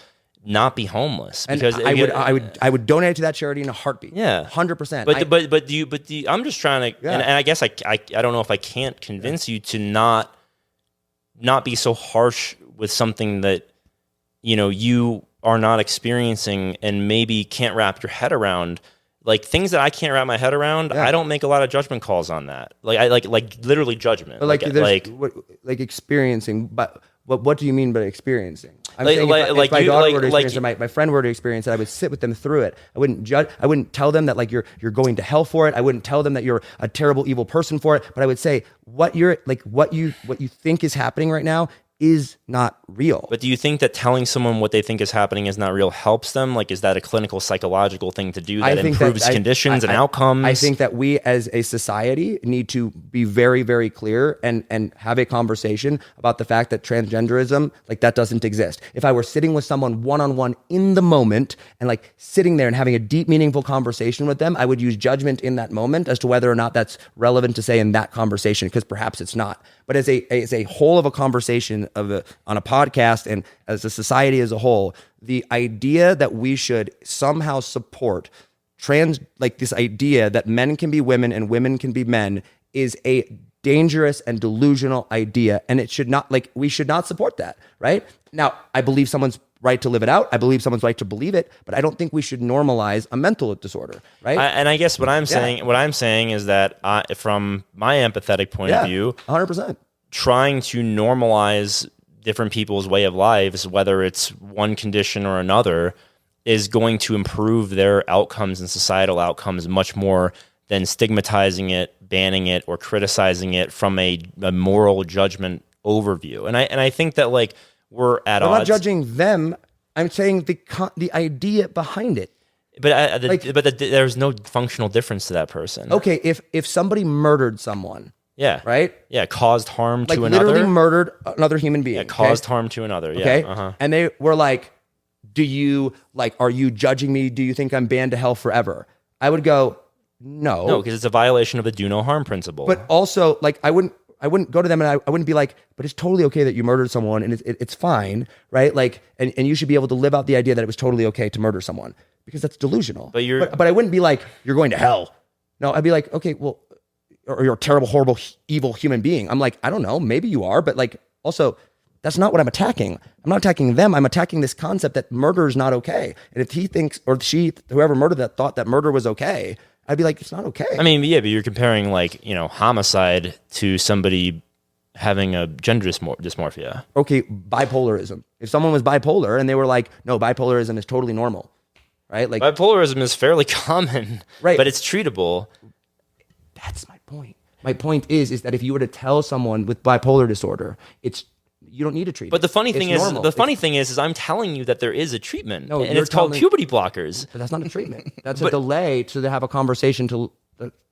not be homeless. And because I would donate to that charity in a heartbeat. Yeah, 100%. But I'm just trying to, and I guess I don't know if I can't convince you to not be so harsh with something that you are not experiencing and maybe can't wrap your head around. Like things that I can't wrap my head around, I don't make a lot of judgment calls on that. Like I like literally judgment. But like experiencing, but what do you mean by experiencing? I'm saying if my daughter were to experience it, my friend were to experience it, I would sit with them through it. I wouldn't judge. I wouldn't tell them that like you're going to hell for it. I wouldn't tell them that you're a terrible, evil person for it. But I would say what you think is happening right now is not real. But do you think that telling someone what they think is happening is not real helps them? Like, is that a clinical psychological thing to do that improves conditions and outcomes? I think that we as a society need to be very, very clear and have a conversation about the fact that transgenderism, like, that doesn't exist. If I were sitting with someone one-on-one in the moment and like sitting there and having a deep, meaningful conversation with them, I would use judgment in that moment as to whether or not that's relevant to say in that conversation, because perhaps it's not. But as a whole of a conversation on a podcast and as a society as a whole, the idea that we should somehow support this idea that men can be women and women can be men is a dangerous and delusional idea. And it should not, we should not support that, right? Now, I believe someone's right to live it out. I believe someone's right to believe it, but I don't think we should normalize a mental disorder, right? And I guess what I'm saying is that from my empathetic point of view, 100%. Trying to normalize different people's way of lives, whether it's one condition or another, is going to improve their outcomes and societal outcomes much more than stigmatizing it, banning it, or criticizing it from a moral judgment overview. And I think that we're at odds. I'm not judging them. I'm saying the idea behind it. But there's no functional difference to that person. Okay, if somebody murdered someone. Yeah. Right? Yeah, caused harm to another. Literally murdered another human being. Yeah, caused harm to another. Yeah. Okay. Uh-huh. And they were like, are you judging me? Do you think I'm banned to hell forever? I would go, no. No, because it's a violation of the do no harm principle. But also, I wouldn't go to them and I wouldn't be like, but it's totally okay that you murdered someone and it's fine, right? And you should be able to live out the idea that it was totally okay to murder someone, because that's delusional. But I wouldn't be like, you're going to hell. No, I'd be like, okay, well, or you're a terrible, horrible, evil human being. I'm like, I don't know, maybe you are, but also, that's not what I'm attacking. I'm not attacking them. I'm attacking this concept that murder is not okay. And if he thinks, or she, whoever murdered that, thought that murder was okay, I'd be like, it's not okay. I mean, yeah, but you're comparing homicide to somebody having a gender dysmorphia. Okay, bipolarism. If someone was bipolar and they were like, no, bipolarism is totally normal, right? Bipolarism is fairly common, right? But it's treatable. That's my point. My point is that if you were to tell someone with bipolar disorder, you don't need a treatment. But the funny thing is I'm telling you that there is a treatment, and it's called puberty blockers. But that's not a treatment. That's a delay to have a conversation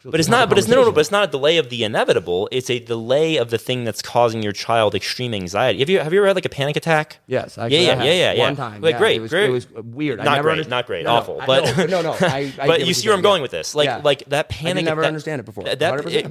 But it's not a delay of the inevitable. It's a delay of the thing that's causing your child extreme anxiety. Have you ever had a panic attack? Yes, yeah. One time, great. It was weird. Not great, awful. But but you see where I'm going with this. Like that panic. I never understand it before.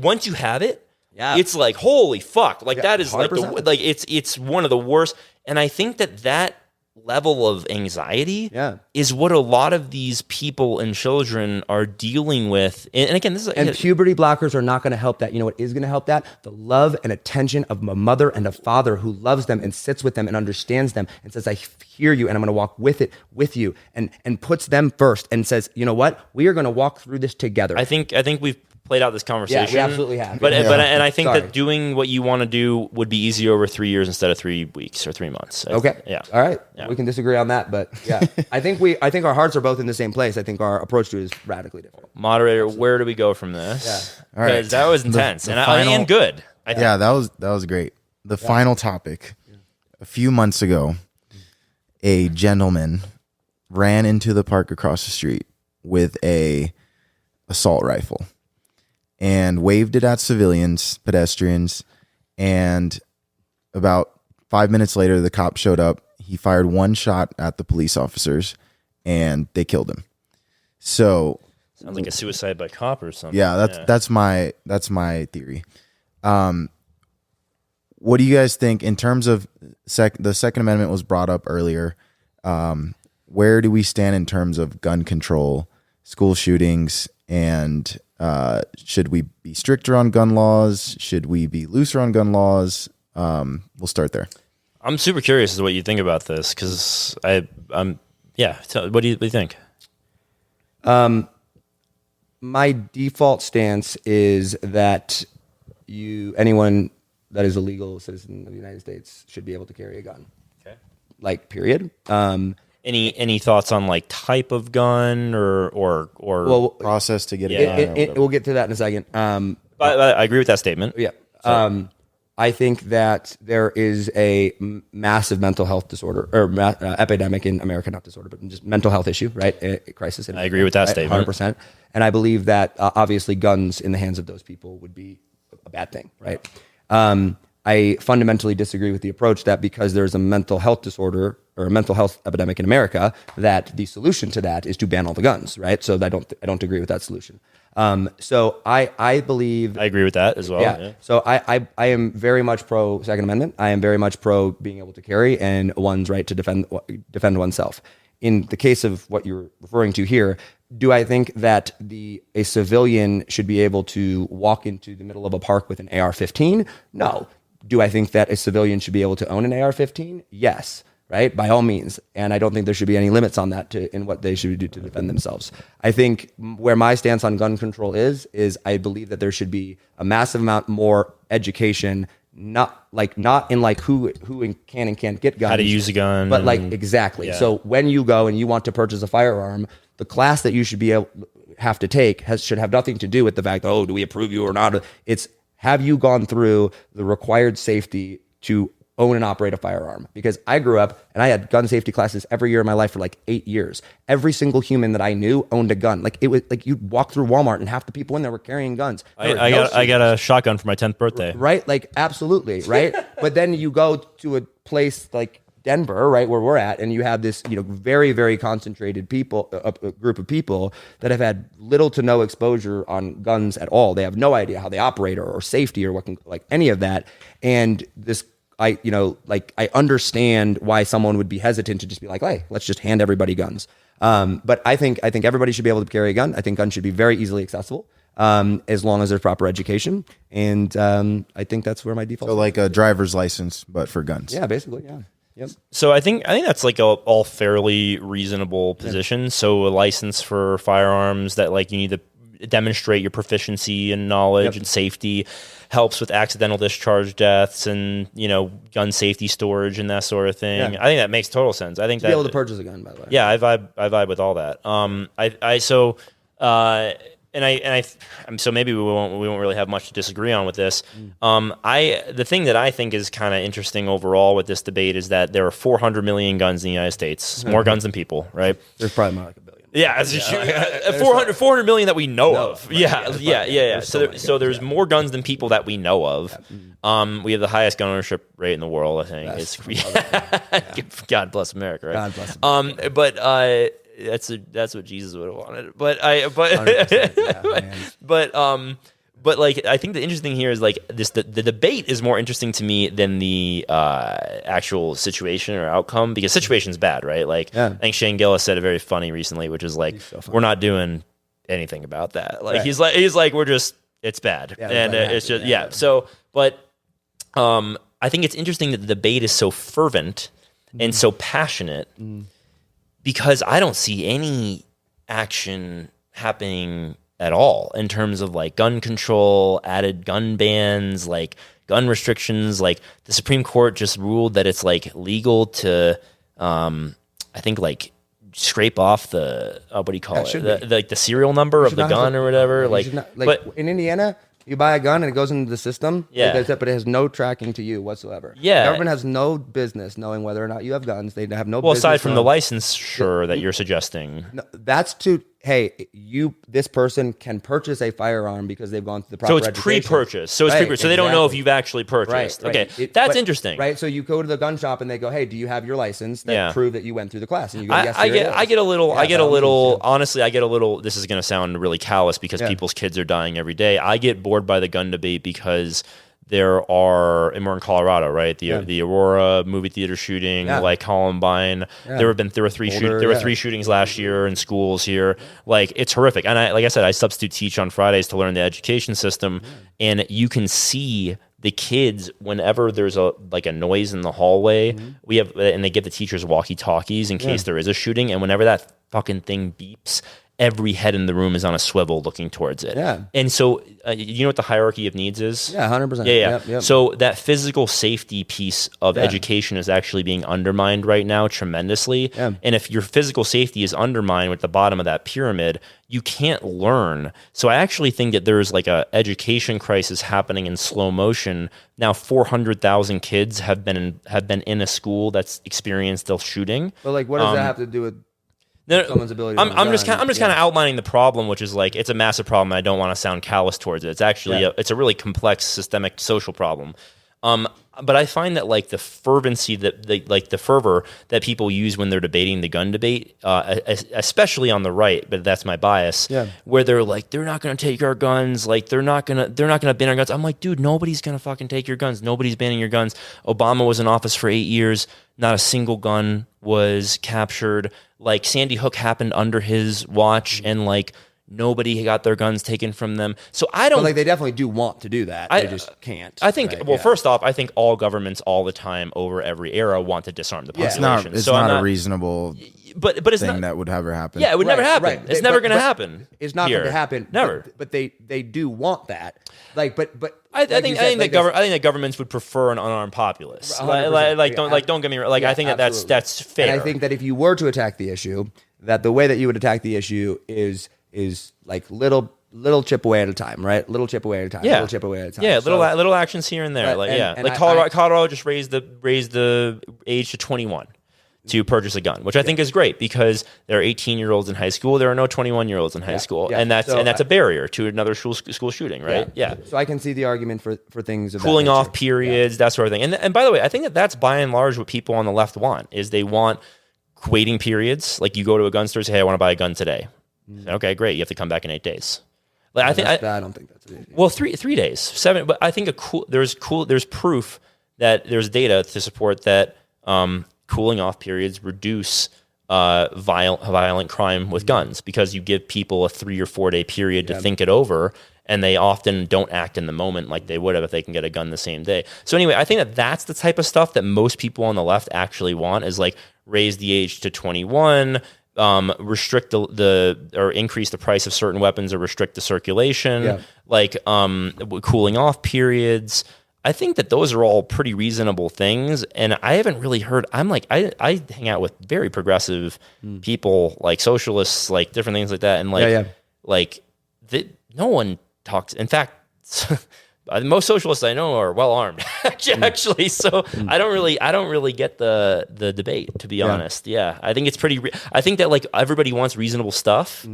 Once you have it, it's like, holy fuck! That is 100%. It's one of the worst. And I think that level of anxiety is what a lot of these people and children are dealing with. And again, puberty blockers are not going to help that. You know what is going to help that? The love and attention of a mother and a father who loves them and sits with them and understands them and says, I hear you and I'm going to walk with you and puts them first and says, you know what? We are going to walk through this together. I think we've played out this conversation. Yeah, we absolutely have. But I think that doing what you want to do would be easier over 3 years instead of 3 weeks or 3 months. Okay. Yeah. All right. Yeah. We can disagree on that, but yeah, I think our hearts are both in the same place. I think our approach to it is radically different. Moderator, where do we go from this? Yeah. All right. Because that was intense and good. I think. Yeah, that was great. The final topic. A few months ago, a gentleman ran into the park across the street with a assault rifle and waved it at pedestrians, and about 5 minutes later, the cop showed up. He fired one shot at the police officers, and they killed him. So sounds like a suicide by cop or something. Yeah, that's my theory. What do you guys think in terms of the Second Amendment was brought up earlier? Where do we stand in terms of gun control, school shootings, and should we be stricter on gun laws? Should we be looser on gun laws? We'll start there. I'm super curious as to what you think about this, because what do you think? My default stance is that anyone that is a legal citizen of the United States should be able to carry a gun. Okay. Period. Any thoughts on type of gun or process to get it? We'll get to that in a second. But I agree with that statement. Yeah. I think that there is a massive mental health disorder or epidemic in America, not disorder, but just mental health issue, right? A crisis. I agree with that statement. 100%. And I believe that obviously guns in the hands of those people would be a bad thing, right? I fundamentally disagree with the approach that because there's a mental health disorder or a mental health epidemic in America, that the solution to that is to ban all the guns, right? So I don't agree with that solution. So I believe I agree with that as well. Yeah. So I am very much pro Second Amendment. I am very much pro being able to carry and one's right to defend oneself. In the case of what you're referring to here, do I think that a civilian should be able to walk into the middle of a park with an AR-15? No. Do I think that a civilian should be able to own an AR-15? Yes. Right? By all means. And I don't think there should be any limits on that in what they should do to defend themselves. I think where my stance on gun control is I believe that there should be a massive amount more education, not in who can and can't get guns. How to use a gun. But exactly. Yeah. So when you go and you want to purchase a firearm, the class that you should have to take should have nothing to do with the fact, do we approve you or not? It's, have you gone through the required safety to own and operate a firearm? Because I grew up and I had gun safety classes every year of my life for 8 years. Every single human that I knew owned a gun. It was you'd walk through Walmart and half the people in there were carrying guns. I got a shotgun for my 10th birthday. Right? Absolutely. Right? But then you go to a place like Denver, right, where we're at, and you have this, very, very concentrated a group of people that have had little to no exposure on guns at all. They have no idea how they operate or safety or any of that. And this, I understand why someone would be hesitant to just be like, hey, let's just hand everybody guns. But I think everybody should be able to carry a gun. I think guns should be very easily accessible, as long as there's proper education. And I think that's where my default. So like a driver's license, but for guns. Yeah, basically, yeah. Yep. So I think that's all fairly reasonable position. Yeah. So a license for firearms that you need to demonstrate your proficiency and knowledge and safety helps with accidental discharge deaths and gun safety storage and that sort of thing. Yeah. I think that makes total sense. I think be able to purchase a gun, by the way. Yeah, I vibe with all that. So maybe we won't really have much to disagree on with this. The thing that I think is kind of interesting overall with this debate is that there are 400 million guns in the United States, more guns than people, right? There's probably more like a billion. Yeah, 400 million that we know of. Right? Yeah. So there's more guns than people that we know of. We have the highest gun ownership rate in the world, I think. God bless America, right? God bless America. But that's what Jesus would have wanted. But I think the interesting here is the debate is more interesting to me than the actual situation or outcome, because situation's bad, right? I think Shane Gillis said it very funny recently, which is we're not doing anything about that. He's like we're just, it's bad. And it's just So but I think it's interesting that the debate is so fervent and so passionate. Because I don't see any action happening at all in terms of gun control, added gun bans, gun restrictions. The Supreme Court just ruled that it's legal to, I think scrape off the what do you call it? The serial number of the gun or whatever. But in Indiana, you buy a gun and it goes into the system, but it has no tracking to you whatsoever. Yeah. The government has no business knowing whether or not you have guns. They have no business. Well, aside from the license, that you're suggesting. No, that's this person can purchase a firearm because they've gone through the proper education. So it's pre-purchase. So they don't know if you've actually purchased. Right. Okay, that's interesting. Right, so you go to the gun shop and they go, hey, do you have your license that prove that you went through the class? And you go, yes, I get a little, honestly, this is going to sound really callous because people's kids are dying every day. I get bored by the gun debate because there are, and we're in Colorado, right? The Aurora movie theater shooting, Columbine. There were three shootings last year in schools here. It's horrific. And I said, I substitute teach on Fridays to learn the education system, and you can see the kids whenever there's a noise in the hallway. And they give the teachers walkie-talkies in case there is a shooting, and whenever that fucking thing beeps, every head in the room is on a swivel looking towards it. Yeah. And so, you know what the hierarchy of needs is? Yeah, 100%. Yeah. Yep. So that physical safety piece of education is actually being undermined right now tremendously. Yeah. And if your physical safety is undermined at the bottom of that pyramid, you can't learn. So I actually think that there's like a education crisis happening in slow motion. Now 400,000 kids have been in a school that's experienced a shooting. But like, what does that have to do with No, someone's ability to I'm just design? kind of outlining the problem, which is like it's a massive problem. I don't want to sound callous towards it. It's actually it's a really complex systemic social problem. But I find that like the fervency the fervor that people use when they're debating the gun debate, especially on the right, but that's my bias, where they're like, they're not going to take our guns, like they're not going to ban our guns. I'm like, dude, nobody's going to fucking take your guns. Nobody's banning your guns. Obama was in office for 8 years. Not a single gun was captured. Like Sandy Hook happened under his watch, and like nobody got their guns taken from them. So I don't But like they definitely do want to do that. They just can't. I think. right? Well, first off, I think all governments, all the time, over every era, want to disarm the population. It's So I'm not a reasonable but it's thing not. that would ever happen. Yeah, it would never happen. Right. It's But- never going to but happen. It's not here. going to happen. Never. But they do want that. Like, but I like think you I said, think like that I think that governments would prefer an unarmed populace. 100%. Don't get me wrong. Like I think absolutely. that's fair. And I think that if you were to attack the issue, that the way that you would attack the issue is like little chip away at a time, right? Little chip away at a time. Yeah. Little chip away at a time. Yeah, So- little actions here and there. Right, and Like Colorado just raised the age to 21 to purchase a gun, which I think is great because there are 18-year-olds in high school. There are no 21-year-olds in high school, yeah. and that's So a barrier to another school shooting, right? Yeah. So I can see the argument for things of Cooling that off nature. periods, that sort of thing. And by the way, I think that's by and large what people on the left want is they want waiting periods. Like you go to a gun store and say, hey, I want to buy a gun today. Okay, great. You have to come back in 8 days. Like I don't think that's an issue. well, 3 days, 7. But I think there's proof that there's data to support that cooling off periods reduce violent crime with guns because you give people a 3 or 4 day period to think it over, and they often don't act in the moment like they would have if they can get a gun the same day. So anyway, I think that that's the type of stuff that most people on the left actually want is like raise the age to 21. Restrict or increase the price of certain weapons or restrict the circulation, like cooling off periods. I think that those are all pretty reasonable things, and I haven't really heard. I hang out with very progressive people, like socialists, like different things like that, and no one talks. In fact, most socialists I know are well armed, actually. So I don't really get the debate, to be honest. Yeah, I think it's pretty. I think that like everybody wants reasonable stuff,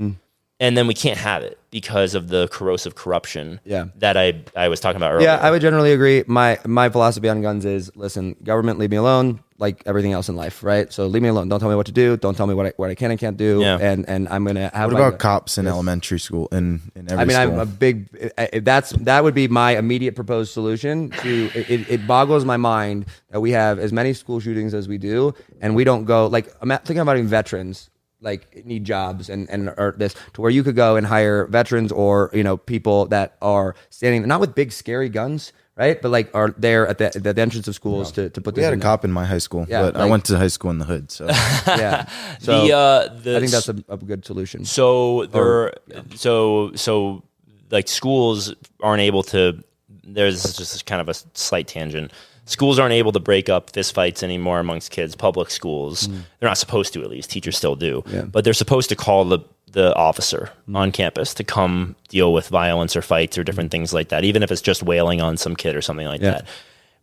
and then we can't have it because of the corrosive corruption. That I was talking about earlier. Yeah, I would generally agree. My philosophy on guns is: listen, government, leave me alone. Like everything else in life, right? So leave me alone. Don't tell me what to do. Don't tell me what I can and can't do. Yeah. And I'm gonna have. What about cops in elementary school in every I mean, school? I'm a big. That would be my immediate proposed solution. It boggles my mind that we have as many school shootings as we do, and we don't go like. I'm thinking about even veterans like need jobs and or this to where you could go and hire veterans or people that are standing not with big scary guns. Right, but like are there at the entrance of schools to put. We had a cop in my high school, but I went to high school in the hood. So yeah, so I think that's a good solution. So so like schools aren't able to. There's just kind of a slight tangent. Schools aren't able to break up fistfights anymore amongst kids. Public schools, they're not supposed to. At least teachers still do, but they're supposed to call the officer on campus to come deal with violence or fights or different things like that, even if it's just wailing on some kid or something like that.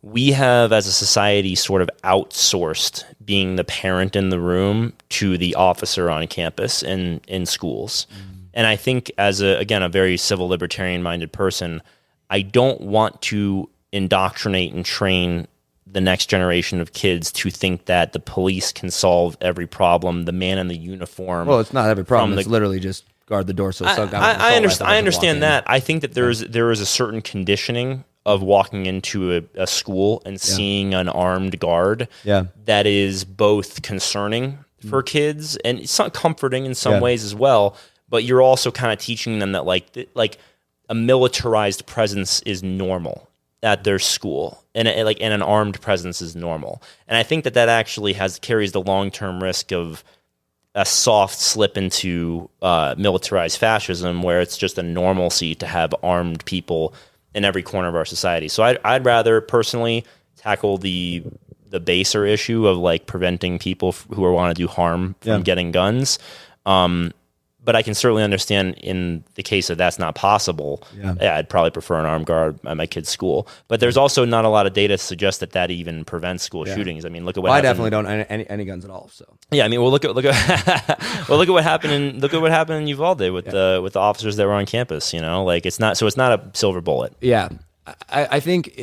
We have, as a society, sort of outsourced being the parent in the room to the officer on campus and in schools. And I think as a very civil libertarian-minded person, I don't want to indoctrinate and train the next generation of kids to think that the police can solve every problem. The man in the uniform. Well, it's not every problem. It's literally just guard the door. So I understand that. I think that there is a certain conditioning of walking into a school and seeing an armed guard. That is both concerning for kids and it's not comforting in some ways as well. But you're also kind of teaching them that like a militarized presence is normal at their school, and an armed presence is normal. And I think that actually carries the long-term risk of a soft slip into militarized fascism, where it's just a normalcy to have armed people in every corner of our society. So I'd rather personally tackle the baser issue of like preventing people who want to do harm from getting guns. But I can certainly understand in the case that that's not possible. Yeah, I'd probably prefer an armed guard at my kid's school. But there's also not a lot of data to suggest that even prevents school shootings. I mean, look at what happened. I definitely don't any guns at all. So yeah, I mean, well, look at what happened in Uvalde with the officers that were on campus. You know, like it's not a silver bullet. Yeah, I think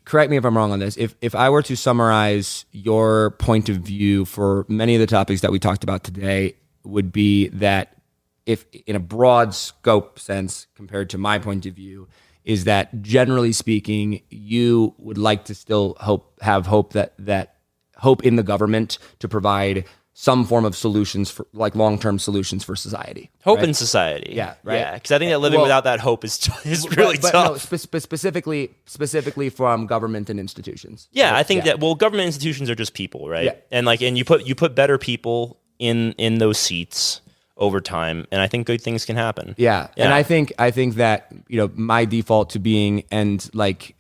correct me if I'm wrong on this. If I were to summarize your point of view for many of the topics that we talked about today, would be that if in a broad scope sense compared to my point of view, is that generally speaking, you would like to still have hope that hope in the government to provide some form of solutions for like long-term solutions for society. Hope in society. Yeah, right. Yeah, because I think that living without that hope is really tough. No, specifically from government and institutions. Yeah, I think that government institutions are just people, right? Yeah. And you put better people in those seats over time, and I think good things can happen. Yeah. And I think that, my default to being, and like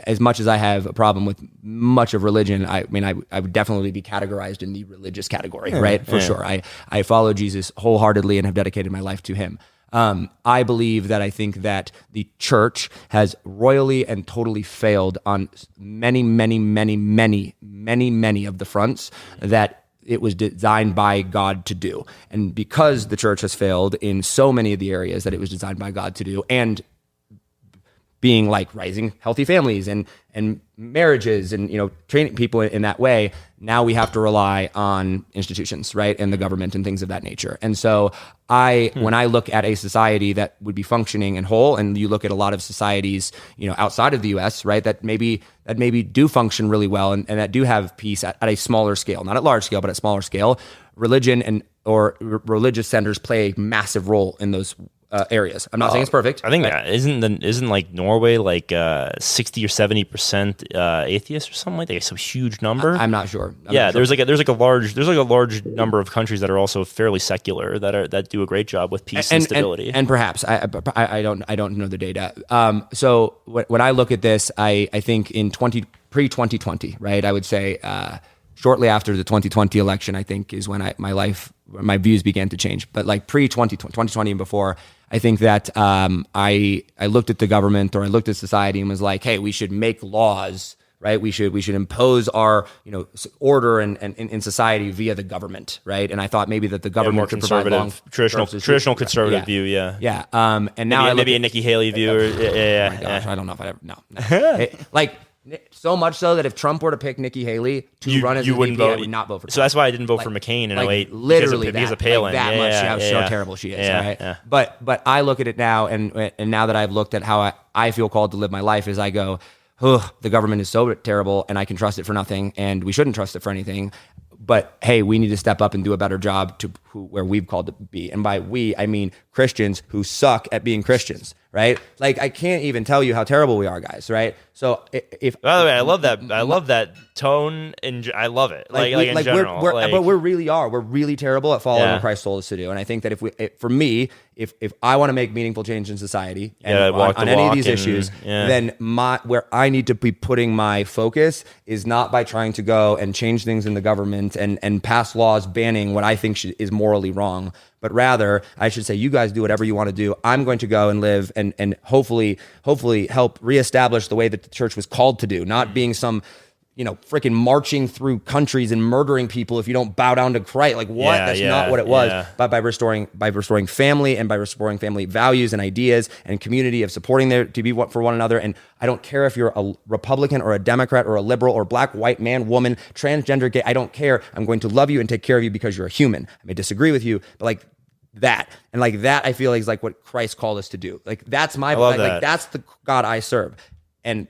as much as I have a problem with much of religion, I would definitely be categorized in the religious category, right? For sure. I follow Jesus wholeheartedly and have dedicated my life to him. I believe that I think that the church has royally and totally failed on many, many, many, many, many, many of the fronts that it was designed by God to do. And because the church has failed in so many of the areas that it was designed by God to do, and being like raising healthy families and marriages and, training people in that way, now we have to rely on institutions, right? And the government and things of that nature. And so when I look at a society that would be functioning and whole, and you look at a lot of societies, outside of the US, right, that maybe do function really well and that do have peace at a smaller scale, not at large scale, but at smaller scale, religion or religious centers play a massive role in those areas. I'm not saying it's perfect. I think that isn't like Norway like 60 or 70% atheists or something like that. It's a huge number. I'm not sure. There's a large number of countries that are also fairly secular that do a great job with peace and stability. And perhaps I don't know the data. So when I look at this, I think in pre-2020, right? I would say shortly after the 2020 election, I think is when my views began to change. But like pre-2020 and before, I think that I looked at the government or I looked at society and was like, hey, we should make laws, right? We should impose our order and in society via the government, right? And I thought maybe that the government more could provide traditional conservative view, yeah. And now maybe a Nikki Haley view, or oh my gosh, I don't know if I ever no. Like. So much so that if Trump were to pick Nikki Haley to run as a VP, I would not vote for Trump. So that's why I didn't vote for McCain in 08. Literally because of Palin. That much how terrible she is, right? Yeah. But I look at it now, and now that I've looked at how I feel called to live my life, is I go, the government is so terrible, and I can trust it for nothing, and we shouldn't trust it for anything. But hey, we need to step up and do a better job where we've called to be. And by we, I mean Christians who suck at being Christians, right? Like I can't even tell you how terrible we are, guys, right? So if by the way, I love that tone, and I love it. Like in general, but we really are. We're really terrible at following what Christ told us to do. And I think that if I want to make meaningful change in society and on any of these issues, then where I need to be putting my focus is not by trying to go and change things in the government and pass laws banning what I think is morally wrong, but rather I should say, you guys do whatever you want to do. I'm going to go and live and hopefully help reestablish the way that the church was called to do, not being some freaking marching through countries and murdering people if you don't bow down to Christ. Like what? That's not what it was. Yeah. But by restoring family and by restoring family values and ideas and community of supporting to be for one another. And I don't care if you're a Republican or a Democrat or a liberal or black, white, man, woman, transgender, gay. I don't care. I'm going to love you and take care of you because you're a human. I may disagree with you, but like that. And like that, I feel like is like what Christ called us to do. Like that's that's the God I serve. And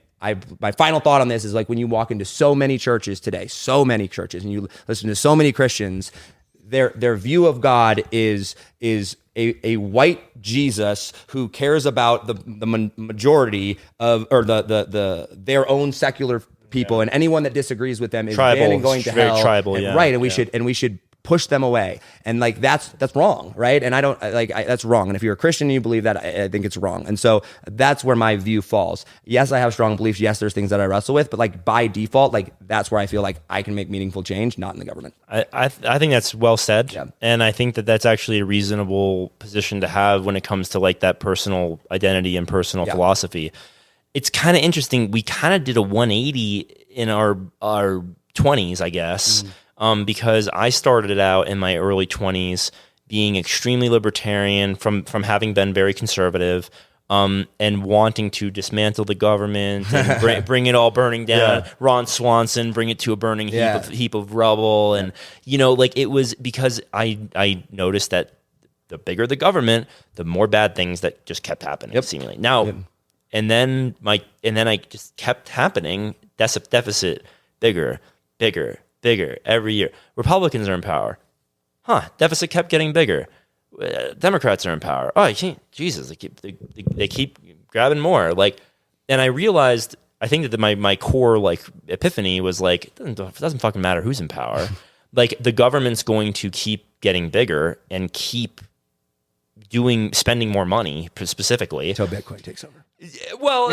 my final thought on this is like when you walk into so many churches today, and you listen to so many Christians, their view of God is a white Jesus who cares about the majority of or their own secular people, and anyone that disagrees with them is banned and going to hell. Tribal, right? And we should push them away. And like, that's wrong. Right. And I don't that's wrong. And if you're a Christian and you believe that, I think it's wrong. And so that's where my view falls. Yes, I have strong beliefs. Yes, there's things that I wrestle with, but like by default, like that's where I feel like I can make meaningful change, not in the government. I think that's well said. Yeah. And I think that that's actually a reasonable position to have when it comes to like that personal identity and personal philosophy. It's kind of interesting. We kind of did a 180 in our 20s, I guess, because I started out in my early 20s being extremely libertarian from having been very conservative, and wanting to dismantle the government and bring it all burning down. Ron Swanson, bring it to a burning heap of rubble. And, like it was because I noticed that the bigger the government, the more bad things that just kept happening seemingly. Now, and then I just kept happening. Deficit, bigger every year. Republicans are in power. Deficit kept getting bigger. Democrats are in power. Oh, Jesus, they keep grabbing more. Like, and I realized, I think that my core like epiphany was like, it doesn't fucking matter who's in power. Like the government's going to keep getting bigger and keep spending more money specifically Until Bitcoin takes over. Well,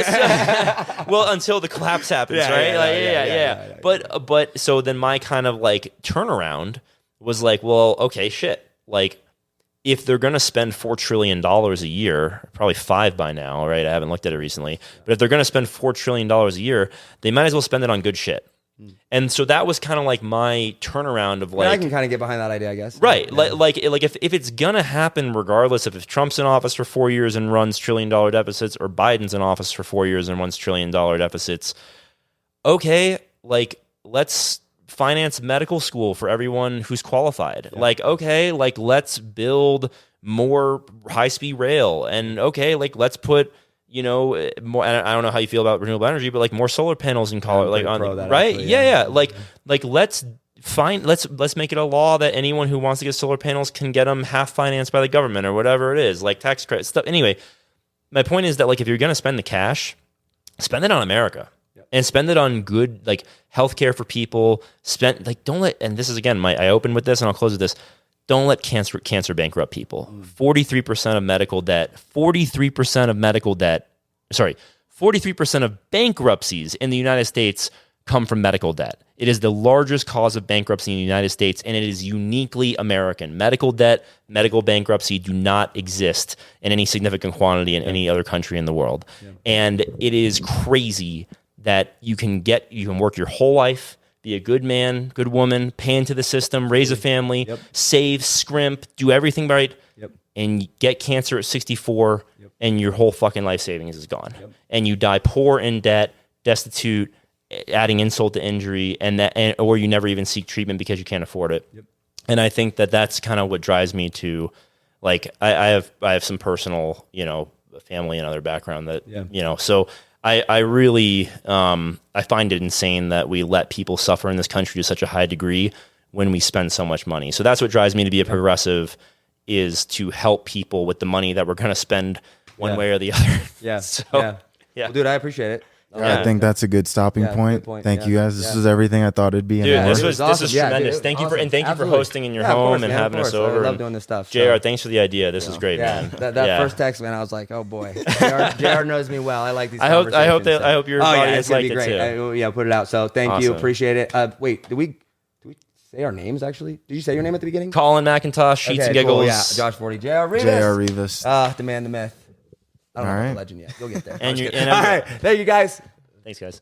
until the collapse happens, right? Yeah. But so then my kind of like turnaround was like, well, okay, shit. Like, if they're going to spend $4 trillion a year, probably 5 by now, right? I haven't looked at it recently. But if they're going to spend $4 trillion a year, they might as well spend it on good shit. And so that was kind of like my turnaround of like... I can kind of get behind that idea, I guess. Right. Yeah. Like if it's going to happen regardless of if Trump's in office for 4 years and runs $1 trillion deficits or Biden's in office for 4 years and runs $1 trillion deficits, okay, like let's finance medical school for everyone who's qualified. Yeah. Like, okay, like let's build more high-speed rail. And okay, like let's put... more. I don't know how you feel about renewable energy, but like more solar panels in Colorado, like on right, actually, yeah. Like let's make it a law that anyone who wants to get solar panels can get them half financed by the government or whatever it is, like tax credit stuff. Anyway, my point is that like if you're gonna spend the cash, spend it on America and spend it on good like healthcare for people. Don't let. And this is again, I open with this and I'll close with this. Don't let cancer bankrupt people. 43% of medical debt. 43% of bankruptcies in the United States come from medical debt. It is the largest cause of bankruptcy in the United States, and it is uniquely American. Medical debt, medical bankruptcy do not exist in any significant quantity in any other country in the world. Yeah. And it is crazy that you can work your whole life, be a good man, good woman, pay into the system, raise a family, save, scrimp, do everything right, and get cancer at 64, and your whole fucking life savings is gone. And you die poor, in debt, destitute, adding insult to injury, or you never even seek treatment because you can't afford it. And I think that that's kind of what drives me to, like, I have some personal, family and other background that, so... I really I find it insane that we let people suffer in this country to such a high degree when we spend so much money. So that's what drives me to be a progressive, is to help people with the money that we're going to spend one way or the other. Well, dude, I appreciate it. I think that's a good stopping point. Thank you guys. This was everything I thought it'd be. Dude, this was tremendous. Dude, thank you for hosting in your home and having us over. I love doing this stuff. JR, thanks for the idea. This is great, man. That first text, man, I was like, oh boy, JR knows me well. I like these. I hope your audience liked it too. Put it out. So thank you, appreciate it. Wait, did we say our names actually? Did you say your name at the beginning? Colin McIntosh, Sheets and Giggles. Cool, yeah, Josh Forti, JR Rivas. The man, the myth. I don't know the legend yet. You'll get there. All right, thank you guys. Thanks, guys.